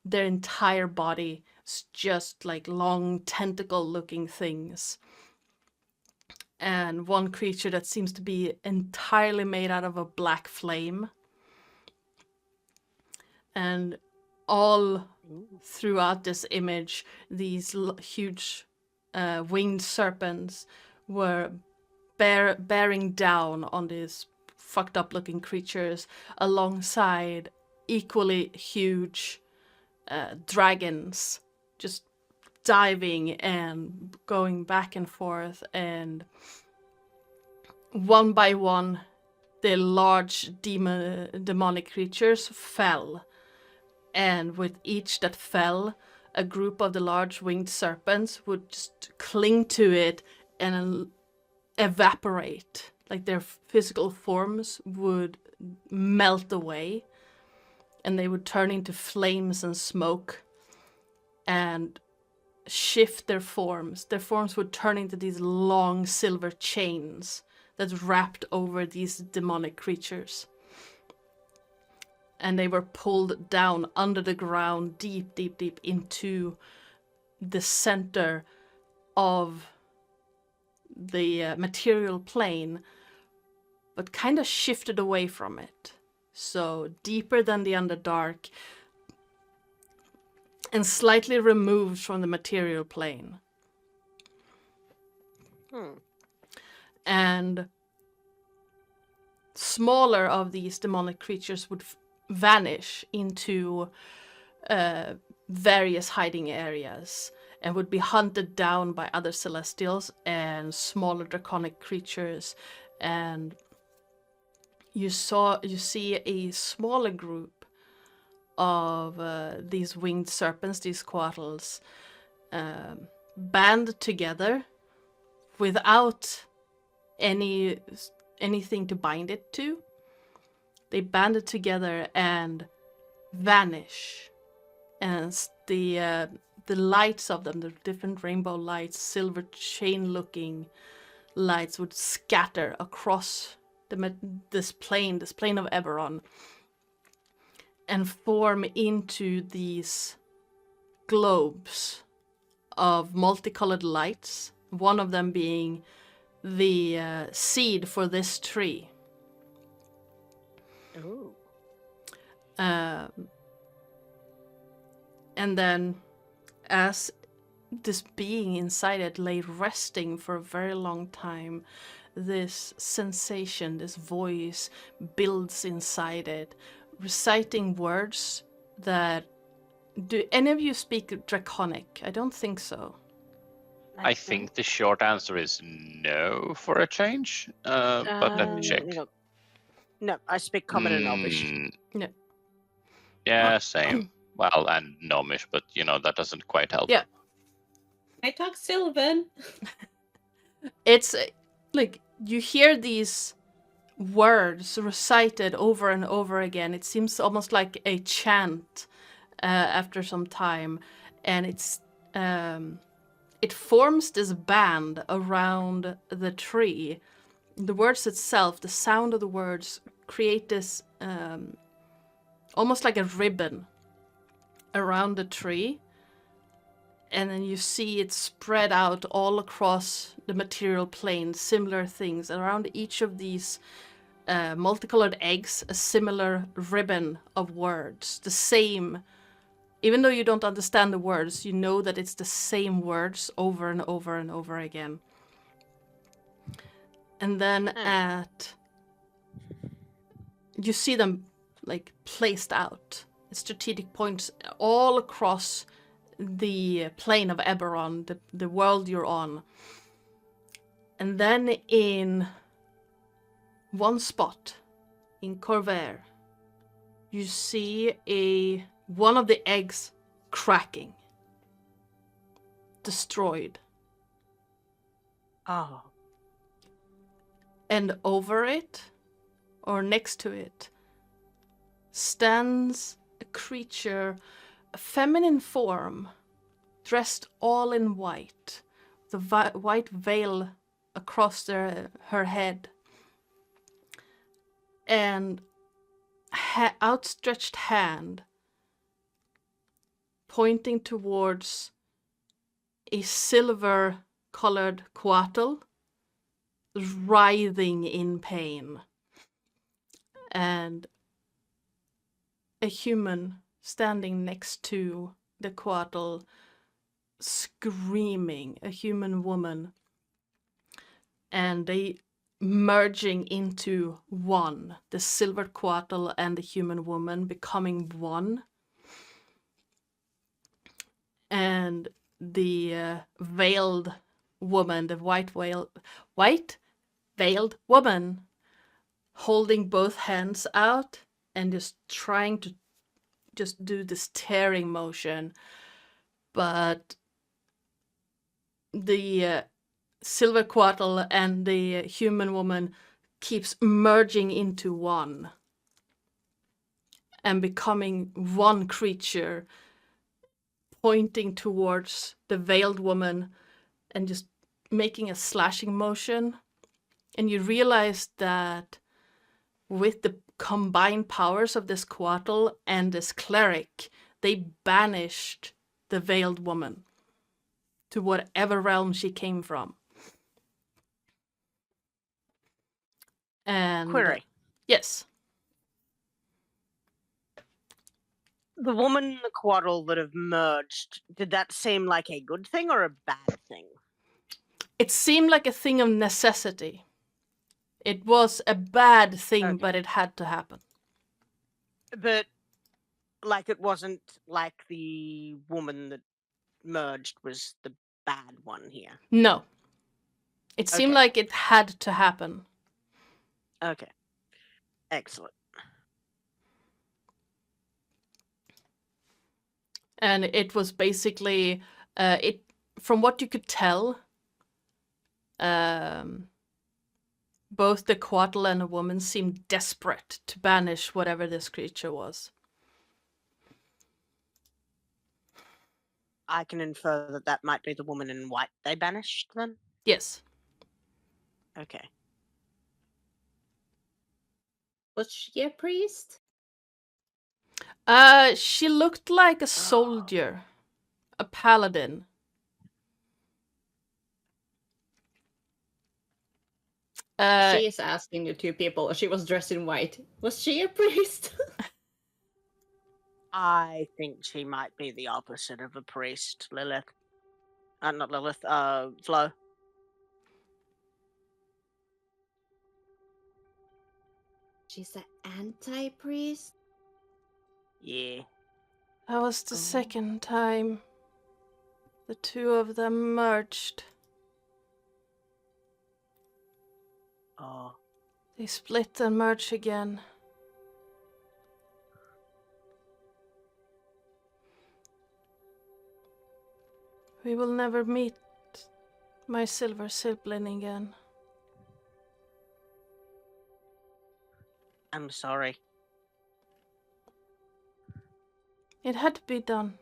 their entire body is just like long tentacle looking things, and one creature that seems to be entirely made out of a black flame. And all throughout this image, these huge winged serpents were bearing down on these fucked up looking creatures alongside equally huge dragons, just diving and going back and forth, and one by one the large demonic creatures fell, and with each that fell, a group of the large winged serpents would just cling to it and evaporate, like their physical forms would melt away, and they would turn into flames and smoke and shift their forms. Their forms would turn into these long silver chains that wrapped over these demonic creatures. And they were pulled down under the ground, deep, deep, deep into the center of the material plane, but kind of shifted away from it. So deeper than the Underdark, and slightly removed from the material plane. And smaller of these demonic creatures would vanish into various hiding areas and would be hunted down by other celestials and smaller draconic creatures. And you see a smaller group of these winged serpents, these quattles, band together without anything to bind it to. They banded together and vanish, and the lights of them, the different rainbow lights, silver chain-looking lights, would scatter across this plane of Eberron, and form into these globes of multicolored lights, one of them being the seed for this tree. Ooh. And then, as this being inside it lay resting for a very long time, this sensation, this voice builds inside it, reciting words that... Do any of you speak Draconic? I don't think so. I think the short answer is no for a change. But let me check. No, I speak Common and Elvish. No. Yeah, same. Well, and Gnomish, but that doesn't quite help. Yeah. I talk Sylvan. It's like you hear these words recited over and over again. It seems almost like a chant after some time, and it forms this band around the tree. The words itself, the sound of the words, create this almost like a ribbon around the tree, and then you see it spread out all across the material plane, similar things. Around each of these multicolored eggs, a similar ribbon of words, the same. Even though you don't understand the words, you know that it's the same words over and over and over again. And then you see them like placed out at strategic points all across the plane of Eberron, the world you're on. And then in one spot, in Corvair, you see one of the eggs cracking, destroyed. Oh. And over it, or next to it, stands a creature, a feminine form, dressed all in white, the white veil across her head, and outstretched hand pointing towards a silver-colored quattle writhing in pain, and a human standing next to the quattle screaming, a human woman, and they merging into one, the silver quattle and the human woman becoming one. And the veiled woman, the white veiled woman, holding both hands out and just trying to just do this tearing motion. But the silver quattle and the human woman keeps merging into one and becoming one creature, pointing towards the veiled woman and just making a slashing motion. And you realize that with the combined powers of this quattle and this cleric, they banished the veiled woman to whatever realm she came from. And Query. yes. The woman and the quaddle that have merged, did that seem like a good thing or a bad thing? It seemed like a thing of necessity. It was a bad thing, Okay. but it had to happen. But, like, it wasn't like the woman that merged was the bad one here. No. It seemed Okay. like it had to happen. Okay. Excellent. And it was basically, from what you could tell, both the quattle and the woman seemed desperate to banish whatever this creature was. I can infer that that might be the woman in white they banished then? Yes. Okay. Was she a priest? She looked like a soldier, a paladin. She is asking the two people. She was dressed in white. Was she a priest? I think she might be the opposite of a priest, Lilith. Not Lilith, Flo. She's an anti-priest? Yeah. That was the second time the two of them merged. Oh. They split and merged again. We will never meet my silver sibling again. I'm sorry. It had to be done.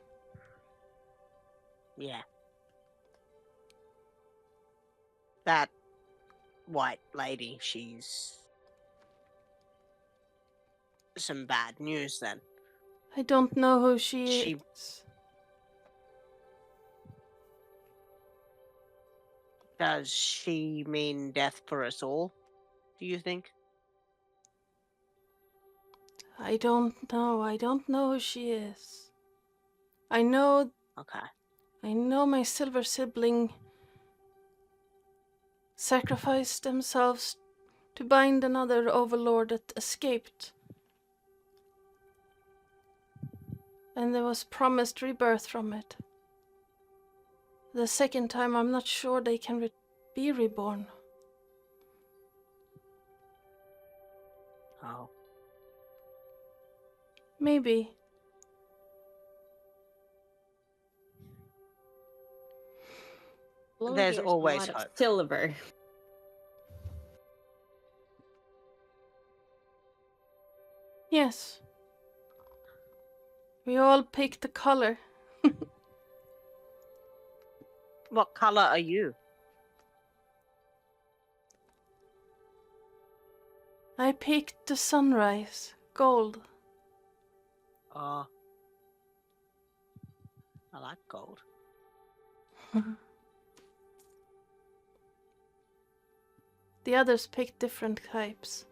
Yeah. That white lady, she's some bad news then. I don't know who she She- is. Does she mean death for us all, do you think? I don't know. I don't know who she is. I know Okay. my silver sibling sacrificed themselves to bind another overlord that escaped. And there was promised rebirth from it. The second time, I'm not sure they can be reborn. Oh. Maybe. Flo There's hears always a lot of hope. silver. Yes. We all picked a color. What color are you? I picked the sunrise, gold. Oh. I like gold. The others picked different types.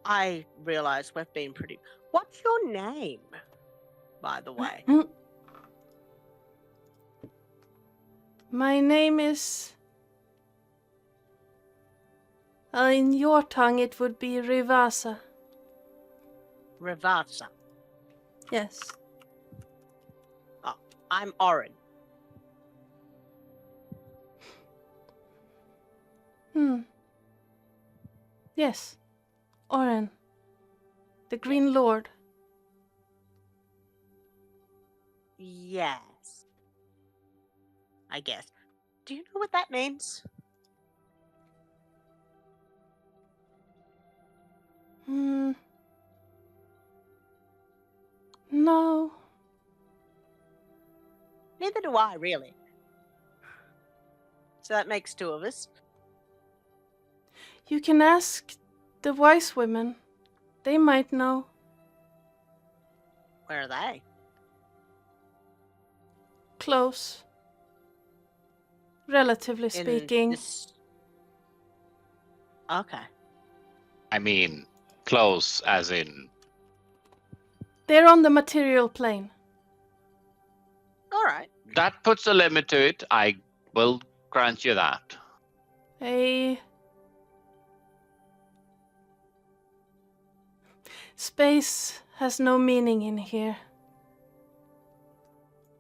I realize we've been pretty... What's your name, by the way? My name is... in your tongue it would be Rivasa. Rivasa. Yes. I'm Oren. Yes. Oren. The Green Lord. Yes. I guess. Do you know what that means? No. Neither do I, really. So that makes two of us. You can ask the wise women. They might know. Where are they? Close. Relatively speaking. Okay. I mean, close as in. They're on the material plane. All right. That puts a limit to it. I will grant you that. Space has no meaning in here.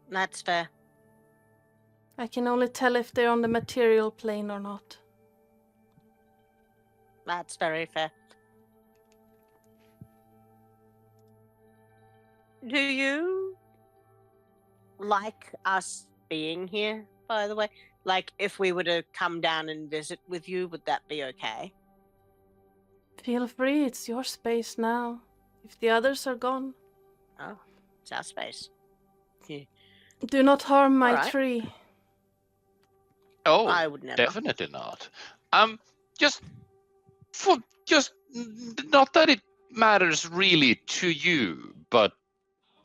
That's fair. I can only tell if they're on the material plane or not. That's very fair. Do you like us being here, by the way? Like, if we were to come down and visit with you, would that be okay? Feel free, it's your space now. If the others are gone. Oh, it's our space. Yeah. Do not harm my Alright. tree. Oh, I would never. definitely not. Just not that it matters really to you, but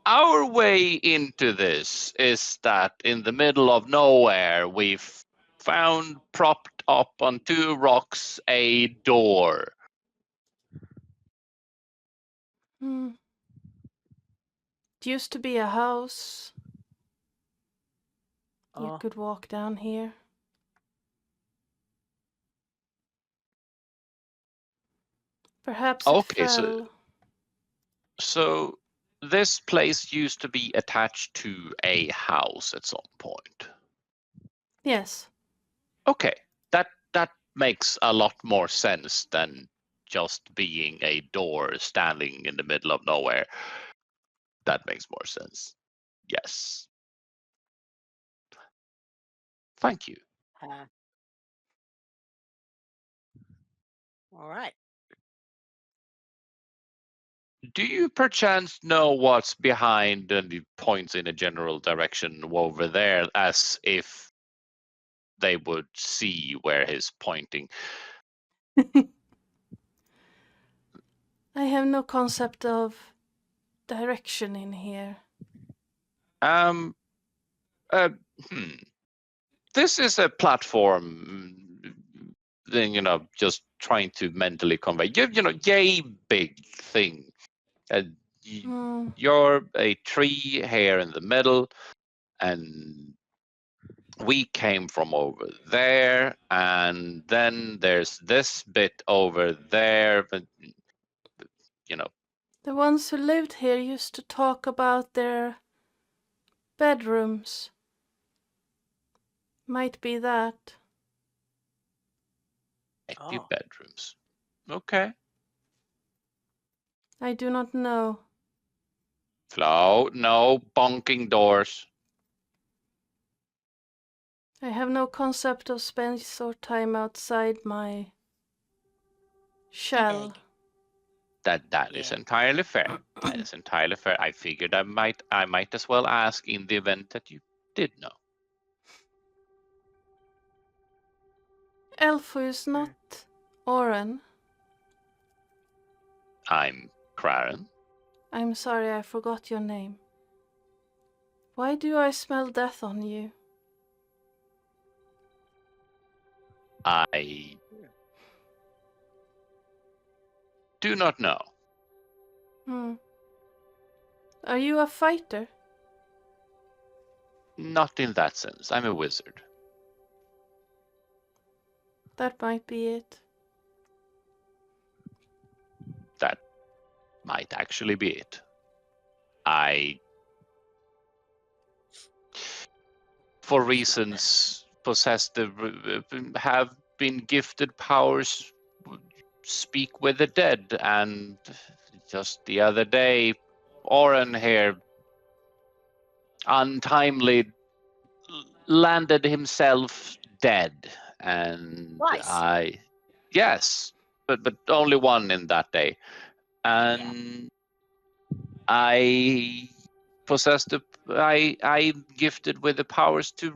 our way into this is that in the middle of nowhere, we've found propped up on two rocks a door. It used to be a house. You Oh. could walk down here. Perhaps it Okay, fell. so this place used to be attached to a house at some point. Yes. Okay, that makes a lot more sense than just being a door standing in the middle of nowhere. That makes more sense. Yes. Thank you. All right. Do you perchance know what's behind, and he points in a general direction over there as if they would see where he's pointing? I have no concept of direction in here. This is a platform thing, just trying to mentally convey. Yay big thing. You're a tree here in the middle, and we came from over there, and then there's this bit over there, but The ones who lived here used to talk about their bedrooms. Might be that. empty bedrooms. Okay. I do not know. Flo, no bonking doors. I have no concept of space or time outside my shell. That is entirely fair. That is entirely fair. I figured I might as well ask in the event that you did know. Elfu is not Oren. I'm Craren. I'm sorry, I forgot your name. Why do I smell death on you? I do not know. Are you a fighter? Not in that sense. I'm a wizard. That might be it. That might actually be it. for reasons possessed, have been gifted powers, speak with the dead, and just the other day, Oren here untimely landed himself dead, and Twice. yes, but only one in that day, and I possessed I gifted with the powers to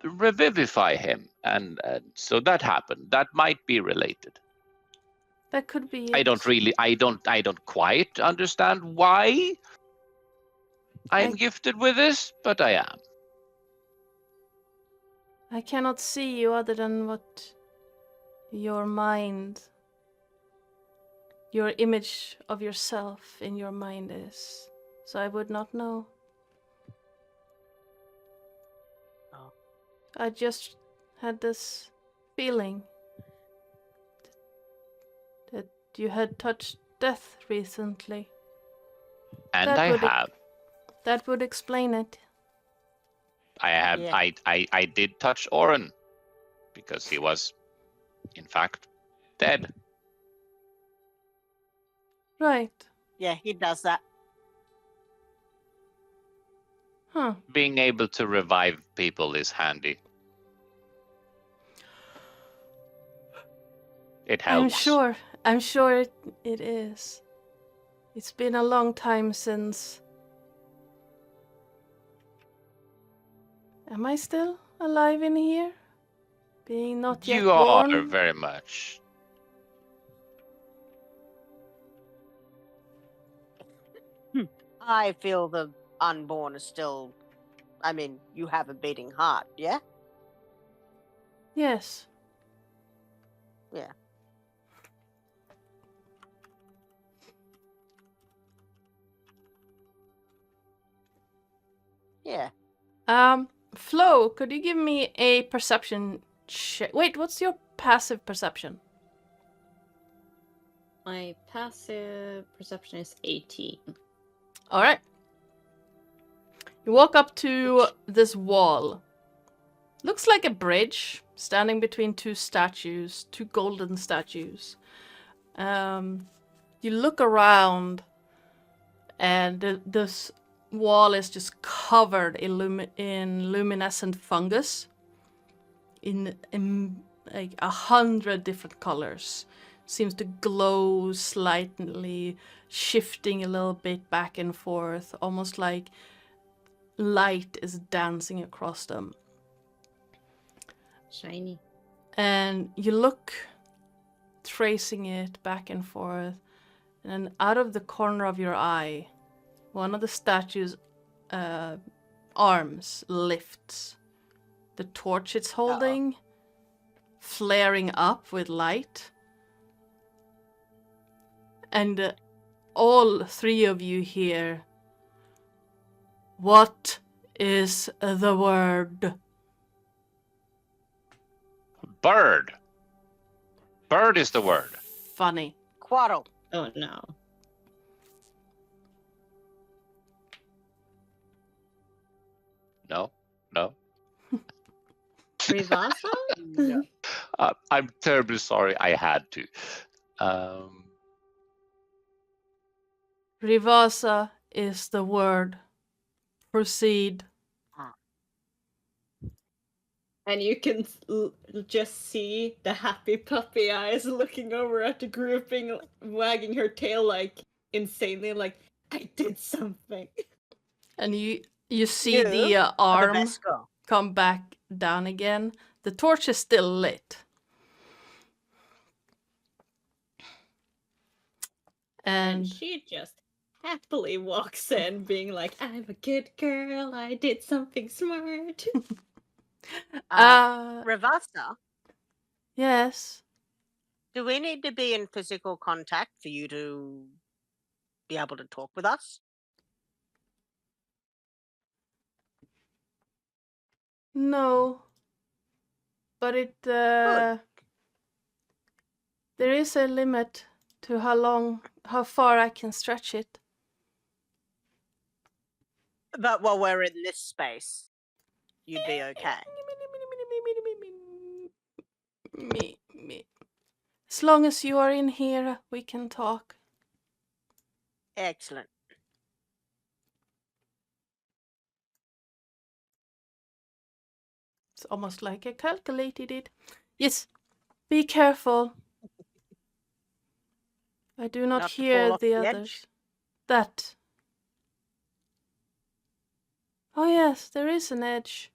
revivify him, and so that happened. That might be related. That could be I it. don't quite understand why I'm gifted with this, but I am. I cannot see you other than what your mind, your image of yourself in your mind is. So I would not know. Oh. I just had this feeling that you had touched death recently. And That I would have. That would explain it. I have. Yeah. I did touch Oren because he was, in fact, dead. Right. Yeah, he does that. Huh. Being able to revive people is handy. It helps. I'm sure it is. It's been a long time since... Am I still alive in here? Being not yet You born? are very much. I feel the unborn is still. I mean, you have a beating heart, yeah? Yes. Yeah. Yeah. Flo, could you give me a perception check? Wait, what's your passive perception? My passive perception is 18. All right. You walk up to this wall. Looks like a bridge standing between two statues, two golden statues. You look around, and this wall is just covered in luminescent fungus in like 100 different colors. Seems to glow slightly, shifting a little bit back and forth, almost like light is dancing across them. Shiny. And you look, tracing it back and forth, and out of the corner of your eye, one of the statue's arms lifts. The torch it's holding, flaring up with light. And all three of you hear, "What is the word?" Bird. Bird is the word. Funny. Quarrel. Oh no. No. No. Rivasa? No. I'm terribly sorry. I had to. Rivasa is the word. Proceed. And you can just see the happy puppy eyes looking over at the grouping, wagging her tail like insanely, like, I did something. And you see You the are the arm best girl. come back down again. The torch is still lit. And And she just happily walks in, being like, I'm a good girl, I did something smart. Ravasta, yes. do we need to be in physical contact for you to be able to talk with us? No. But it there is a limit to how far I can stretch it. But while we're in this space, you'd be okay. Me. As long as you are in here, we can talk. Excellent. It's almost like I calculated it. Yes, be careful. I do not Not to hear fall off the the edge. others. That. Oh yes, there is an edge.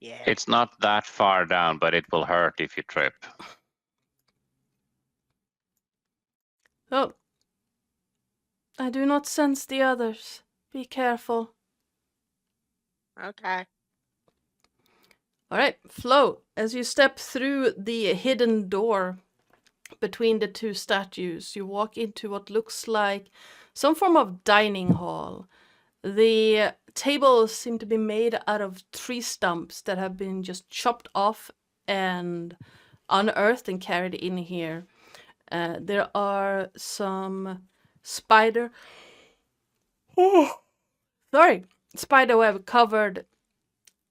Yeah. It's not that far down, but it will hurt if you trip. Oh. I do not sense the others. Be careful. Okay. Alright, Flo, as you step through the hidden door between the two statues, you walk into what looks like some form of dining hall. The tables seem to be made out of tree stumps that have been just chopped off and unearthed and carried in here. There are some spiderweb covered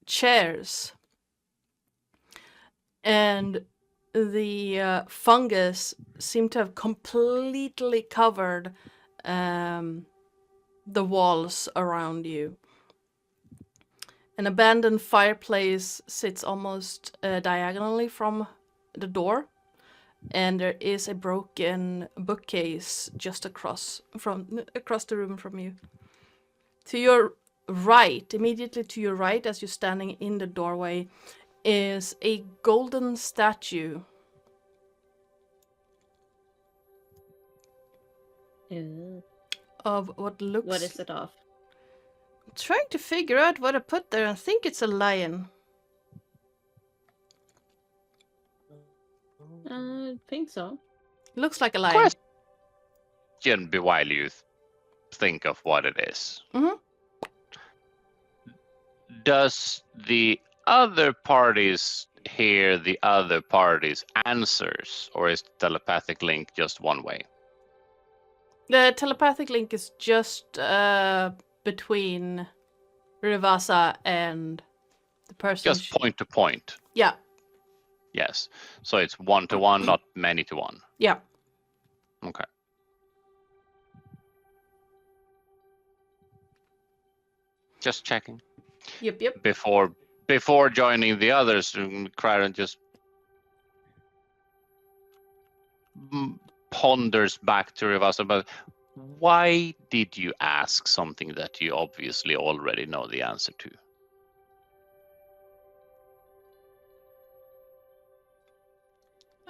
chairs, and the fungus seem to have completely covered the walls around you. An abandoned fireplace sits almost diagonally from the door, and there is a broken bookcase just across the room from you. To your right, immediately to your right, as you're standing in the doorway, is a golden statue. Of what looks... What is it of? I'm trying to figure out what I put there. I think it's a lion. I think so. Looks like a lion. Question while you think of what it is. Mhm. Does the other parties hear the other party's answers, or is the telepathic link just one way? The telepathic link is just between Rivasa and the person. Just point to point. Yeah, Yes. So it's 1-to-1, not many to one. yeah. Okay. Just checking. Yep. Before joining the others, Craren just ponders back to Rivasa, but why did you ask something that you obviously already know the answer to?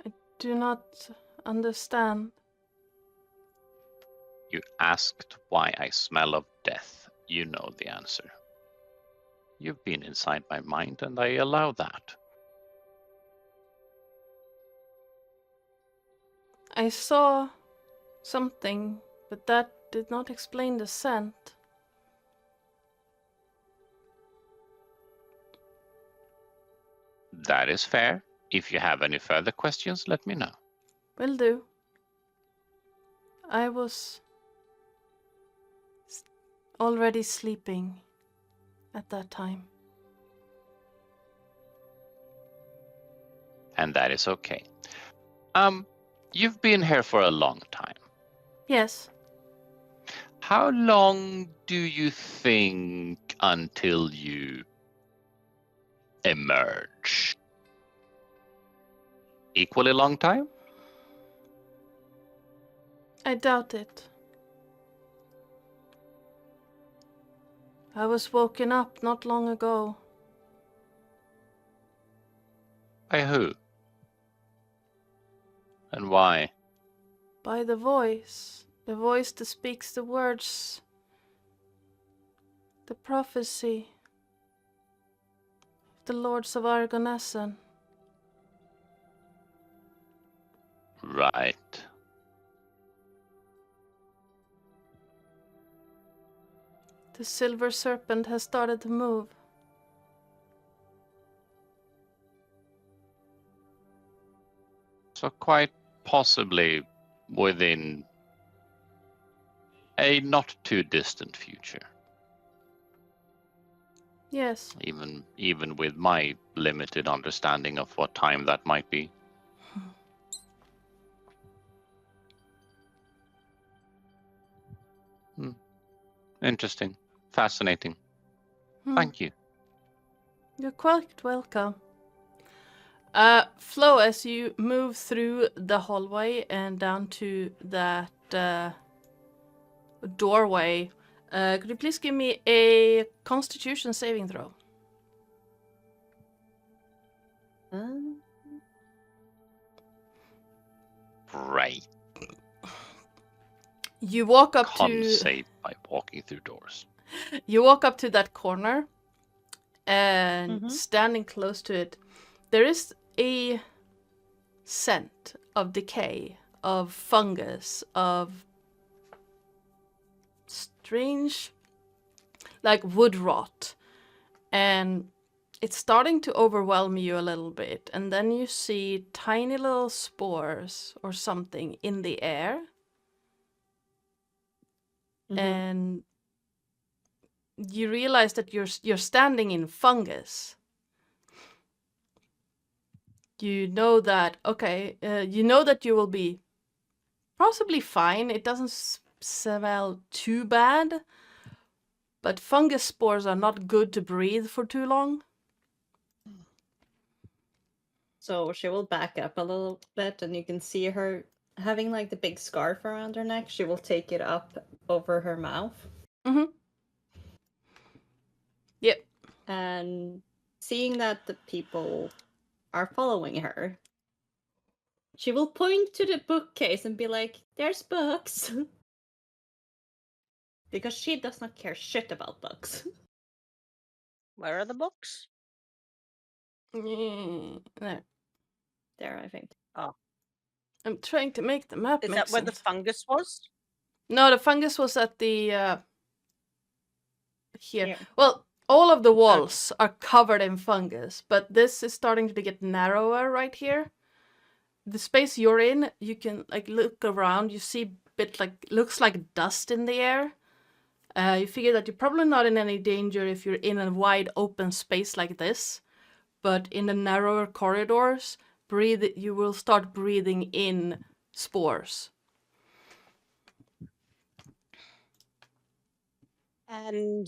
I do not understand. You asked why I smell of death. You know the answer. You've been inside my mind, and I allow that. I saw something, but that did not explain the scent. That is fair. If you have any further questions, let me know. Will do. I was already sleeping at that time. And that is okay. You've been here for a long time. Yes. How long do you think until you emerge? Equally long time? I doubt it. I was woken up not long ago. By who? And why? By the voice. The voice that speaks the words. The prophecy. The Lords of Argonessen. Right. The silver serpent has started to move. So quite possibly within a not too distant future. Yes. even with my limited understanding of what time that might be. Interesting. Fascinating. Thank you. You're quite welcome. Flo, as you move through the hallway and down to that doorway, could you please give me a Constitution saving throw? Right. You walk up Con to save by walking through doors. you walk up to that corner, and standing close to it, there is a scent of decay, of fungus, of strange, like wood rot, and it's starting to overwhelm you a little bit. And then you see tiny little spores or something in the air, and you realize that you're standing in fungus. You know that, okay, you know that you will be possibly fine. It doesn't smell too bad, but fungus spores are not good to breathe for too long. So she will back up a little bit, and you can see her having like the big scarf around her neck. She will take it up over her mouth. Yep. And seeing that the people are following her, she will point to the bookcase and be like, "There's books." Because she does not care shit about books. Where are the books? No. There, I think. Oh. I'm trying to make the map Is make that where the sense. fungus was? No, the fungus was at the here. Here. Well, all of the walls are covered in fungus, but this is starting to get narrower right here. The space you're in, you can like look around. You see a bit like looks like dust in the air. You figure that you're probably not in any danger if you're in a wide open space like this, but in the narrower corridors, you will start breathing in spores. And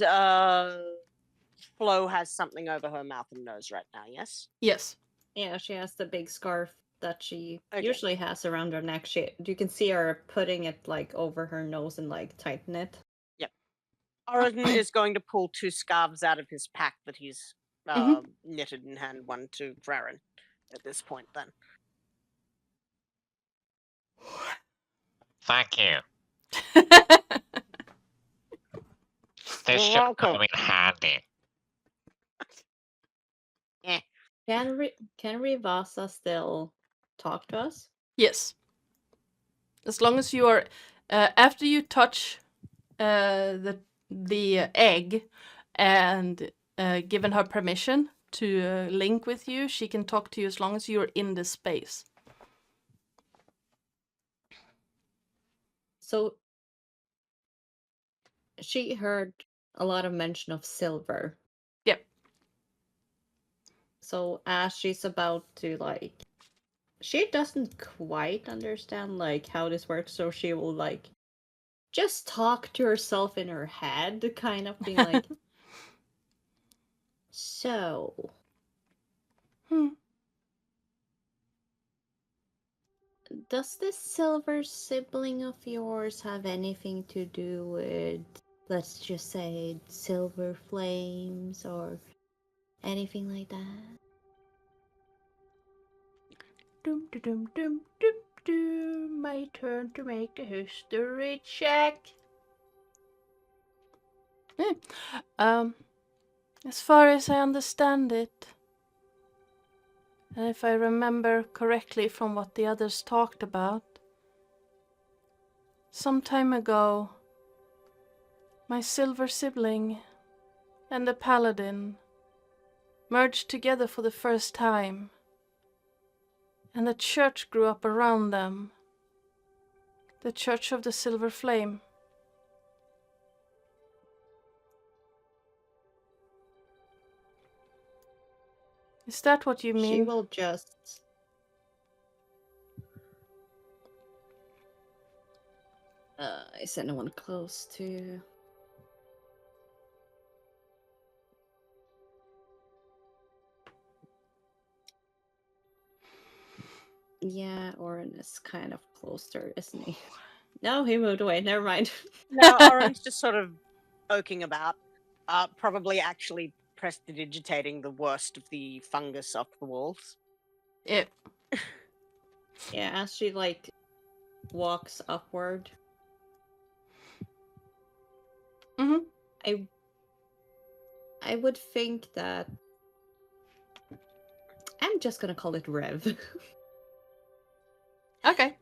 Flo has something over her mouth and nose right now, yes? Yes. Yeah, she has the big scarf that she Okay. usually has around her neck. You can see her putting it like over her nose and like tighten it. Yep. Orodin is going to pull 2 scarves out of his pack that he's knitted and hand one to Farron at this point then. Thank you. This should welcome. come in handy. Can Rivasa still talk to us? Yes. As long as you are, after you touch the egg and given her permission to link with you, she can talk to you as long as you're in the space. So she heard a lot of mention of silver. Yep. So as she's about to like, she doesn't quite understand like how this works, so she will like just talk to herself in her head, kind of being like, so does this silver sibling of yours have anything to do with, let's just say, silver flames or anything like that? Dum dum dum dum dum. My turn to make a history check. As far as I understand it, and if I remember correctly from what the others talked about, some time ago, my silver sibling and the paladin merged together for the first time, and the church grew up around them. The Church of the Silver Flame. Is that what you She mean? will just... is anyone close to... Yeah, Oren is kind of closer, isn't he? No, he moved away. Never mind. No, Oren's just sort of poking about, probably actually prestidigitating the worst of the fungus off the walls. It. Yeah, as she like walks upward. Mhm. I would think that I'm just gonna call it Rev. Okay.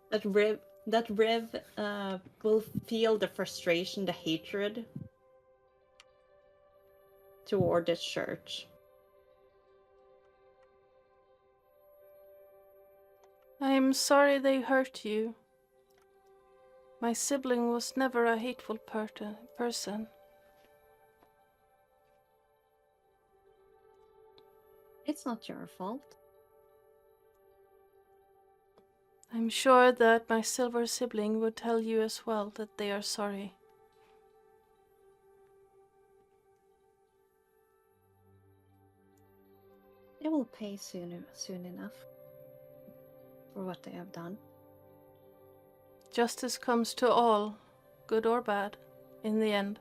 that Rev will feel the frustration, the hatred toward the church. I'm sorry they hurt you. My sibling was never a hateful person. It's not your fault. I'm sure that my silver sibling would tell you as well that they are sorry. They will pay soon enough for what they have done. Justice comes to all, good or bad, in the end.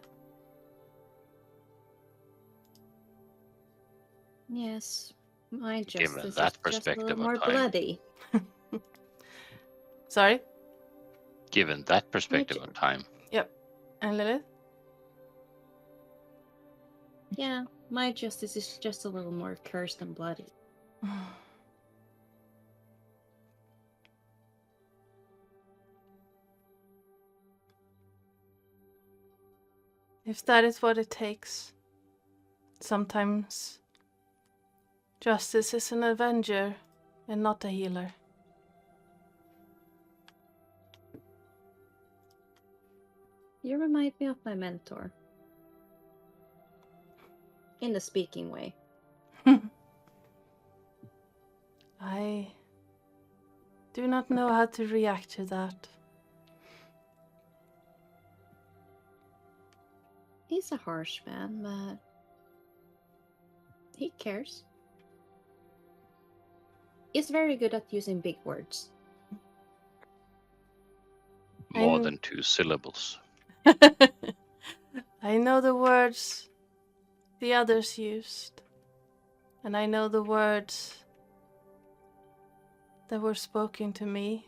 Yes, my Given justice that is just a perspective little of more time. bloody. Sorry? Given that perspective of time. Yep. And Lilith? Yeah, my justice is just a little more cursed and bloody. If that is what it takes. Sometimes justice is an avenger and not a healer. You remind me of my mentor. In the speaking way. I do not know how to react to that. He's a harsh man, but he cares. He's very good at using big words. More than 2 syllables. I know the words the others used, and I know the words that were spoken to me.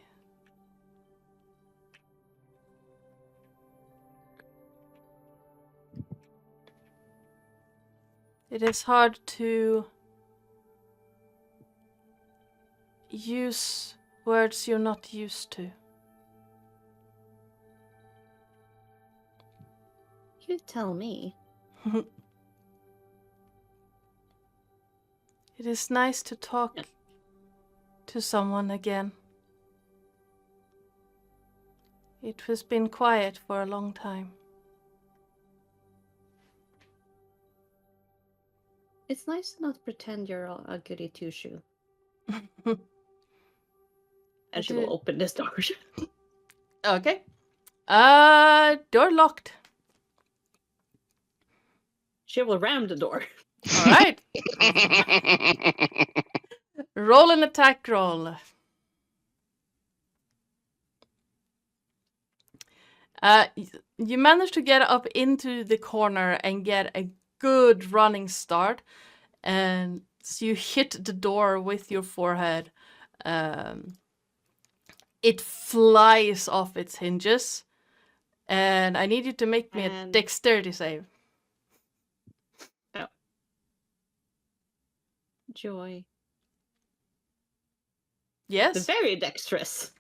It is hard to use words you're not used to. You tell me. It is nice to talk to someone again. It has been quiet for a long time. It's nice to not pretend you're a goody two-shoe. And she will open this door. Okay. Door locked. She will ram the door. All right. Roll an attack roll. You manage to get up into the corner and get a good running start, and so you hit the door with your forehead. It flies off its hinges, and I need you to make me a dexterity save. Oh. Joy. Yes. Very dexterous.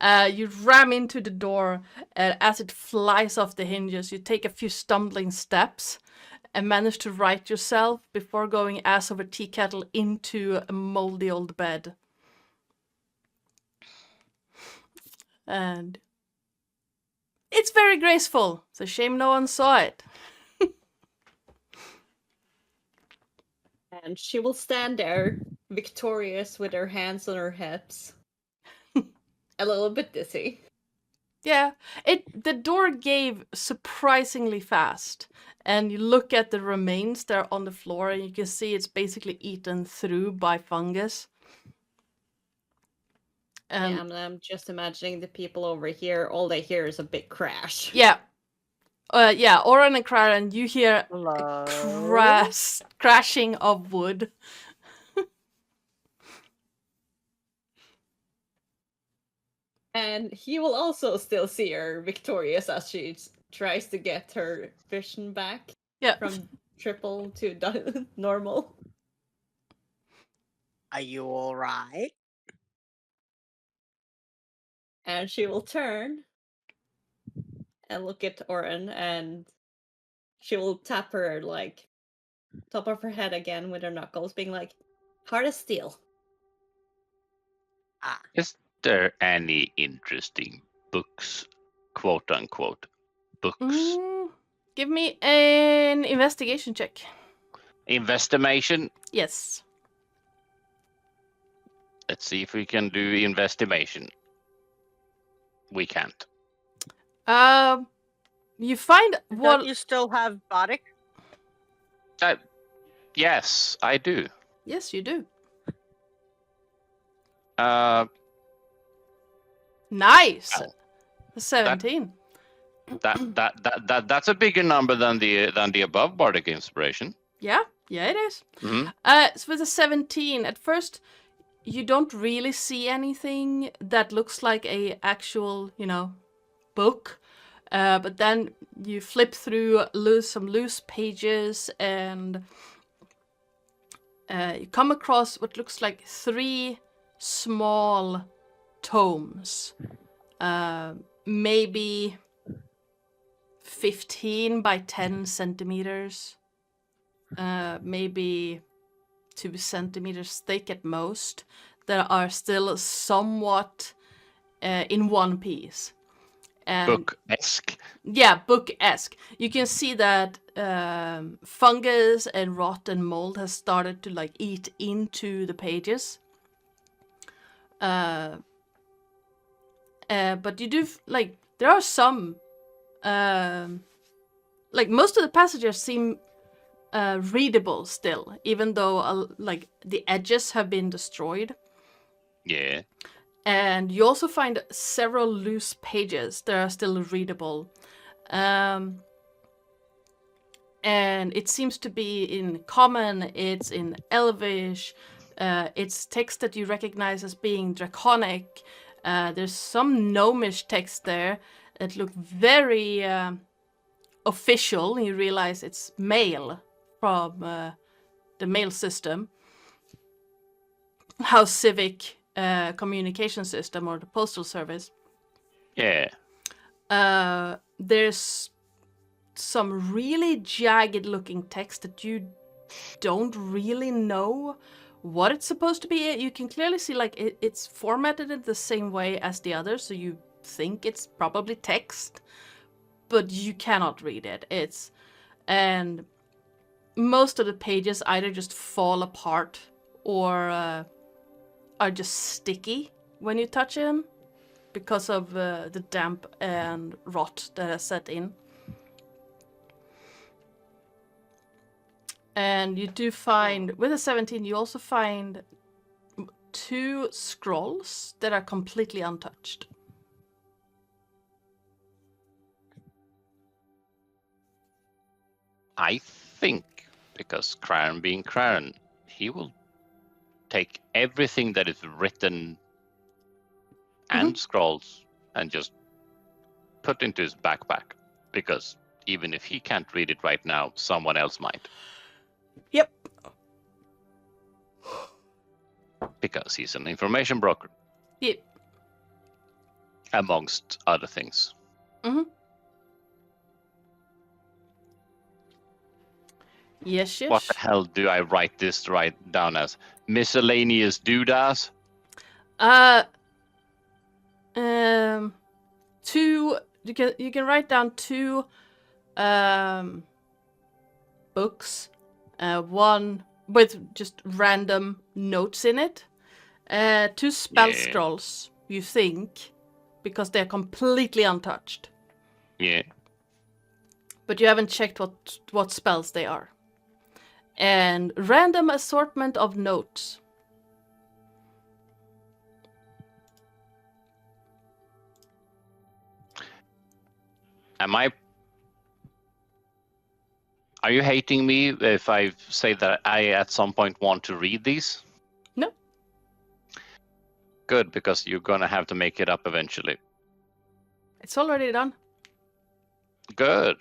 You ram into the door, and as it flies off the hinges, you take a few stumbling steps and manage to right yourself before going ass over tea kettle into a moldy old bed. And it's very graceful. It's a shame no one saw it. And she will stand there, victorious with her hands on her hips. A little bit dizzy. Yeah, the door gave surprisingly fast, and you look at the remains that are on the floor, and you can see it's basically eaten through by fungus. Yeah, I'm just imagining the people over here. All they hear is a big crash. Yeah. Oren and Kraran, you hear a crashing of wood. And he will also still see her victorious as she tries to get her vision back. Yeah. From triple to normal. Are you all right? And she will turn and look at Oren, and she will tap her, like, top of her head again with her knuckles, being like, hard as steel. Is there any interesting books, quote unquote, books? Give me an investigation check. Investigation? Yes. Let's see if we can do investigation. We can't. You find Don't you still have Bardic? Yes, I do. Yes, you do. Nice. Well, 17. That's a bigger number than the above bardic inspiration. Yeah, it is. Mm-hmm. So with a 17, at first you don't really see anything that looks like a actual, book. But then you flip through some loose pages, and you come across what looks like 3 small tomes. Maybe 15 by 10 centimeters. Maybe 2 centimeters thick at most. That are still somewhat in one piece. Book-esque. Yeah, book-esque. You can see that fungus and rot and mold has started to eat into the pages. But you do there are some most of the passages seem readable still, even though the edges have been destroyed. Yeah. And you also find several loose pages that are still readable. And it seems to be in Common, it's in Elvish, it's text that you recognize as being Draconic. There's some Gnomish text there that look very official. You realize it's mail from the mail system. How civic communication system or the postal service. Yeah. There's some really jagged looking text that you don't really know what it's supposed to be. You can clearly see it's formatted in the same way as the others, so you think it's probably text, but you cannot read it. And most of the pages either just fall apart or are just sticky when you touch them because of the damp and rot that has set in. And you do find, with a 17, you also find 2 scrolls that are completely untouched. I think, because Kraran being Kraran, he will take everything that is written and scrolls and just put into his backpack, because even if he can't read it right now, someone else might. Yep. Because he's an information broker. Yep. Amongst other things. Mm-hmm. Yes. What the hell do I write this down as? Miscellaneous doodads? 2. You can write down 2 books. One with just random notes in it. 2 spell Yeah. scrolls, you think, because they're completely untouched. Yeah. But you haven't checked what spells they are. And random assortment of notes. Are you hating me if I say that I at some point want to read these? No. Good, because you're gonna have to make it up eventually. It's already done. Good.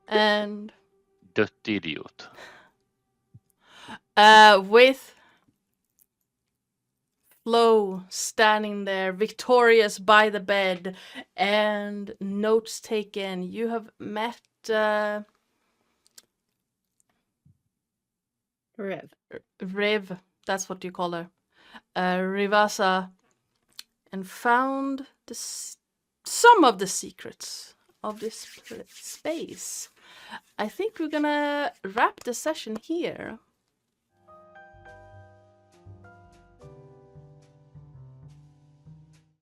And Dött idiot. with Flo standing there, victorious by the bed, and notes taken, you have met Riv, that's what you call her, Rivasa, and found some of the secrets of this space. I think we're gonna wrap the session here.